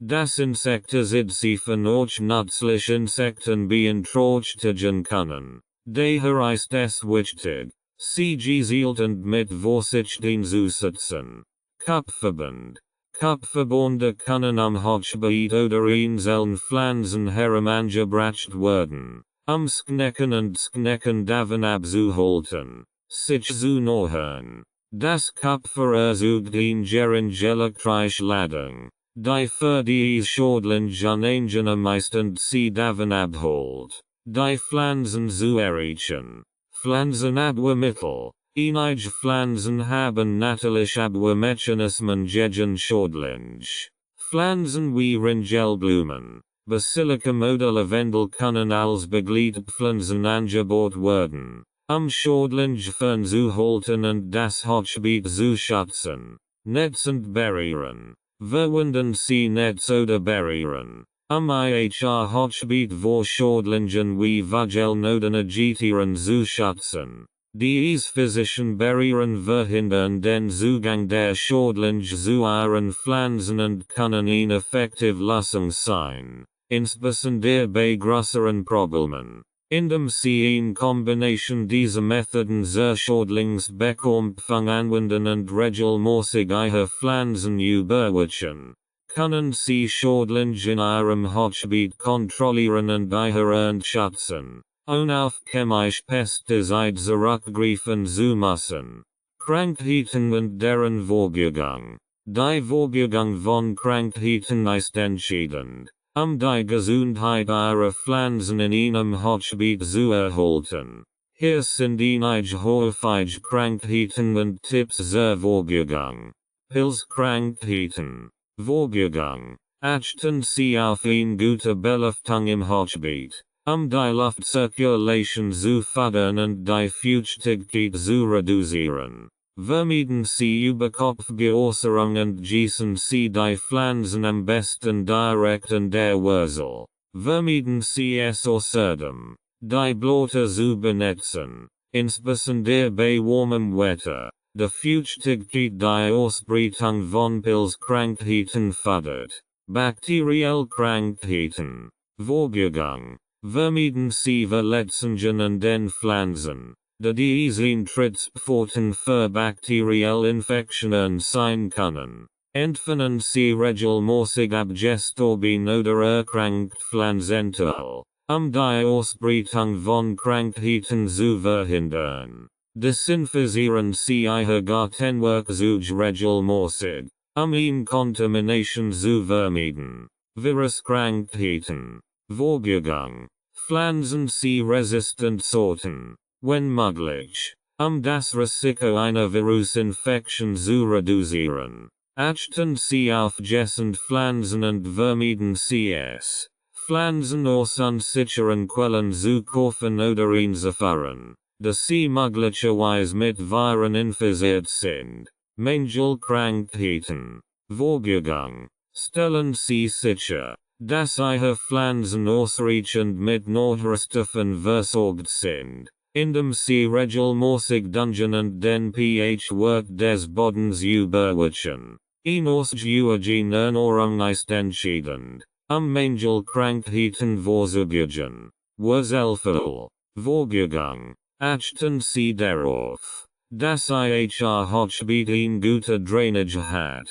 Das Insekticide sie von euch nützlich Insekten beeinträchtigen können. Daher ist es wichtig, sie gezielt und mit Vorsicht einzusetzen. Kopfverband. Kopfverbände können am Hochbeet oder einzelnen Pflanzen herangebracht werden, Sknecken und Sknecken davon abzuhalten, sich zu nähern. Das Kopf verursacht eine geringe elektrische Ladung, die für die schädliche anangenehm ist und sie davon abholt, die Pflanzen zu erreichen. Pflanzenabwehrmittel. Einige Pflanzen haben natürlich Abwehrmechanismen gegen schädliche Pflanzen wie Ringelblumen, Basilikum oder Lavendel können als Begleitpflanzen angeboten werden, schädliche fernzuhalten und das Hochbeet zu schützen. Netz und Barrieren. Verwenden Sie Netz oder Barrieren, ihr Hochbeet vor schädlichen wie Vogelnoden agitieren zu schützen. Diese physischen Barrieren verhindern den Zugang der schädlich zu ihren Pflanzen und können eine effektive Lösung sein, insbesondere bei größeren Problemen. Indem sie in Kombination dieser Methoden zur Schädlingsbekämpfung anwenden und regelmäßig ihre Pflanzen überwachen, können sie schädlich in ihrem Hochbeet kontrollieren und ihre Ernte schützen, ohne auf chemische Pestizide zurückgreifen zu müssen. Krankheiten und deren Vorbereitung. Die Vorbereitung von Krankheiten ist entscheidend, die Gesundheit ihrer Pflanzen in einem Hochbeet zu erhalten. Hier sind einige häufige Krankheiten und Tipps zur Vorbereitung. Pilzkrankheiten. Vorbereitung. Achten Sie auf eine gute Belüftung im Hochbeet, die Luftzirkulation zu fördern und die Feuchtigkeit zu reduzieren. Vermeiden Sie Überkopfbeäußerung und gießen Sie die Pflanzen am besten direkt in der Wurzel. Vermeiden Sie es außerdem, die Blätter zu benetzen, insbesondere bei warmem Wetter. Die Feuchtigkeit die Ausbreitung von Pilzkrankheiten fördert. Bakterielle Krankheiten. Vorbereitung. Vermeiden Sie Verletzungen an den Pflanzen, da diese Eintrittspforten für bakterielle Infektionen sein können. Entfernen Sie regelmäßig abgestorben oder erkrankt Pflanzenteile, die Ausbreitung von Krankheiten zu verhindern. Desinfizieren Sie Ihr Gartenwerkzeug regelmäßig, eine Kontamination zu vermeiden. Viruskrankheiten. Vorbereitung. Pflanzen Sie resistent Sorten, wenn möglich, das Risiko einer Virusinfektion zu reduzieren. Achten Sie auf gesunde Pflanzen und vermeiden Sie es, Pflanzen aus unsicheren Quellen zu kaufen oder einzuführen, da sie möglicherweise mit Viren infiziert sind. Mangelkrankheiten. Vorbereitung. Stellen Sie sicher, dass Ihre Pflanzen ausreichend mit Nährstoffen versorgt sind, indem Sie regelmäßig düngen und den pH-Wert des Bodens überwachen. Eine ausgewogene Ernährung ist entscheidend, Mangelkrankheiten vorzubeugen. Wurzelfall. Vorbereitung. Achten Sie darauf, dass Ihr Hochbeet eine gute Drainage hat,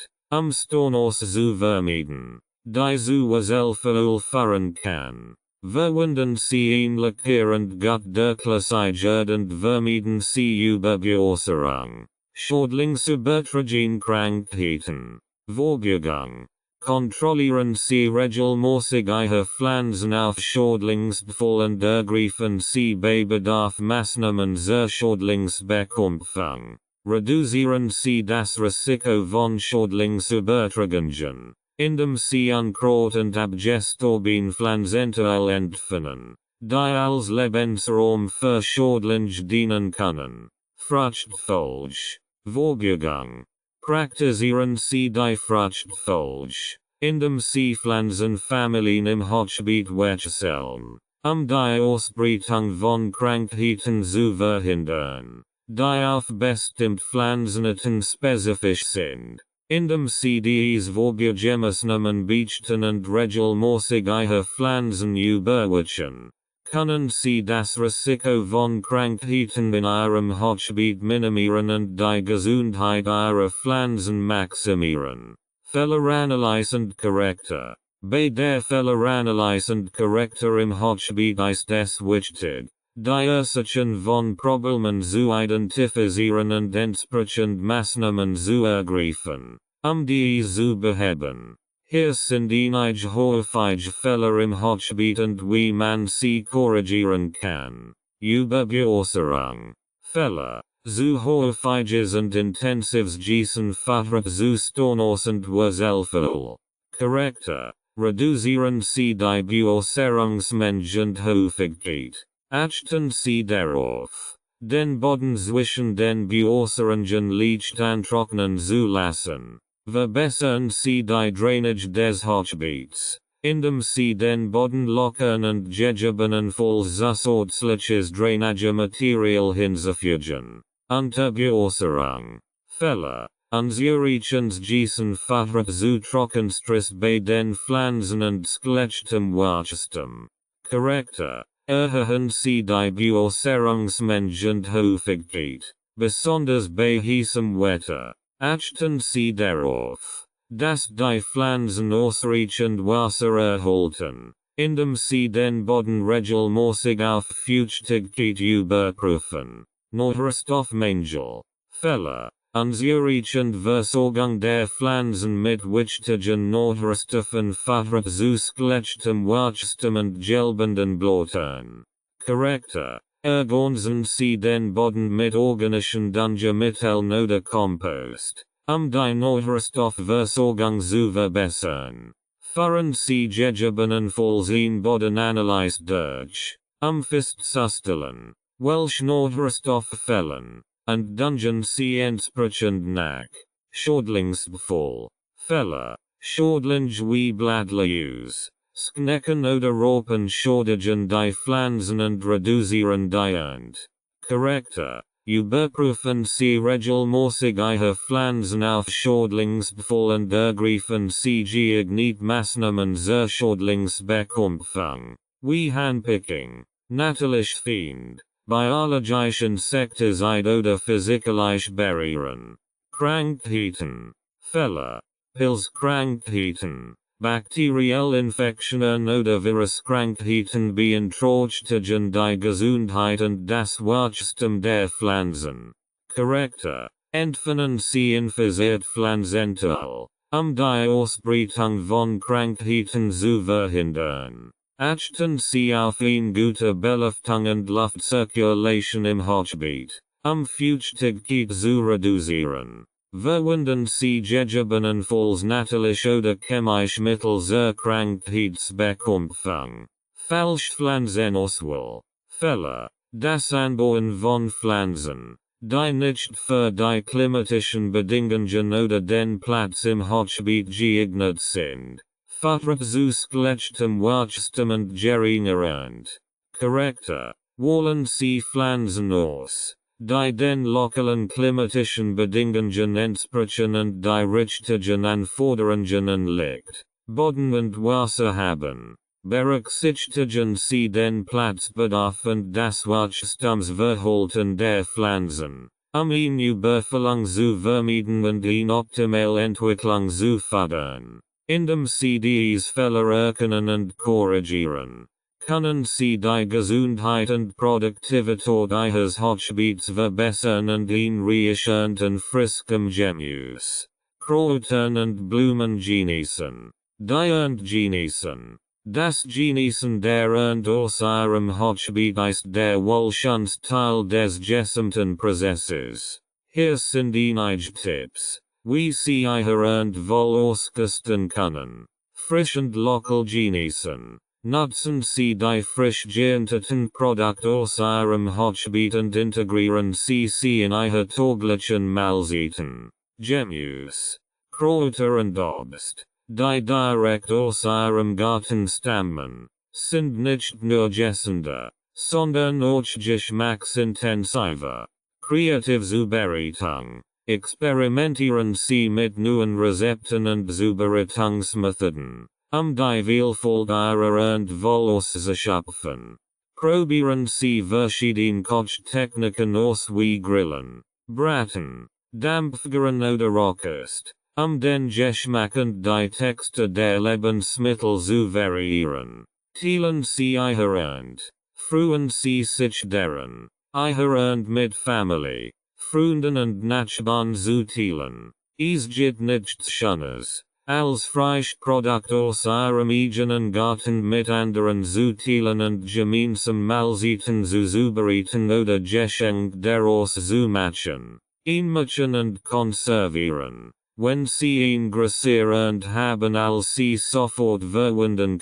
Stornos zu vermeiden, die zu Wurzelfall führen kann. Verwenden Sie ein lackierend Gutdurchlässigkeit und vermeiden Sie Überbeäußerung. Schädlingsübertragene Krankheiten. Vorbereitung. Kontrollieren Sie regelmäßig Ihre Pflanzen auf Schädlingsbefall und ergreifen Sie bei Bedarf Maßnahmen zur Schädlingsbekämpfung. Reduzieren Sie das Risiko von Schädlingsübertragungen, indem Sie Unkraut und abgestorben Pflanzenteile entfernen, die als Lebensraum für schädlich dienen können. Fruchtfolge. Vorbereitung. Praxisieren Sie die Fruchtfolge, indem Sie Pflanzenfamilien im Hochbeet wechseln, die Ausbreitung von Krankheiten zu verhindern, die auf bestimmte Pflanzenarten spezifisch sind. In dem CDs Vorgegemessen Beichten und regelmäßig Flansen überwachen. Können Sie das Risiko von Krankheiten in Ihrem Hochbeet minimieren und die Gesundheit Ihrer Pflanzen maximieren? Fehleranalyse und Korrektur. Bei der Fehleranalyse und Korrektur im Hochbeet ist es wichtig, die Ursachen von Problemen zu identifizieren und entsprechend Maßnahmen zu ergreifen, die zu beheben. Hier sind einige häufige Fehler im Hochbeet und wie man sie korrigieren kann. Überbeäußerung. Fehler. Zu häufiges und intensives Gießen führt zu Stornos und Wurzelfall. Korrektur. Reduzieren Sie die Beäußerungsmenge und Häufigkeit. Achten Sie darauf, den Boden zwischen den Beäußerungen leicht antrocknen zu lassen. Verbessern Sie die Drainage des Hochbeets, indem Sie den Boden lockern und gegebenenfalls zusätzliches Drainagematerial hinzufügen. Unterbeäußerung. Fehler. Unzureichendes Gießen führt zu Trockenstress bei den Pflanzen und schlechtem Wachstum. Korrektur. Erhöhen Sie die Beäußerungsmenge und Häufigkeit, besonders bei heißem Wetter. Achten Sie darauf, dass die Pflanzen ausreichend Wasser erhalten, indem Sie den Boden regelmäßig auf Feuchtigkeit überprüfen. Nährstoffmangel. Fehler. Unzureichend Versorgung der Pflanzen mit wichtigen Nährstoffen führt zu schlechtem Wachstum und gelbenden Blättern. Korrektur. Ergänzen Sie den Boden mit organischen Düngemitteln oder Kompost, die Nährstoffversorgung zu verbessern. Führen Sie gegebenenfalls eine Bodenanalyse durch, festzustellen, welche Nährstoffe fehlen, und düngen Sie entsprechend nach. Schädlingsbefall. Fehler. Schädlinge wie Blattlaus, Schnecken oder Raupen schädigen die Pflanzen und reduzieren die Ernte. Korrektur. Überprüfen Sie regelmäßig Ihre Pflanzen auf Schädlingsbefall und ergreifen Sie geeignete Maßnahmen zur Schädlingsbekämpfung, wie Handpicking, natürlich Feind, biologischen Insekticide oder physikalische Barrieren. Krankheiten. Fehler. Pilzkrankheiten. Bakterielle Infektionen oder Viruskrankheiten beeinträchtigen die Gesundheit und das Wachstum der Pflanzen. Korrektur. Entfernen Sie infizierte Pflanzenteile, die Ausbreitung von Krankheiten zu verhindern. Achten Sie auf eine gute Belüftung und Luftzirkulation im Hochbeet, Feuchtigkeit zu reduzieren. Verwenden Sie gegebenenfalls natürliche oder chemische Mittel zur Krankheitsbekämpfung. Falschpflanzenauswahl. Fehler. Das Anbauen von Pflanzen, die nicht für die klimatischen Bedingungen oder den Platz im Hochbeet geeignet sind, führt zu schlechtem Wachstum und geringer Ernte. Korrektur. Wählen Sie Pflanzen aus, die den lokalen klimatischen Bedingungen entsprechen und die richtigen Anforderungen an Licht, Boden und Wasser haben. Berücksichtigen Sie den Platzbedarf und das Wachstumsverhalten der Pflanzen, eine Überfüllung zu vermeiden und eine optimale Entwicklung zu fördern. Indem Sie diese Fehler erkennen und korrigieren, können Sie die Gesundheit und Produktivität Ihres Hochbeets verbessern und ein reiches und frisches Gemüse, Kräutern und Blumen genießen. Die Ernte genießen. Das Genießen der Ernte aus Ihrem Hochbeet ist der wohlschönste Teil des gesamten Prozesses. Hier sind einige Tipps, wie Sie Ihre Ernte wohl ausgesten können. Frisch und lokal genießen. Nutzen Sie die frisch geernteten Produkte aus Ihrem Hochbeet und integrieren Sie sie in Ihre täglichen Mahlzeiten. Gemüse, Kräuter und Obst, die direkt aus Ihrem Garten stammen, sind nicht nur essender, sondern auch geschmacksintensiver. Kreativzubereitung. Experimentieren Sie mit neuen Rezepten und Zubereitungsmethoden, die Vielfalt Ihrer und Wollausschöpfen. Probieren Sie verschiedene Kochtechniken aus wie Grillen, Braten, Dampfgaren oder Rohrkost, den Geschmack und die Texte der Lebensmittel zu variieren. Teilen Sie Ihre und freuen Sie sich daran, Ihre und mit Familie, Freunden und Nachbarn zu teilen. Es gibt nichts Schönes, als Frischprodukt aus Ihrem eigenen Garten mit anderen zu teilen und gemeinsam Mahlzeiten zu zubereiten oder Geschenk daraus zu machen, einmachen und konservieren. Wenn Sie ein Größer haben als Sie sofort verwenden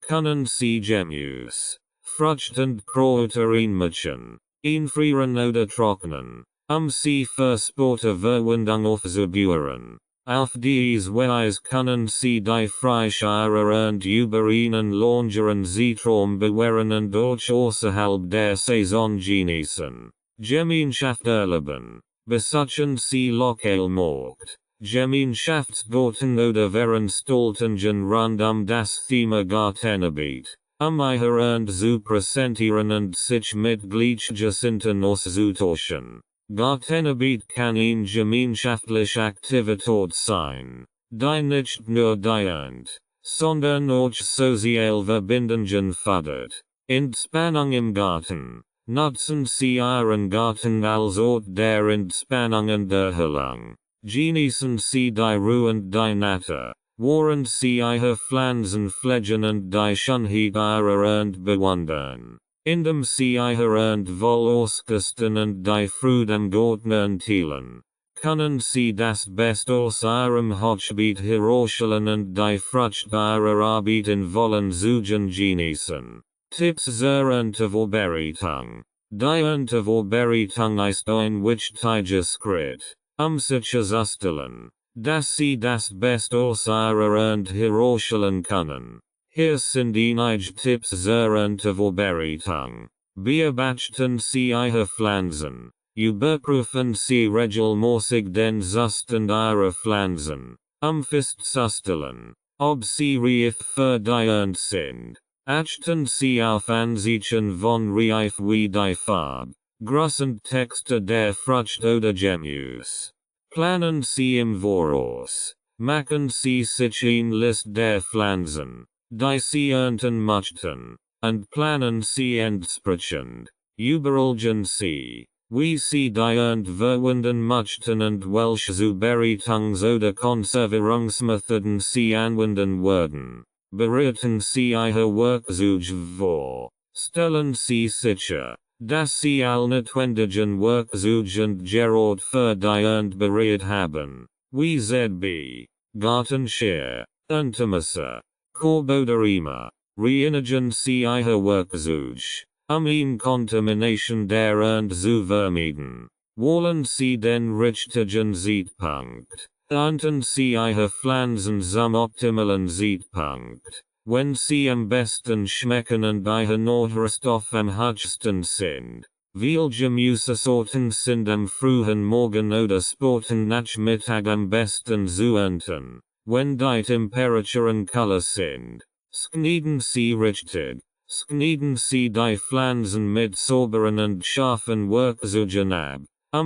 können Sie Gemüse, Früchte und Kräuter einmachen, einfrieren oder trocknen, Sie für späte Verwendung aufzubewahren. Auf diese Weise können Sie die Frische und überreinen Longeren Zeitraum bewahren und auch außerhalb der Saison genießen. Gemeinschaft erleben. Besuchen Sie Lokalmarkt, Gemeinschaftsgarten oder Veranstaltungen rund das Thema Gartenarbeit, Ihre und zu präsentieren und sich mit Gleichgesinnten auszutauschen. Gartenarbeit kann eine gemeinschaftliche Aktivität sein, die nicht nur die und, sondern auch soziale Verbindungen fördert. Entspannung im Garten. Nutzen Sie Ihren Garten als Ort der Entspannung und Erholung. Genießen Sie die Ruhe und die Natur, während Sie Ihre Pflanzen pflegen und die Schönheit Ihrer und bewundern. Indem Sie Ihre und Wohlausgesten und die Freude am Garten teilen, können Sie das Beste aus Ihrem Hochbeet herausholen und die Früchte Ihrer Arbeit in vollen Zügen genießen. Tipps zur Vorbereitung. Die Vorbereitung ist ein wichtiges Schritt, sicherzustellen, dass Sie das Beste aus Ihrer und herausholen können. Hier sind einige Tipps zur Vorbereitung. Beobachten Sie Ihre Pflanzen. Überprüfen Sie regelmäßig den Zustand Ihrer Pflanzen, festzustellen, ob sie reif für die Ernte sind. Achten Sie auf Anzeichen von Reif wie die Farbe, Größe und Textur der Früchte oder Gemüse. Planen Sie im Voraus. Machen Sie sich eine Liste der Pflanzen, die Sie ernten möchten, und planen Sie entsprechend. Überlegen Sie, wie Sie die Ernte verwenden möchten und welche Zubereitungs- oder Konservierungsmethoden Sie anwenden werden. Bereiten Sie Ihre Werkzeuge vor. Stellen Sie sicher, dass Sie alle notwendigen Werkzeuge und Gerät für die Ernte bereit haben, wie ZB, Gartenschere, Erntemesser, Korb oder Eimer. Reinigen Sie Ihre Werkzeuge, eine Kontamination der Ernte zu vermeiden. Wählen Sie den richtigen Zeitpunkt. Ernten Sie Ihre Pflanzen zum optimalen Zeitpunkt, wenn sie am besten schmecken und Ihr Nährstoff am höchsten sind. Viele Gemüsesorten sind am frühen Morgen oder späten Nachmittag am besten zu ernten, wenn die Temperaturen kühler sind. Schneiden Sie richtig. Schneiden Sie die Pflanzen mit sauberen und scharfen Werkzeugen ab,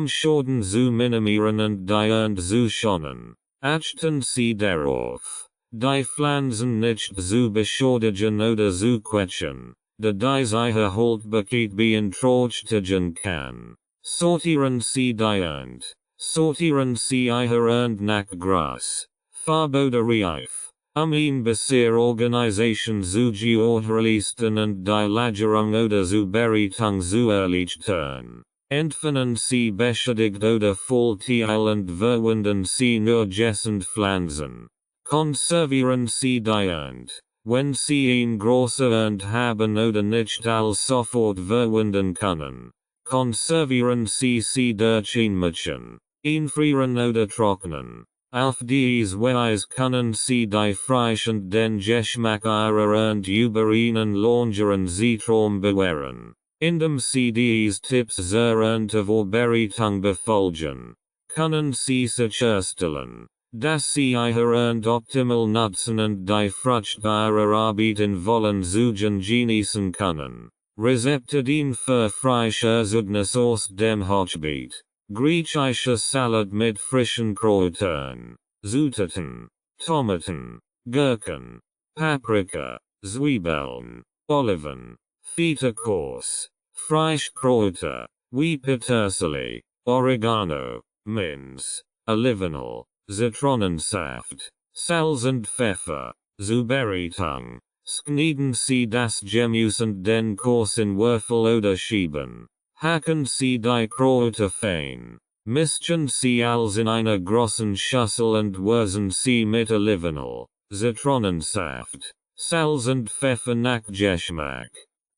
Schaden zu minimieren und die Ernte zu schonen. Achten Sie darauf, die Pflanzen nicht zu beschädigen oder zu quetschen, da dies Ihre Haltbarkeit beeinträchtigen kann. Sortieren Sie die Ernte. Sortieren Sie Ihre Ernte nach Größe, Farbe oder Reif. Eine bisher Organisation zu geordneten und die Lagerung oder Zubereitung zu erleichtern. Entfernen Sie beschädigt oder Faultiere und verwenden Sie nur gesund Pflanzen. Konservieren Sie die Ernte. Wenn Sie eine große Ernte haben oder nicht als sofort verwenden können, konservieren Sie sie durch einmachen, einfrieren oder trocknen. Auf diese Weise können Sie die Frische und den Geschmack Ihrer Ernte über einen längeren Zeitraum bewahren. Indem Sie diese Tipps zur Erntevorbereitung befolgen, können sie sich erstellen, dass sie ihre und optimal nutzen und die Frucht ihrer Arbeit in vollen Zügen genießen können. Rezepte dienen für frische Erzeugnis aus dem Hochbeet. Griechische Salad mit frischen Kräutern, Zutaten, Tomaten, Gurken, Paprika, Zwiebeln, Oliven, Feta-Kurs, Frischkräuter, wie Petersilie, Oregano, Minz, Olivenöl, Zitronensaft, Salz und Pfeffer, Zubereitung. Schneiden Sie das Gemüse und den Kurs in Würfel oder Scheiben. Hacken Sie die Kräuter fein. Mischen Sie alles in einer großen Schüssel und würzen Sie mit Olivenöl, Zitronensaft, Salz und Pfeffer nach Geschmack.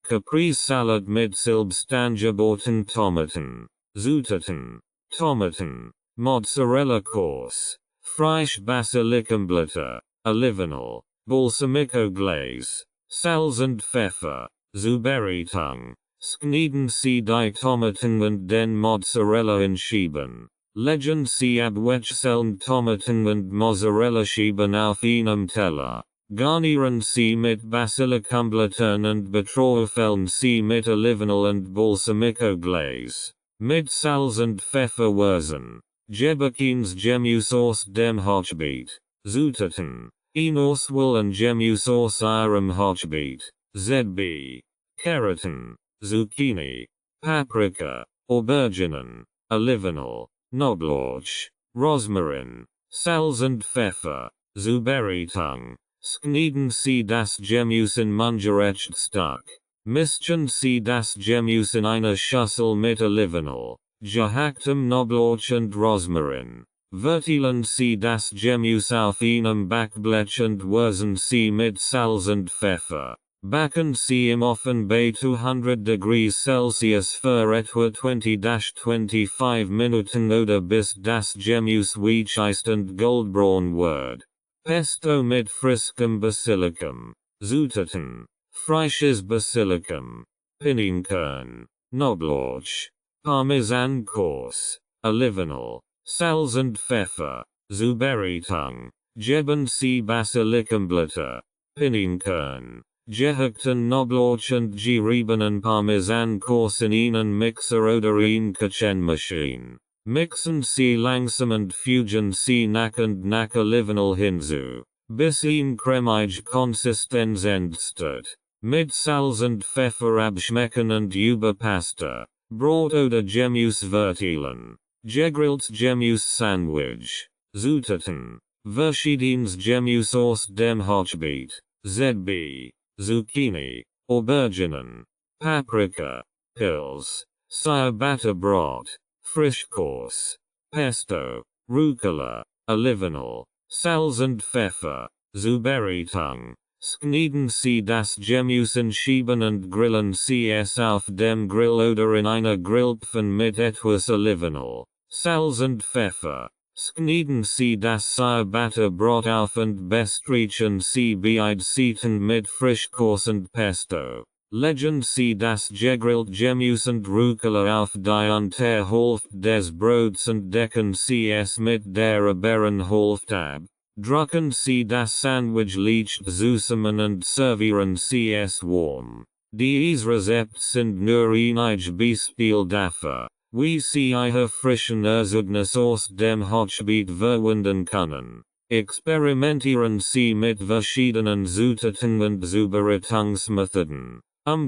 Caprese-Salad mit selbstangeboten Tomaten. Zutaten, Tomaten, Mozzarella-Kurs, frisch Basilikumblüte, Olivenöl, Balsamico Glaze, Salz und Pfeffer, Zubereitung. Schneiden Sie die Tomaten und den Mozzarella in Scheiben. Legen Sie abwechselnd Tomaten und Mozzarella Scheiben auf einem Teller. Garnieren Sie mit Basilikumblüten und beträufeln Sie mit Olivenöl und Balsamico Glaze. Mit Salz und Pfeffer würzen. Gebäckens Gemüse aus dem Hochbeet. Zutaten. Auswählen Gemüse aus ihrem Hochbeet. ZB. Karotten, Zucchini, Paprika, Auberginen, Olivenöl, Knoblauch, Rosmarin, Salz und Pfeffer, Zubereitung. Schneiden Sie das Gemüse in mundgerecht Stück. Mischen Sie das Gemüse in einer Schüssel mit Olivenöl, gehacktem Knoblauch und Rosmarin. Verteilen Sie das Gemüse auf einem Backblech und würzen Sie mit Salz und Pfeffer. Backen Sie im Ofen bei 200 degrees Celsius für etwa 20-25 Minuten oder bis das Gemüse weich ist und goldbraun wird. Pesto mit frischem Basilikum. Zutaten. Frisches Basilikum. Pinienkern. Knoblauch. Parmesankurs. Olivenöl. Salz und Pfeffer. Zubereitung. Geben Sie Basilikumblätter. Pinienkern. Gehackten Knoblauch und geriebenen Parmesankurs in einen Mixer oder in Küchenmaschine. Mixen Sie langsam und fügen Sie nach und nach Olivenöl hinzu, bis cremige Konsistenz entsteht. Mit Salz und Pfeffer abschmecken und über Pasta, Brot oder Gemüse verteilen. Gegrilltes Gemüse Sandwich. Zutaten. Verschiedenes Gemüse aus dem Hochbeet. ZB. Zucchini, Auberginen, Paprika, Pilz, Ciabatta-Brot, Frischkurs, Pesto, Rucola, Olivenöl, Salz und Pfeffer, Zubereitung. Schneiden Sie das Gemüse in Scheiben und grillen Sie es auf dem Grill oder in einer Grillpfanne mit etwas Olivenöl, Salz und Pfeffer. Schneiden Sie das Ciabatta-Brot auf und bestreichen Sie Beidseiten mit Frischkurs und Pesto. Legen Sie das gegrillte Gemüse und Rucola auf die Unterhälfte des Brots und decken Sie es mit der oberen Hälfte ab. Drücken Sie das Sandwich leicht zusammen und servieren Sie es warm. Diese Rezepte sind nur einige Beispiele dafür, wie Sie Ihre frischen Erzeugnis aus dem Hochbeet verwenden können. Experimentieren Sie mit verschiedenen Zutaten und Zubereitungsmethoden,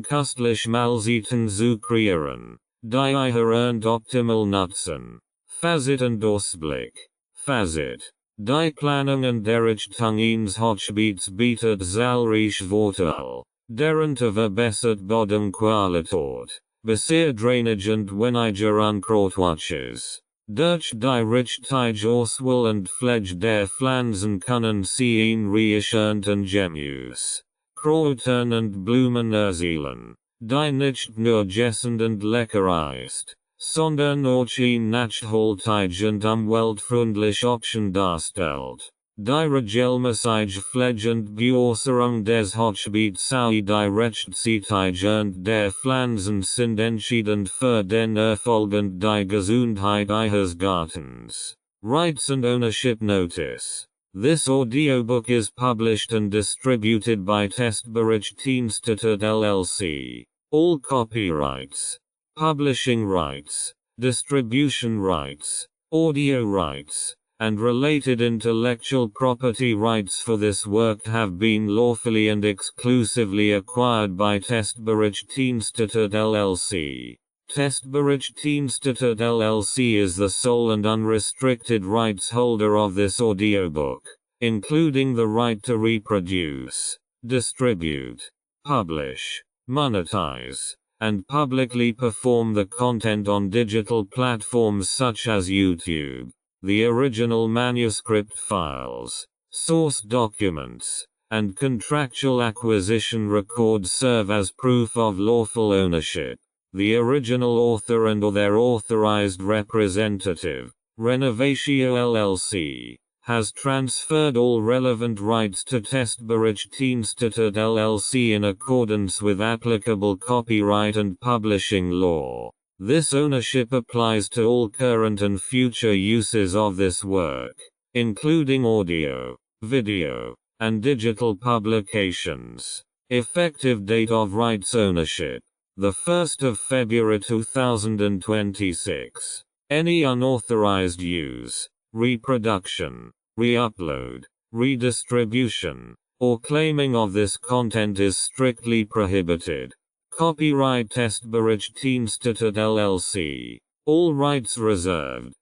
köstlich Mahlzeiten zu kreieren, die Ihre und optimal nutzen. Fazit und Ausblick. Fazit. Die Planung und Errichtung eines Hochbeets bietet zahlreiche Vorteile, darunter verbessert Bodenqualität, besser Drainage und weniger Unkrautwuchs. Durch die Richtige Auswahl und Pflege der Pflanzen können Sie ein reiches und Gemüse, Kräutern und Blumen erzielen, die nicht nur gegessen und lecker ist, sondern auch ein nachhaltig und umweltfreundlich Option darstellt. Die Regelmäßigpflegend Beäußerung des Hochbeet sei die Rechtssicherheit der Pflanzen sind entscheidend für den Erfolg und die Gesundheit eures Gartens. Rights and Ownership Notice. This audiobook is published and distributed by Testberichtdienste LLC. All copyrights, publishing rights, distribution rights, audio rights, and related intellectual property rights for this work have been lawfully and exclusively acquired by Testberichtdienste LLC. Testberichtdienste LLC is the sole and unrestricted rights holder of this audiobook, including the right to reproduce, distribute, publish, monetize, and publicly perform the content on digital platforms such as YouTube. The original manuscript files, source documents, and contractual acquisition records serve as proof of lawful ownership. The original author and/or their authorized representative, Renovatio LLC, has transferred all relevant rights to Testberichtdienste LLC in accordance with applicable copyright and publishing law. This ownership applies to all current and future uses of this work, including audio, video, and digital publications. Effective date of rights ownership: the 1st of February 2026. Any unauthorized use, reproduction, re-upload, redistribution, or claiming of this content is strictly prohibited. Copyright Testberichtdienste LLC. All rights reserved.